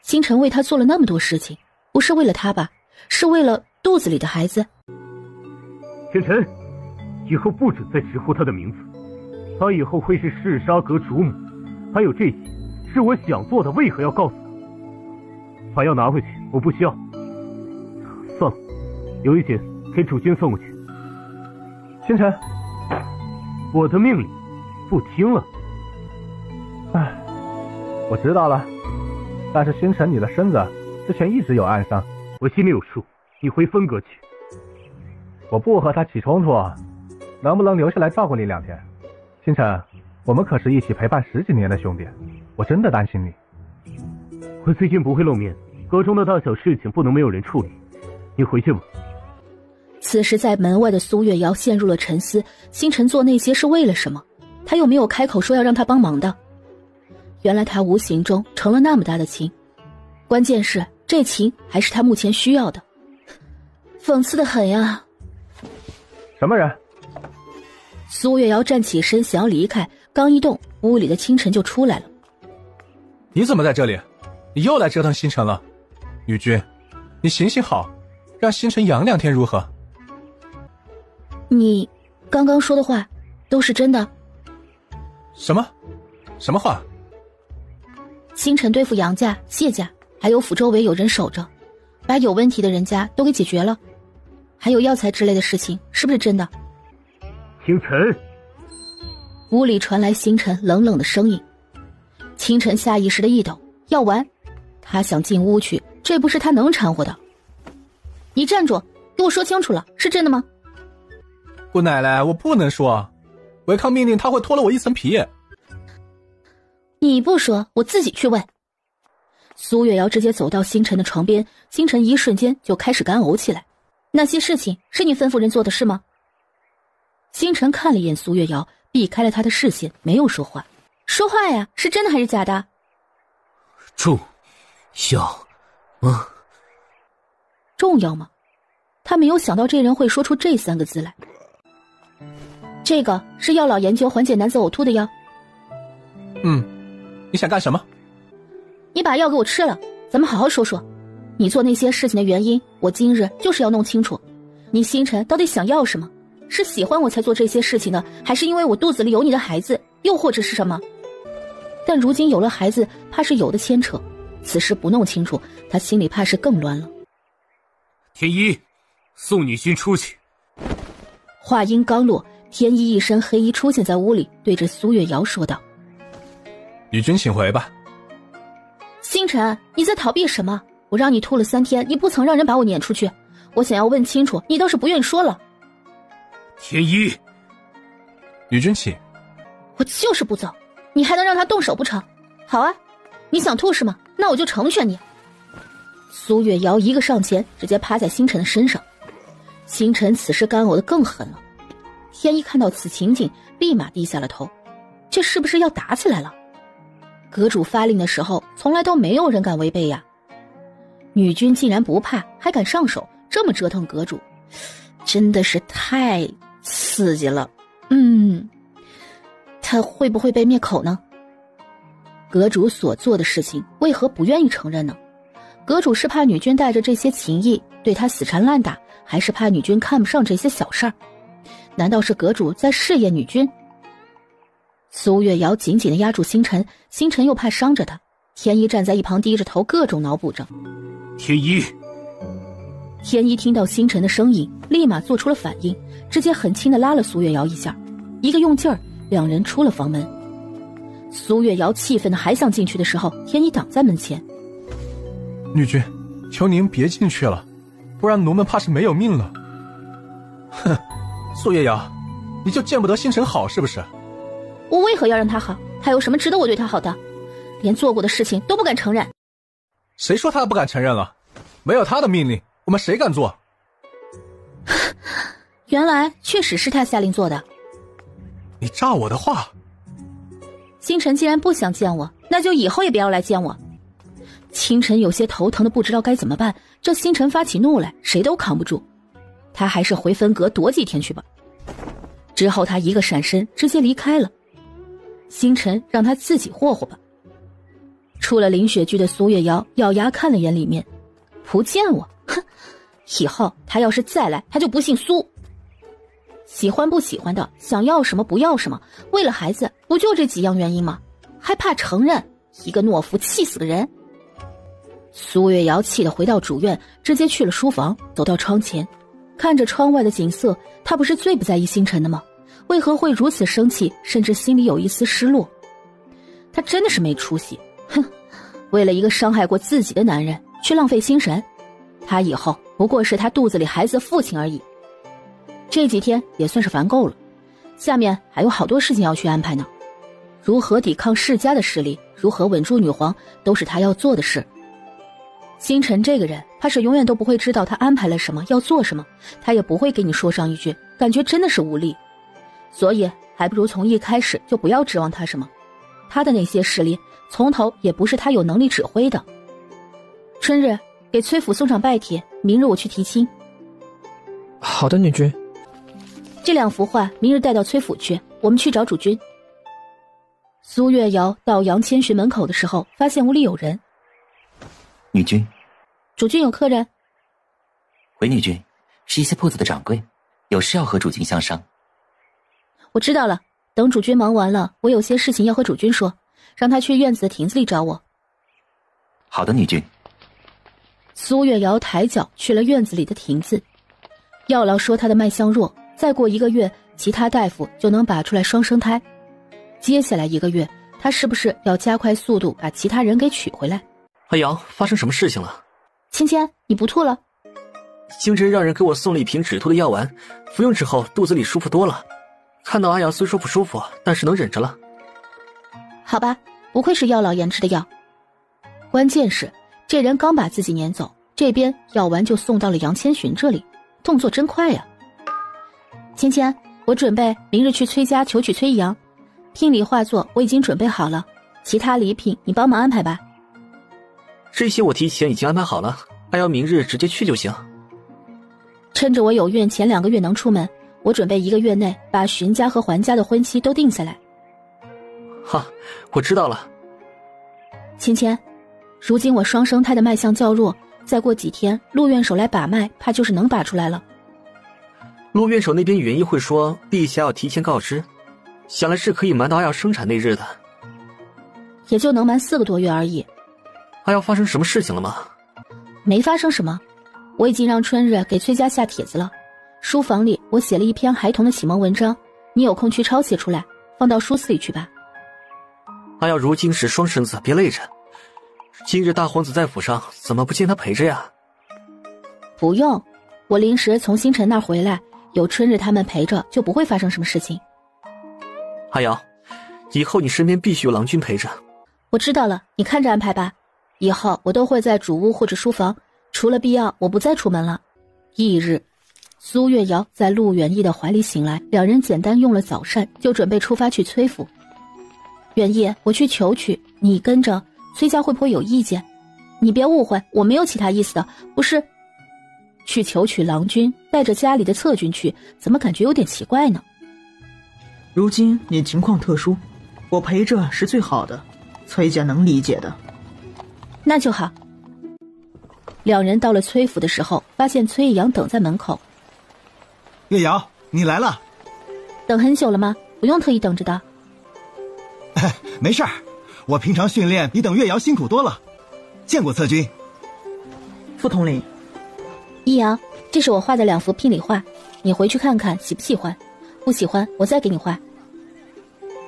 星辰为她做了那么多事情，不是为了她吧？是为了肚子里的孩子。星辰，以后不准再直呼她的名字，她以后会是嗜杀阁主母，还有这些是我想做的，为何要告诉她？把药拿回去，我不需要。算了，有一些给主君送过去。星辰，我的命令不听了。唉，我知道了，但是星辰你的身子之前一直有暗伤，我心里有数，你回分阁去。我不和他起冲突，能不能留下来照顾你2天？星辰，我们可是一起陪伴10几年的兄弟，我真的担心你。我最近不会露面，阁中的大小事情不能没有人处理，你回去吧。此时在门外的苏月瑶陷入了沉思，星辰做那些是为了什么？他又没有开口说要让他帮忙的。原来他无形中成了那么大的情，关键是这情还是他目前需要的，讽刺得很呀。什么人？苏月瑶站起身想要离开，刚一动，屋里的清晨就出来了。你怎么在这里？你又来折腾星辰了？女君，你行行好，让星辰养2天如何？你刚刚说的话都是真的？什么话？星辰对付杨家、谢家，还有府周围有人守着，把有问题的人家都给解决了，还有药材之类的事情，是不是真的？星辰，屋里传来星辰冷冷的声音。清晨下意识的一抖，药丸，他想进屋去，这不是他能掺和的。你站住，给我说清楚了，是真的吗？姑奶奶，我不能说，违抗命令他会脱了我一层皮。你不说，我自己去问。苏月瑶直接走到星辰的床边，星辰一瞬间就开始干呕起来。那些事情是你吩咐人做的是吗？星辰看了一眼苏月瑶，避开了他的视线，没有说话。说话呀，是真的还是假的？重要吗？重要吗？他没有想到这人会说出这3个字来。这个是药老研究缓解男子呕吐的药。你想干什么？你把药给我吃了，咱们好好说说。你做那些事情的原因，我今日就是要弄清楚。你星辰到底想要什么？是喜欢我才做这些事情的，还是因为我肚子里有你的孩子，又或者是什么？但如今有了孩子，怕是有的牵扯。此时不弄清楚，他心里怕是更乱了。天一，送女君出去。话音刚落，天一一身黑衣出现在屋里，对着苏月瑶说道：女君请回吧。星辰，你在逃避什么？我让你吐了3天，你不曾让人把我撵出去。我想要问清楚，你倒是不愿意说了。天一，女君请。我就是不走，你还能让他动手不成？好啊，你想吐是吗？那我就成全你。苏月瑶一个上前，直接趴在星辰的身上。星辰此时干呕得更狠了。天一看到此情景，立马低下了头。这是不是要打起来了？阁主发令的时候，从来都没有人敢违背呀。女君竟然不怕，还敢上手，这么折腾阁主，真的是太刺激了。他会不会被灭口呢？阁主所做的事情，为何不愿意承认呢？阁主是怕女君带着这些情谊对他死缠烂打，还是怕女君看不上这些小事儿？难道是阁主在试验女君？苏月瑶紧紧地压住星辰，星辰又怕伤着他。天一站在一旁低着头，各种脑补着。天一，天一听到星辰的声音，立马做出了反应，直接很轻地拉了苏月瑶一下，一个用劲儿，两人出了房门。苏月瑶气愤的还想进去的时候，天一挡在门前。女君，求您别进去了，不然奴们怕是没有命了。哼，苏月瑶，你就见不得星辰好是不是？我为何要让他好？他有什么值得我对他好的？连做过的事情都不敢承认。谁说他不敢承认了？没有他的命令，我们谁敢做？原来确实是他下令做的。你诈我的话。星辰既然不想见我，那就以后也不要来见我。清晨有些头疼的不知道该怎么办，这星辰发起怒来，谁都扛不住。他还是回分阁躲几天去吧。之后他一个闪身，直接离开了。星辰让他自己霍霍吧。出了林雪居的苏月瑶咬牙看了眼里面，不见我，哼！以后他要是再来，他就不姓苏。喜欢不喜欢的，想要什么不要什么，为了孩子，不就这几样原因吗？还怕承认？一个懦夫，气死个人！苏月瑶气得回到主院，直接去了书房，走到窗前，看着窗外的景色，他不是最不在意星辰的吗？为何会如此生气，甚至心里有一丝失落？他真的是没出息，哼！为了一个伤害过自己的男人去浪费心神，他以后不过是他肚子里孩子的父亲而已。这几天也算是烦够了，下面还有好多事情要去安排呢。如何抵抗世家的势力，如何稳住女皇，都是他要做的事。星辰这个人，怕是永远都不会知道他安排了什么，要做什么，他也不会给你说上一句，感觉真的是无力。所以还不如从一开始就不要指望他什么，他的那些势力从头也不是他有能力指挥的。春日，给崔府送上拜帖，明日我去提亲。好的，女君。这2幅画明日带到崔府去，我们去找主君。苏月瑶到杨千寻门口的时候，发现屋里有人。女君，主君有客人。回女君，是一些铺子的掌柜，有事要和主君相商。我知道了，等主君忙完了，我有些事情要和主君说，让他去院子的亭子里找我。好的，女君。苏月瑶抬脚去了院子里的亭子。药老说他的脉象弱，再过1个月，其他大夫就能把出来双生胎。接下来1个月，他是不是要加快速度把其他人给娶回来？阿瑶，发生什么事情了？芊芊，你不吐了？星辰让人给我送了一瓶止吐的药丸，服用之后肚子里舒服多了。看到阿瑶虽说不舒服，但是能忍着了。好吧，不愧是药老研制的药。关键是这人刚把自己撵走，这边药丸就送到了杨千寻这里，动作真快呀。芊芊，我准备明日去崔家求娶崔阳，聘礼画作我已经准备好了，其他礼品你帮忙安排吧。这些我提前已经安排好了，阿瑶明日直接去就行。趁着我有孕前2个月能出门，我准备1个月内把荀家和桓家的婚期都定下来。哈，我知道了。芊芊，如今我双生胎的脉象较弱，再过几天陆院守来把脉，怕就是能把出来了。陆院守那边原意会说陛下要提前告知，想来是可以瞒到阿瑶生产那日的。也就能瞒4个多月而已。阿瑶发生什么事情了吗？没发生什么，我已经让春日给崔家下帖子了。书房里我写了一篇孩童的启蒙文章，你有空去抄写出来，放到书肆里去吧。阿瑶如今是双生子，别累着。今日大皇子在府上，怎么不见他陪着呀？不用，我临时从星辰那儿回来，有春日他们陪着，就不会发生什么事情。阿瑶，以后你身边必须有郎君陪着。我知道了，你看着安排吧。以后我都会在主屋或者书房，除了必要我不再出门了。翌日，苏月瑶在陆远义的怀里醒来，两人简单用了早膳，就准备出发去崔府。远义，我去求娶，你跟着，崔家会不会有意见？你别误会，我没有其他意思的，不是去求娶郎君，带着家里的侧君去，怎么感觉有点奇怪呢？如今你情况特殊，我陪着是最好的，崔家能理解的。那就好。两人到了崔府的时候，发现崔阳等在门口。月瑶，你来了。等很久了吗？不用特意等着的。没事儿，我平常训练比等月瑶辛苦多了。见过侧君。副统领。一阳，这是我画的2幅聘礼画，你回去看看喜不喜欢，不喜欢我再给你画。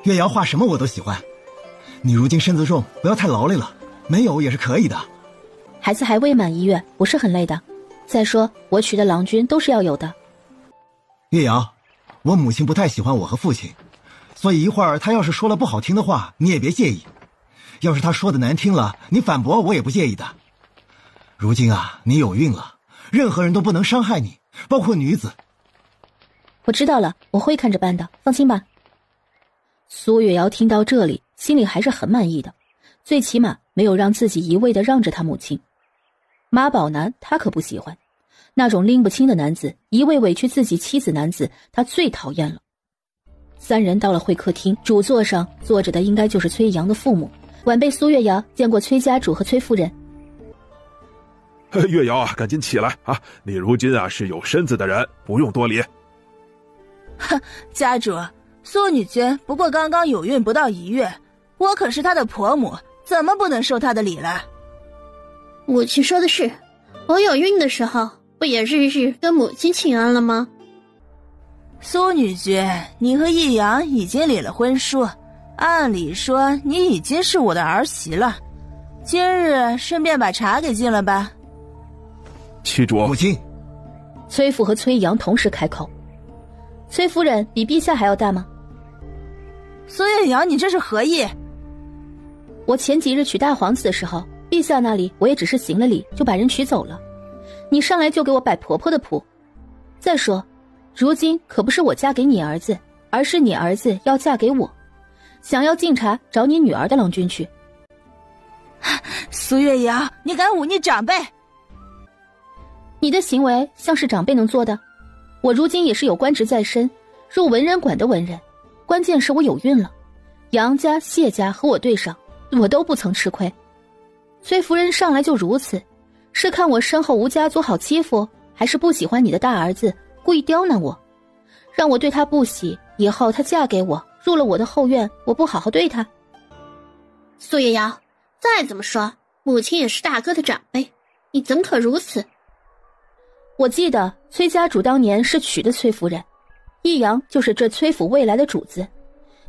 月瑶画什么我都喜欢，你如今身子重，不要太劳累了，没有也是可以的。孩子还未满1月，不是很累的。再说我娶的郎君都是要有的。月瑶，我母亲不太喜欢我和父亲，所以一会儿他要是说了不好听的话，你也别介意。要是他说的难听了，你反驳我也不介意的。如今啊，你有孕了，任何人都不能伤害你，包括女子。我知道了，我会看着办的，放心吧。苏月瑶听到这里，心里还是很满意的，最起码没有让自己一味的让着他母亲。妈宝男他可不喜欢，那种拎不清的男子，一味委屈自己妻子男子，他最讨厌了。三人到了会客厅，主座上坐着的应该就是崔阳的父母。晚辈苏月瑶见过崔家主和崔夫人。月瑶啊，赶紧起来啊！你如今啊是有身子的人，不用多礼。哼，家主，苏女君不过刚刚有孕不到1月，我可是她的婆母，怎么不能受她的礼了？母亲说的是，我有孕的时候，不也日日跟母亲请安了吗？苏女君，你和易阳已经领了婚书，按理说你已经是我的儿媳了。今日顺便把茶给敬了吧。七主，母亲。崔父和崔阳同时开口。崔夫人比陛下还要大吗？苏月阳，你这是何意？我前几日娶大皇子的时候，陛下那里我也只是行了礼就把人娶走了，你上来就给我摆婆婆的谱。再说如今可不是我嫁给你儿子，而是你儿子要嫁给我，想要敬茶找你女儿的郎君去。苏月阳，你敢忤逆长辈？你的行为像是长辈能做的？我如今也是有官职在身，入文人馆的文人，关键是我有孕了，杨家、谢家和我对上，我都不曾吃亏。崔夫人上来就如此，是看我身后无家族好欺负，还是不喜欢你的大儿子，故意刁难我，让我对他不喜，以后他嫁给我，入了我的后院，我不好好对他？苏月瑶，再怎么说，母亲也是大哥的长辈，你怎么可如此？我记得崔家主当年是娶的崔夫人，易阳就是这崔府未来的主子，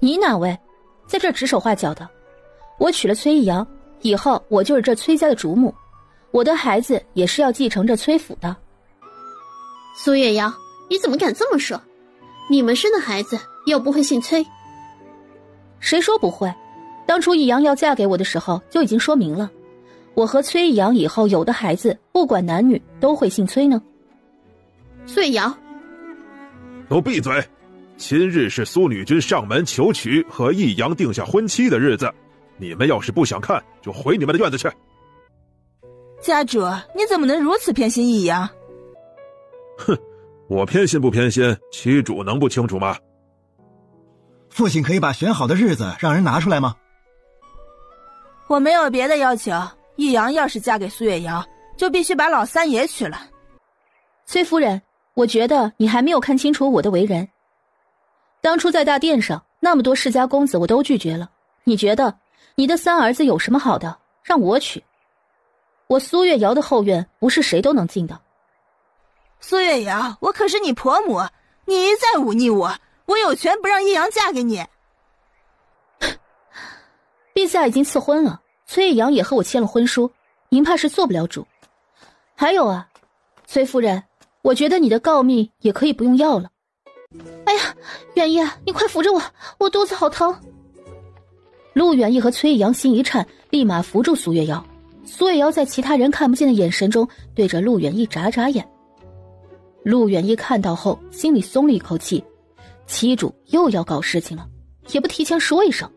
你哪位在这指手画脚的？我娶了崔易阳，以后我就是这崔家的主母，我的孩子也是要继承这崔府的。苏月瑶，你怎么敢这么说？你们生的孩子又不会姓崔。谁说不会？当初易阳要嫁给我的时候就已经说明了，我和崔易阳以后有的孩子不管男女都会姓崔呢。苏月瑶，都闭嘴！今日是苏女君上门求娶和易阳定下婚期的日子，你们要是不想看，就回你们的院子去。家主，你怎么能如此偏心易阳？哼，我偏心不偏心，七主能不清楚吗？父亲可以把选好的日子让人拿出来吗？我没有别的要求，易阳要是嫁给苏月瑶，就必须把老三也娶了。崔夫人，我觉得你还没有看清楚我的为人。当初在大殿上，那么多世家公子我都拒绝了，你觉得你的三儿子有什么好的，让我娶？我苏月瑶的后院不是谁都能进的。苏月瑶，我可是你婆母，你一再忤逆我，我有权不让易阳嫁给你。陛下已经赐婚了，崔易阳也和我签了婚书，您怕是做不了主。还有啊，崔夫人，我觉得你的告密也可以不用要了。哎呀，远义，你快扶着我，我肚子好疼。陆远义和崔易阳心一颤，立马扶住苏月瑶。苏月瑶在其他人看不见的眼神中对着陆远义眨眨眼。陆远义看到后心里松了一口气，七主又要搞事情了，也不提前说一声，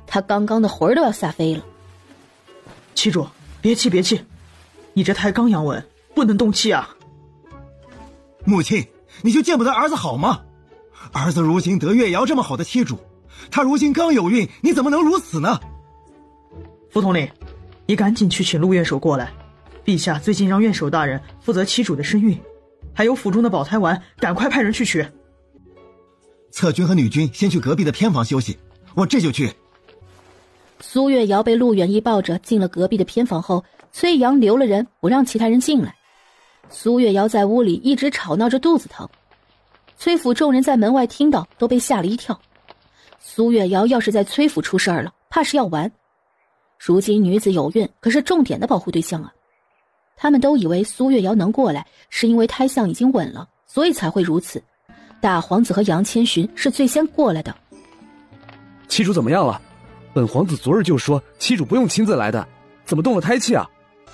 他刚刚的魂都要吓飞了。七主，别气别气，你这胎刚阳稳，不能动气啊。母亲，你就见不得儿子好吗？儿子如今得月瑶这么好的妻主，他如今刚有孕，你怎么能如此呢？副统领，你赶紧去请陆院守过来，陛下最近让院守大人负责妻主的身孕，还有府中的保胎丸，赶快派人去取。侧君和女君先去隔壁的偏房休息，我这就去。苏月瑶被陆远义抱着进了隔壁的偏房后，崔阳留了人不让其他人进来。苏月瑶在屋里一直吵闹着肚子疼，崔府众人在门外听到都被吓了一跳。苏月瑶要是在崔府出事儿了，怕是要完。如今女子有孕，可是重点的保护对象啊。他们都以为苏月瑶能过来，是因为胎相已经稳了，所以才会如此。大皇子和杨千寻是最先过来的。七主怎么样了？本皇子昨日就说七主不用亲自来的，怎么动了胎气啊？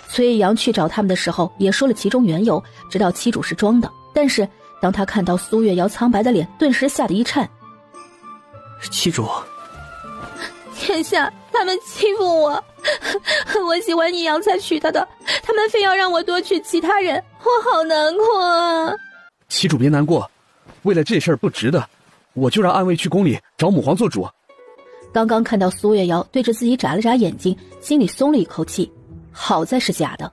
崔阳去找他们的时候也说了其中缘由，知道七主是装的，但是当他看到苏月瑶苍白的脸，顿时吓得一颤。七主，天下，他们欺负我，我喜欢易阳才娶她的，他们非要让我多娶其他人，我好难过啊！七主别难过，为了这事儿不值得，我就让暗卫去宫里找母皇做主。刚刚看到苏月瑶对着自己眨了眨眼睛，心里松了一口气，好在是假的。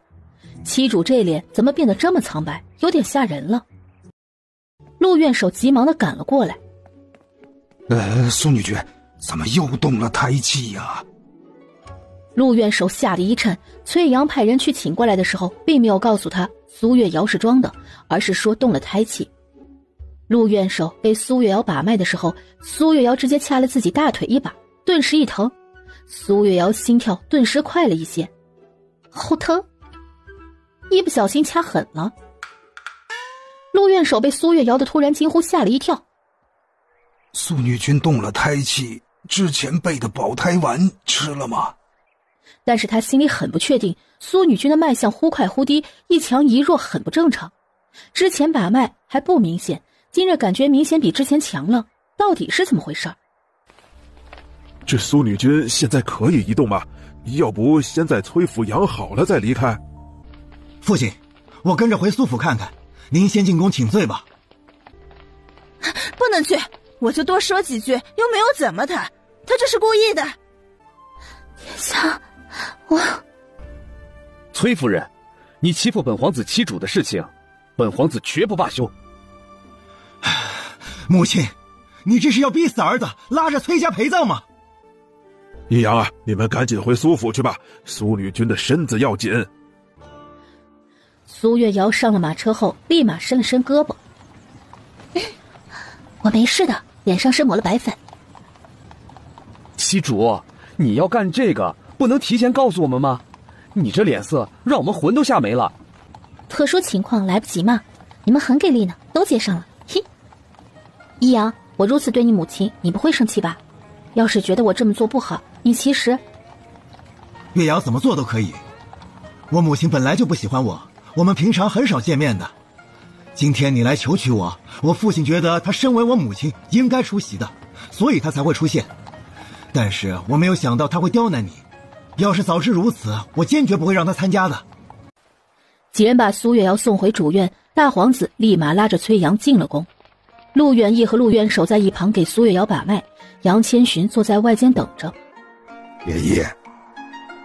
七主这脸怎么变得这么苍白，有点吓人了。陆院守急忙地赶了过来。苏女君，怎么又动了胎气呀？陆院守吓得一颤，崔阳派人去请过来的时候，并没有告诉他苏月瑶是装的，而是说动了胎气。陆院守被苏月瑶把脉的时候，苏月瑶直接掐了自己大腿一把，顿时一疼，苏月瑶心跳顿时快了一些，好疼，一不小心掐狠了。陆院守被苏月瑶的突然惊呼吓了一跳。苏女君动了胎气，之前备的保胎丸吃了吗？但是他心里很不确定，苏女君的脉象忽快忽低，一强一弱，很不正常。之前把脉还不明显，今日感觉明显比之前强了，到底是怎么回事？这苏女君现在可以移动吗？要不先在崔府养好了再离开？父亲，我跟着回苏府看看，您先进宫请罪吧。不能去，我就多说几句，又没有怎么他这是故意的。天下，我崔夫人，你欺负本皇子七主的事情，本皇子绝不罢休。母亲，你这是要逼死儿子，拉着崔家陪葬吗？易阳啊，你们赶紧回苏府去吧，苏女君的身子要紧。苏月瑶上了马车后，立马伸了伸胳膊。我没事的，脸上是抹了白粉。七主，你要干这个，不能提前告诉我们吗？你这脸色，让我们魂都吓没了。特殊情况来不及嘛，你们很给力呢，都接上了。嘿，易阳，我如此对你母亲，你不会生气吧？要是觉得我这么做不好，你其实……岳阳怎么做都可以。我母亲本来就不喜欢我，我们平常很少见面的。今天你来求娶我，我父亲觉得他身为我母亲应该出席的，所以他才会出现。但是我没有想到他会刁难你，要是早知如此，我坚决不会让他参加的。几人把苏月瑶送回主院，大皇子立马拉着崔阳进了宫。陆远义和陆院守在一旁给苏月瑶把脉，杨千寻坐在外间等着。爷爷，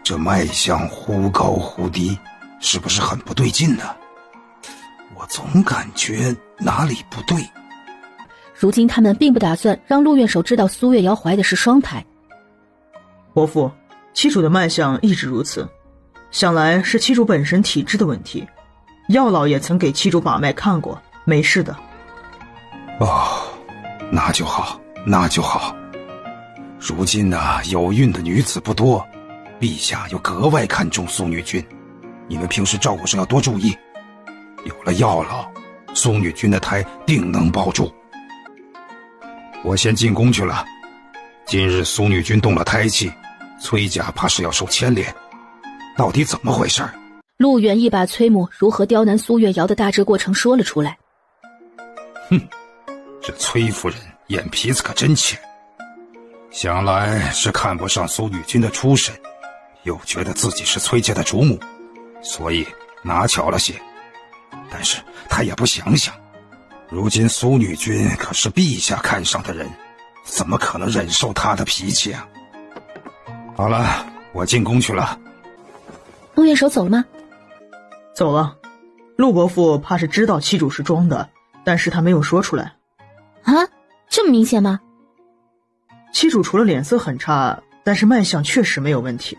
这脉象忽高忽低，是不是很不对劲呢？我总感觉哪里不对。如今他们并不打算让陆院守知道苏月瑶怀的是双胎。伯父，七主的脉象一直如此，想来是七主本身体质的问题。药老也曾给七主把脉看过，没事的。哦，那就好，那就好。如今有孕的女子不多，陛下又格外看重苏女君，你们平时照顾上要多注意。有了药老，苏女君的胎定能保住。我先进宫去了。今日苏女君动了胎气，崔家怕是要受牵连，到底怎么回事？陆远义把崔母如何刁难苏月瑶的大致过程说了出来。哼，这崔夫人眼皮子可真浅，想来是看不上苏女君的出身，又觉得自己是崔家的主母，所以拿巧了些。但是他也不想想，如今苏女君可是陛下看上的人，怎么可能忍受她的脾气啊？好了，我进宫去了。陆院守走了吗？走了。陆伯父怕是知道七主是装的，但是他没有说出来。啊，这么明显吗？七主除了脸色很差，但是脉象确实没有问题。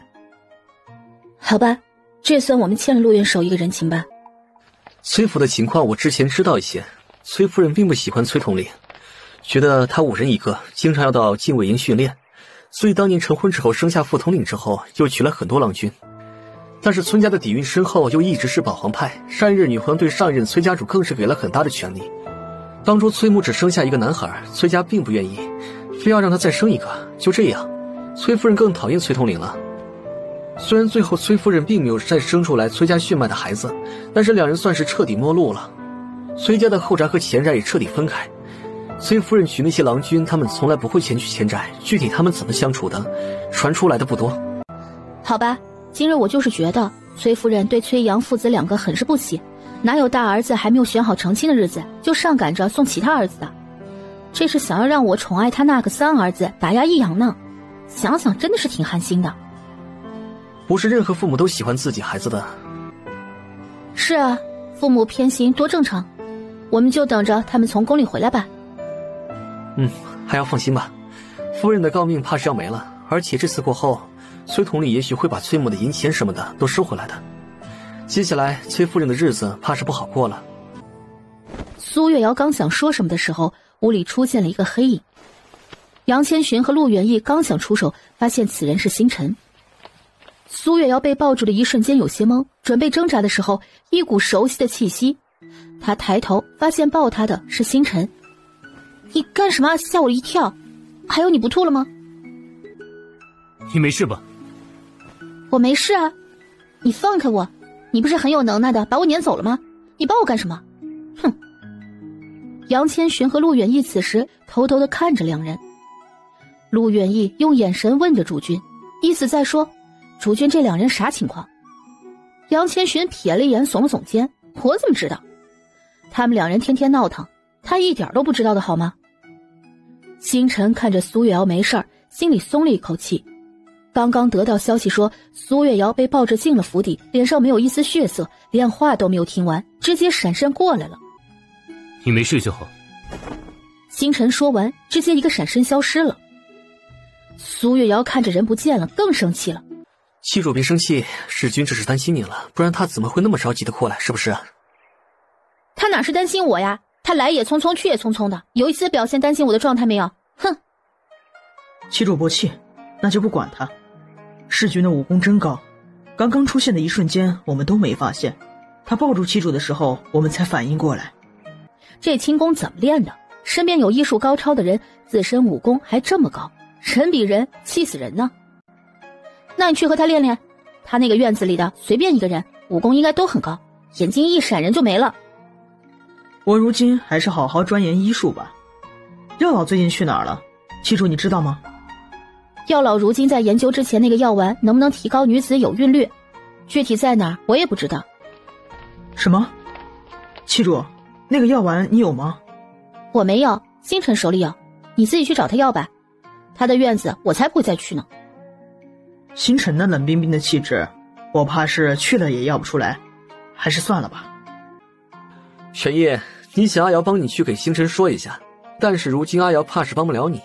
好吧，这算我们欠了陆院守一个人情吧。崔府的情况我之前知道一些，崔夫人并不喜欢崔统领，觉得他5人一个，经常要到禁卫营训练，所以当年成婚之后生下副统领之后，又娶了很多郎君。但是崔家的底蕴深厚，又一直是保皇派，上一任女皇对上一任崔家主更是给了很大的权力。当初崔母只生下一个男孩，崔家并不愿意，非非要让他再生一个，就这样，崔夫人更讨厌崔统领了。虽然最后崔夫人并没有再生出来崔家血脉的孩子，但是两人算是彻底陌路了。崔家的后宅和前宅也彻底分开。崔夫人娶那些郎君，他们从来不会前去前宅，具体他们怎么相处的，传出来的不多。好吧，今日我就是觉得崔夫人对崔杨父子两个很是不喜，哪有大儿子还没有选好成亲的日子就上赶着送其他儿子的？这是想要让我宠爱他那个三儿子打压一阳呢？想想真的是挺寒心的。不是任何父母都喜欢自己孩子的。是啊，父母偏心多正常，我们就等着他们从宫里回来吧。还要放心吧，夫人的诰命怕是要没了，而且这次过后，崔统领也许会把崔母的银钱什么的都收回来的。接下来崔夫人的日子怕是不好过了。苏月瑶刚想说什么的时候，屋里出现了一个黑影。杨千寻和陆元义刚想出手，发现此人是星辰。苏月瑶被抱住的一瞬间有些懵，准备挣扎的时候，一股熟悉的气息。她抬头发现抱她的是星辰。你干什么？吓我一跳！还有你不吐了吗？你没事吧？我没事啊。你放开我！你不是很有能耐的把我撵走了吗？你抱我干什么？哼！杨千寻和陆远义此时偷偷地看着两人。陆远义用眼神问着主君，意思在说主君这两人啥情况？杨千寻瞥了一眼，耸了耸肩，我怎么知道？他们两人天天闹腾，他一点都不知道的好吗？星辰看着苏月瑶没事儿，心里松了一口气。刚刚得到消息说苏月瑶被抱着进了府邸，脸上没有一丝血色，连话都没有听完，直接闪身过来了。你没事就好。星辰说完，直接一个闪身消失了。苏月瑶看着人不见了，更生气了。妻主别生气，世君只是担心你了，不然他怎么会那么着急的过来，是不是？他哪是担心我呀？他来也匆匆，去也匆匆的，有一丝表现担心我的状态没有？哼！妻主不气，那就不管他。世君的武功真高，刚刚出现的一瞬间我们都没发现，他抱住妻主的时候我们才反应过来。这轻功怎么练的？身边有医术高超的人，自身武功还这么高，人比人气死人呢。那你去和他练练，他那个院子里的随便一个人武功应该都很高，眼睛一闪人就没了。我如今还是好好钻研医术吧。药老最近去哪儿了？妻主你知道吗？药老如今在研究之前那个药丸能不能提高女子有孕率，具体在哪儿我也不知道。什么？妻主，那个药丸你有吗？我没有，星辰手里有，你自己去找他要吧。他的院子我才不会再去呢。星辰那冷冰冰的气质，我怕是去了也要不出来，还是算了吧。玄烨，你想阿瑶帮你去给星辰说一下，但是如今阿瑶怕是帮不了你，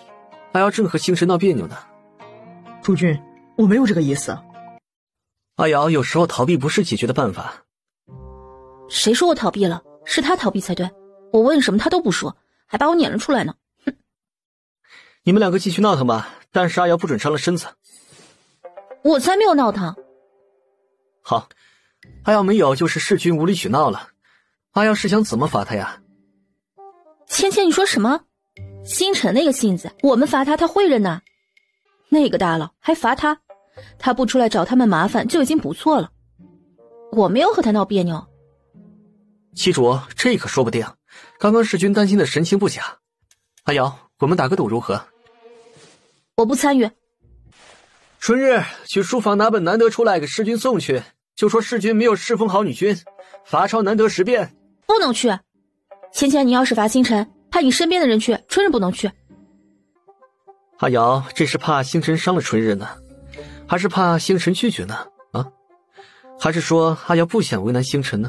阿瑶正和星辰闹别扭呢。主君，我没有这个意思。阿瑶，有时候逃避不是解决的办法。谁说我逃避了？是他逃避才对，我问什么他都不说，还把我撵了出来呢。哼！你们两个继续闹腾吧，但是阿瑶不准伤了身子。我才没有闹腾。好，阿瑶没有就是世君无理取闹了。阿瑶是想怎么罚他呀？芊芊，你说什么？星辰那个性子，我们罚他他会认的。那个大佬还罚他，他不出来找他们麻烦就已经不错了。我没有和他闹别扭。妻主，这可说不定。刚刚世君担心的神情不假。阿瑶，我们打个赌如何？我不参与。春日去书房拿本难得出来给世君送去，就说世君没有侍奉好女君，罚抄难得10遍。不能去。芊芊，你要是罚星辰，派你身边的人去，春日不能去。阿瑶，这是怕星辰伤了春日呢，还是怕星辰拒绝呢？啊？还是说阿瑶不想为难星辰呢？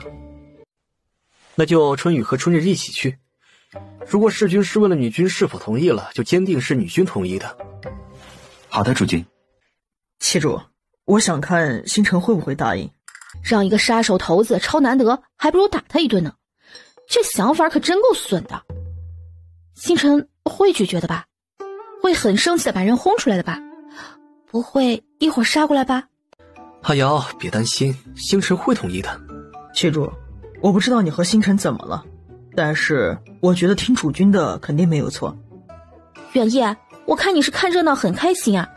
那就春雨和春日一起去。如果世君是问了女君是否同意了，就坚定是女君同意的。好的，主君。妻主，我想看星辰会不会答应。让一个杀手头子超难得，还不如打他一顿呢。这想法可真够损的。星辰会拒绝的吧？会很生气的把人轰出来的吧？不会一会儿杀过来吧？阿瑶，别担心，星辰会同意的。妻主，我不知道你和星辰怎么了，但是我觉得听主君的肯定没有错。远义，我看你是看热闹很开心啊，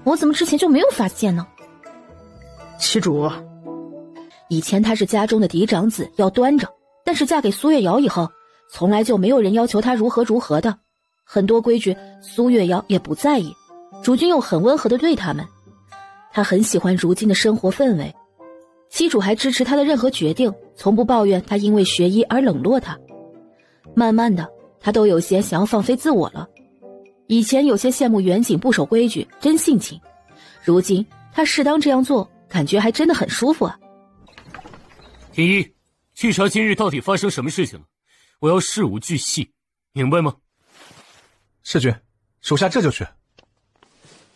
我怎么之前就没有发现呢？七主，以前她是家中的嫡长子，要端着，但是嫁给苏月瑶以后，从来就没有人要求她如何的，很多规矩苏月瑶也不在意，主君又很温和地对他们，她很喜欢如今的生活氛围。七主还支持她的任何决定，从不抱怨她因为学医而冷落她。慢慢的，她都有些想要放飞自我了。以前有些羡慕远景不守规矩，真性情，如今她适当这样做，感觉还真的很舒服啊。天一，去查今日到底发生什么事情了，我要事无巨细，明白吗？世君，属下这就去。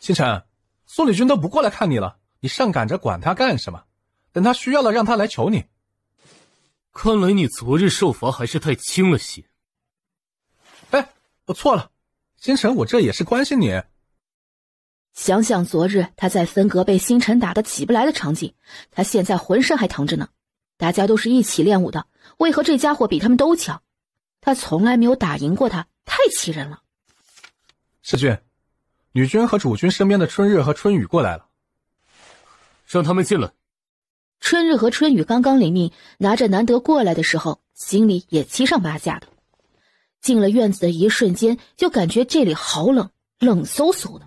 星辰，苏女君都不过来看你了，你上赶着管她干什么？等她需要了，让她来求你。看来你昨日受罚还是太轻了些。哎，我错了，星辰，我这也是关心你。想想昨日他在分阁被星辰打得起不来的场景，他现在浑身还疼着呢。大家都是一起练武的，为何这家伙比他们都强？他从来没有打赢过他，太气人了。世君，女君和主君身边的春日和春雨过来了，让他们进来。春日和春雨刚刚领命拿着难得过来的时候，心里也七上八下的。进了院子的一瞬间，就感觉这里好冷，冷飕飕的。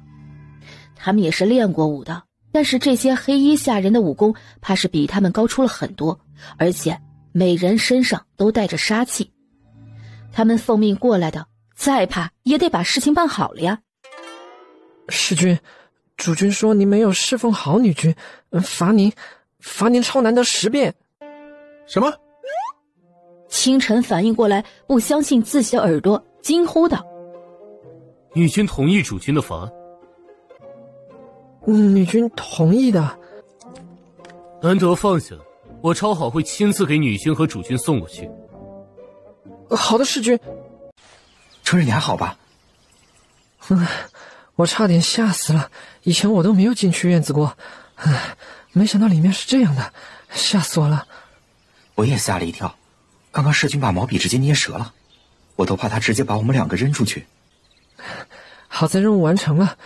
他们也是练过武的，但是这些黑衣下人的武功怕是比他们高出了很多，而且每人身上都带着杀气。他们奉命过来的，再怕也得把事情办好了呀。世君，主君说您没有侍奉好女君，罚您抄难得10遍。什么？清晨反应过来，不相信自己的耳朵，惊呼道：女君同意主君的罚案。女君同意的。难得放下，我抄好会亲自给女君和主君送过去。好的，世君。春日，你还好吧？我差点吓死了，以前我都没有进去院子过，没想到里面是这样的，吓死我了。我也吓了一跳，刚刚世君把毛笔直接捏折了，我都怕他直接把我们2个扔出去。好在任务完成了。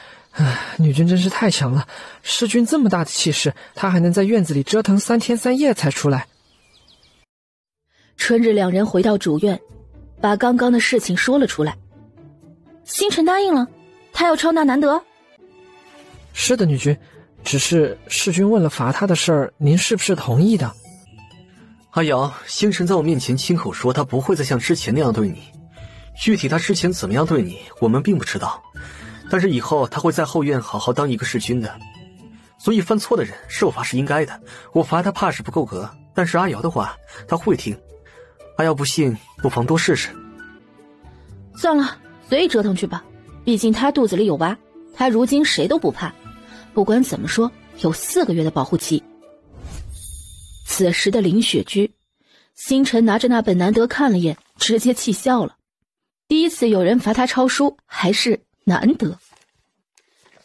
女君真是太强了，世君这么大的气势，她还能在院子里折腾3天3夜才出来。春日两人回到主院，把刚刚的事情说了出来。星辰答应了，他要抄那难得。是的，女君，只是世君问了罚他的事儿，您是不是同意的？阿瑶，星辰在我面前亲口说他不会再像之前那样对你，具体他之前怎么样对你，我们并不知道。但是以后他会在后院好好当一个侍君的，所以犯错的人受罚是应该的。我罚他怕是不够格，但是阿瑶的话他会听。阿瑶不信，不妨多试试。算了，随意折腾去吧，毕竟他肚子里有娃，他如今谁都不怕。不管怎么说，有4个月的保护期。此时的林雪居，星辰拿着那本难得看了眼，直接气笑了。第一次有人罚他抄书，还是难得。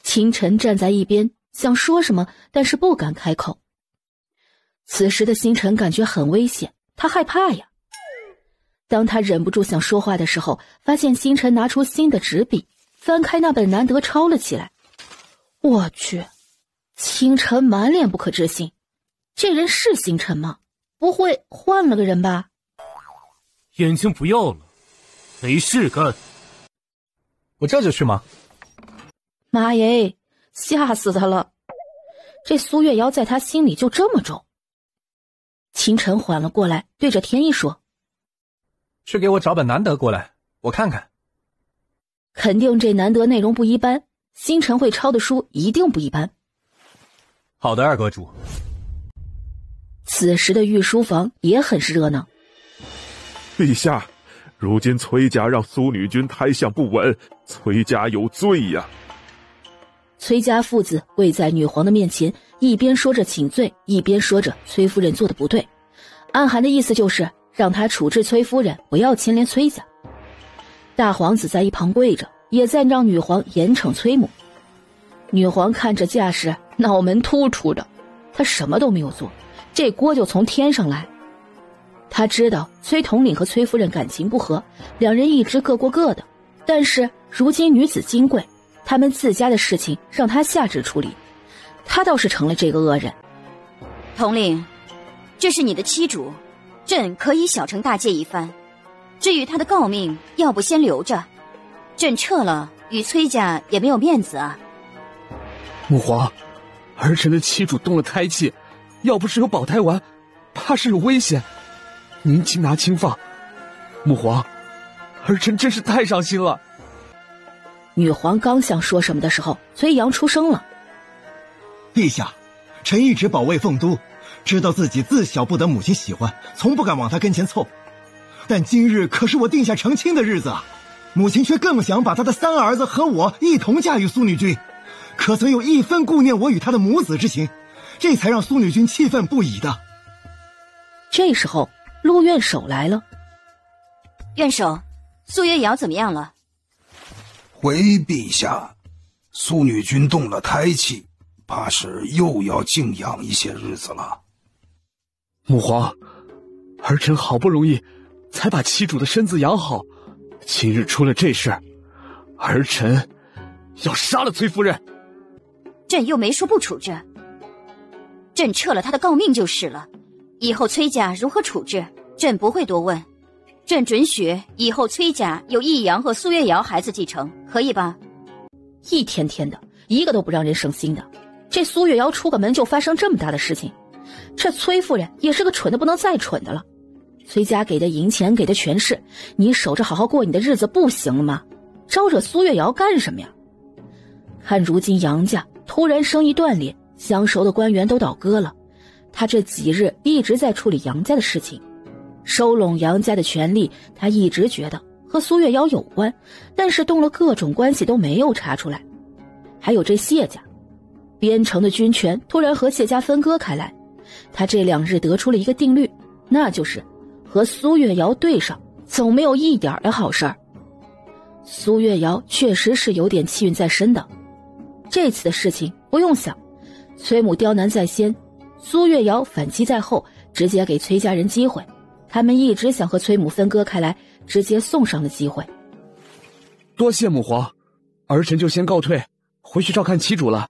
清晨站在一边，想说什么，但是不敢开口。此时的星辰感觉很危险，他害怕呀。当他忍不住想说话的时候，发现星辰拿出新的纸笔，翻开那本难得抄了起来。我去，清晨满脸不可置信，这人是星辰吗？不会换了个人吧？眼睛不要了，没事干。我这就去吗？妈耶，吓死他了！这苏月瑶在他心里就这么重。清晨缓了过来，对着天意说：去给我找本难得过来，我看看。肯定这难得内容不一般，星辰会抄的书一定不一般。好的，二阁主。此时的御书房也很是热闹。陛下，如今崔家让苏女君胎相不稳，崔家有罪呀。崔家父子跪在女皇的面前，一边说着请罪，一边说着崔夫人做的不对，暗含的意思就是让他处置崔夫人，不要牵连崔家。大皇子在一旁跪着，也在让女皇严惩崔母。女皇看着架势，脑门突出的，她什么都没有做，这锅就从天上来。她知道崔统领和崔夫人感情不和，两人一直各过各的，但是如今女子金贵，他们自家的事情让他下旨处理，他倒是成了这个恶人。统领，这是你的妻主，朕可以小惩大戒一番。至于他的诰命，要不先留着，朕撤了，与崔家也没有面子啊。母皇，儿臣的妻主动了胎气，要不是有保胎丸，怕是有危险。您轻拿轻放。母皇，儿臣真是太伤心了。女皇刚想说什么的时候，崔阳出声了。陛下，臣一直保卫凤都，知道自己自小不得母亲喜欢，从不敢往她跟前凑。但今日可是我定下成亲的日子啊，母亲却更想把她的三儿子和我一同嫁与苏女君，可曾有一分顾念我与她的母子之情，这才让苏女君气愤不已的。这时候陆院守来了。院守，苏月瑶怎么样了？回陛下，苏女君动了胎气，怕是又要静养一些日子了。母皇，儿臣好不容易才把妻主的身子养好，今日出了这事儿，儿臣要杀了崔夫人。朕又没说不处置，朕撤了他的诰命就是了。以后崔家如何处置，朕不会多问。朕准许以后崔家有易阳和苏月瑶孩子继承，可以吧？一天天的，一个都不让人省心的。这苏月瑶出个门就发生这么大的事情，这崔夫人也是个蠢的不能再蠢的了。崔家给的银钱，给的权势，你守着好好过你的日子不行了吗？招惹苏月瑶干什么呀？看如今杨家突然生意断裂，相熟的官员都倒戈了，他这几日一直在处理杨家的事情，收拢杨家的权力，他一直觉得和苏月瑶有关，但是动了各种关系都没有查出来。还有这谢家，边城的军权突然和谢家分割开来，他这2日得出了一个定律，那就是和苏月瑶对上总没有一点的好事儿。苏月瑶确实是有点气运在身的，这次的事情不用想，崔母刁难在先，苏月瑶反击在后，直接给崔家人机会。他们一直想和崔母分割开来，直接送上了机会。多谢母皇，儿臣就先告退，回去照看妻主了。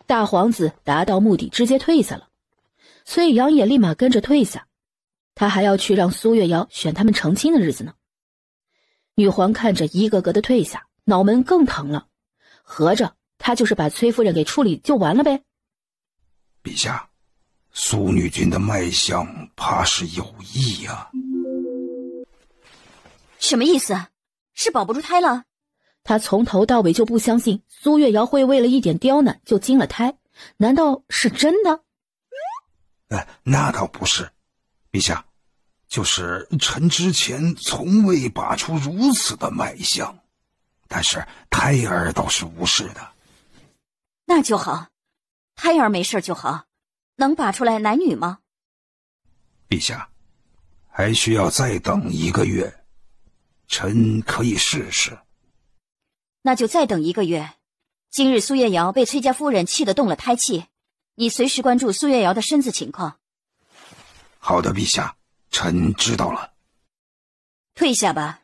大皇子达到目的，直接退下了。崔阳也立马跟着退下，他还要去让苏月瑶选他们成亲的日子呢。女皇看着一个个的退下，脑门更疼了，合着他就是把崔夫人给处理就完了呗。陛下，苏女君的脉象怕是有异呀。什么意思？是保不住胎了？他从头到尾就不相信苏月瑶会为了一点刁难就惊了胎，难道是真的？那倒不是，陛下，就是臣之前从未把出如此的脉象，但是胎儿倒是无事的。那就好，胎儿没事就好。能把出来男女吗？陛下，还需要再等1个月，臣可以试试。那就再等1个月。今日苏月瑶被崔家夫人气得动了胎气，你随时关注苏月瑶的身子情况。好的，陛下，臣知道了。退下吧。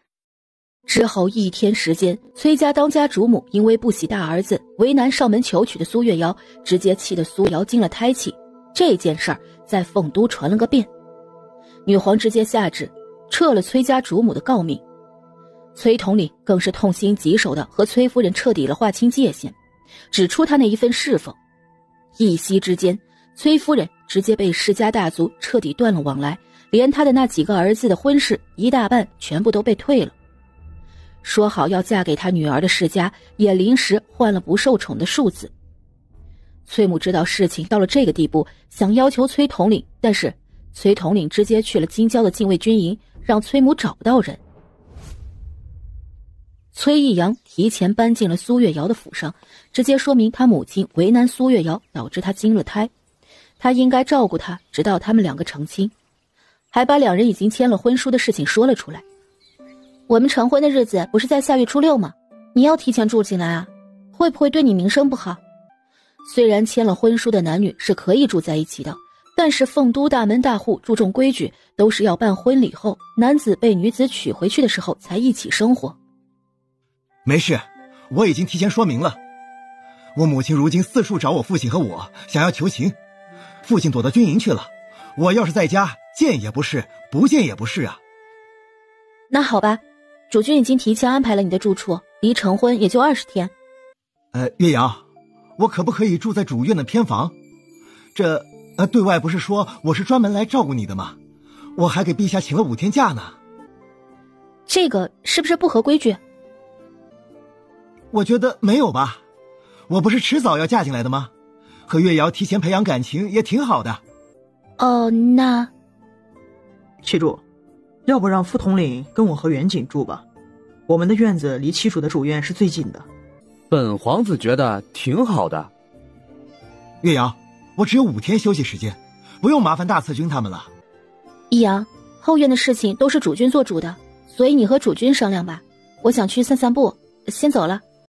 之后1天时间，崔家当家主母因为不喜大儿子为难上门求娶的苏月瑶，直接气得苏瑶惊了胎气。这件事儿在凤都传了个遍，女皇直接下旨撤了崔家主母的诰命。崔统领更是痛心疾首的和崔夫人彻底了划清界限，指出他那一份侍奉。一夕之间，崔夫人直接被世家大族彻底断了往来，连他的那几个儿子的婚事一大半全部都被退了。说好要嫁给他女儿的世家也临时换了不受宠的庶子。崔母知道事情到了这个地步，想要求崔统领，但是崔统领直接去了京郊的禁卫军营，让崔母找不到人。崔义阳提前搬进了苏月瑶的府上，直接说明他母亲为难苏月瑶，导致他惊了胎，他应该照顾她，直到他们2个成亲，还把2人已经签了婚书的事情说了出来。我们成婚的日子不是在下月初6吗？你要提前住进来啊，会不会对你名声不好？虽然签了婚书的男女是可以住在一起的，但是凤都大门大户注重规矩，都是要办婚礼后男子被女子娶回去的时候才一起生活。没事，我已经提前说明了。我母亲如今四处找我父亲和我，想要求情。父亲躲到军营去了，我要是在家，见也不是，不见也不是啊。那好吧，主君已经提前安排了你的住处，离成婚也就20天。岳阳，我可不可以住在主院的偏房？这对外不是说我是专门来照顾你的吗？我还给陛下请了5天假呢。这个是不是不合规矩？我觉得没有吧，我不是迟早要嫁进来的吗？和岳瑶提前培养感情也挺好的。哦，那七主，要不让副统领跟我和远景住吧？我们的院子离七主的主院是最近的。本皇子觉得挺好的。岳阳，我只有5天休息时间，不用麻烦大策军他们了。易阳，后院的事情都是主君做主的，所以你和主君商量吧。我想去散散步，先走了。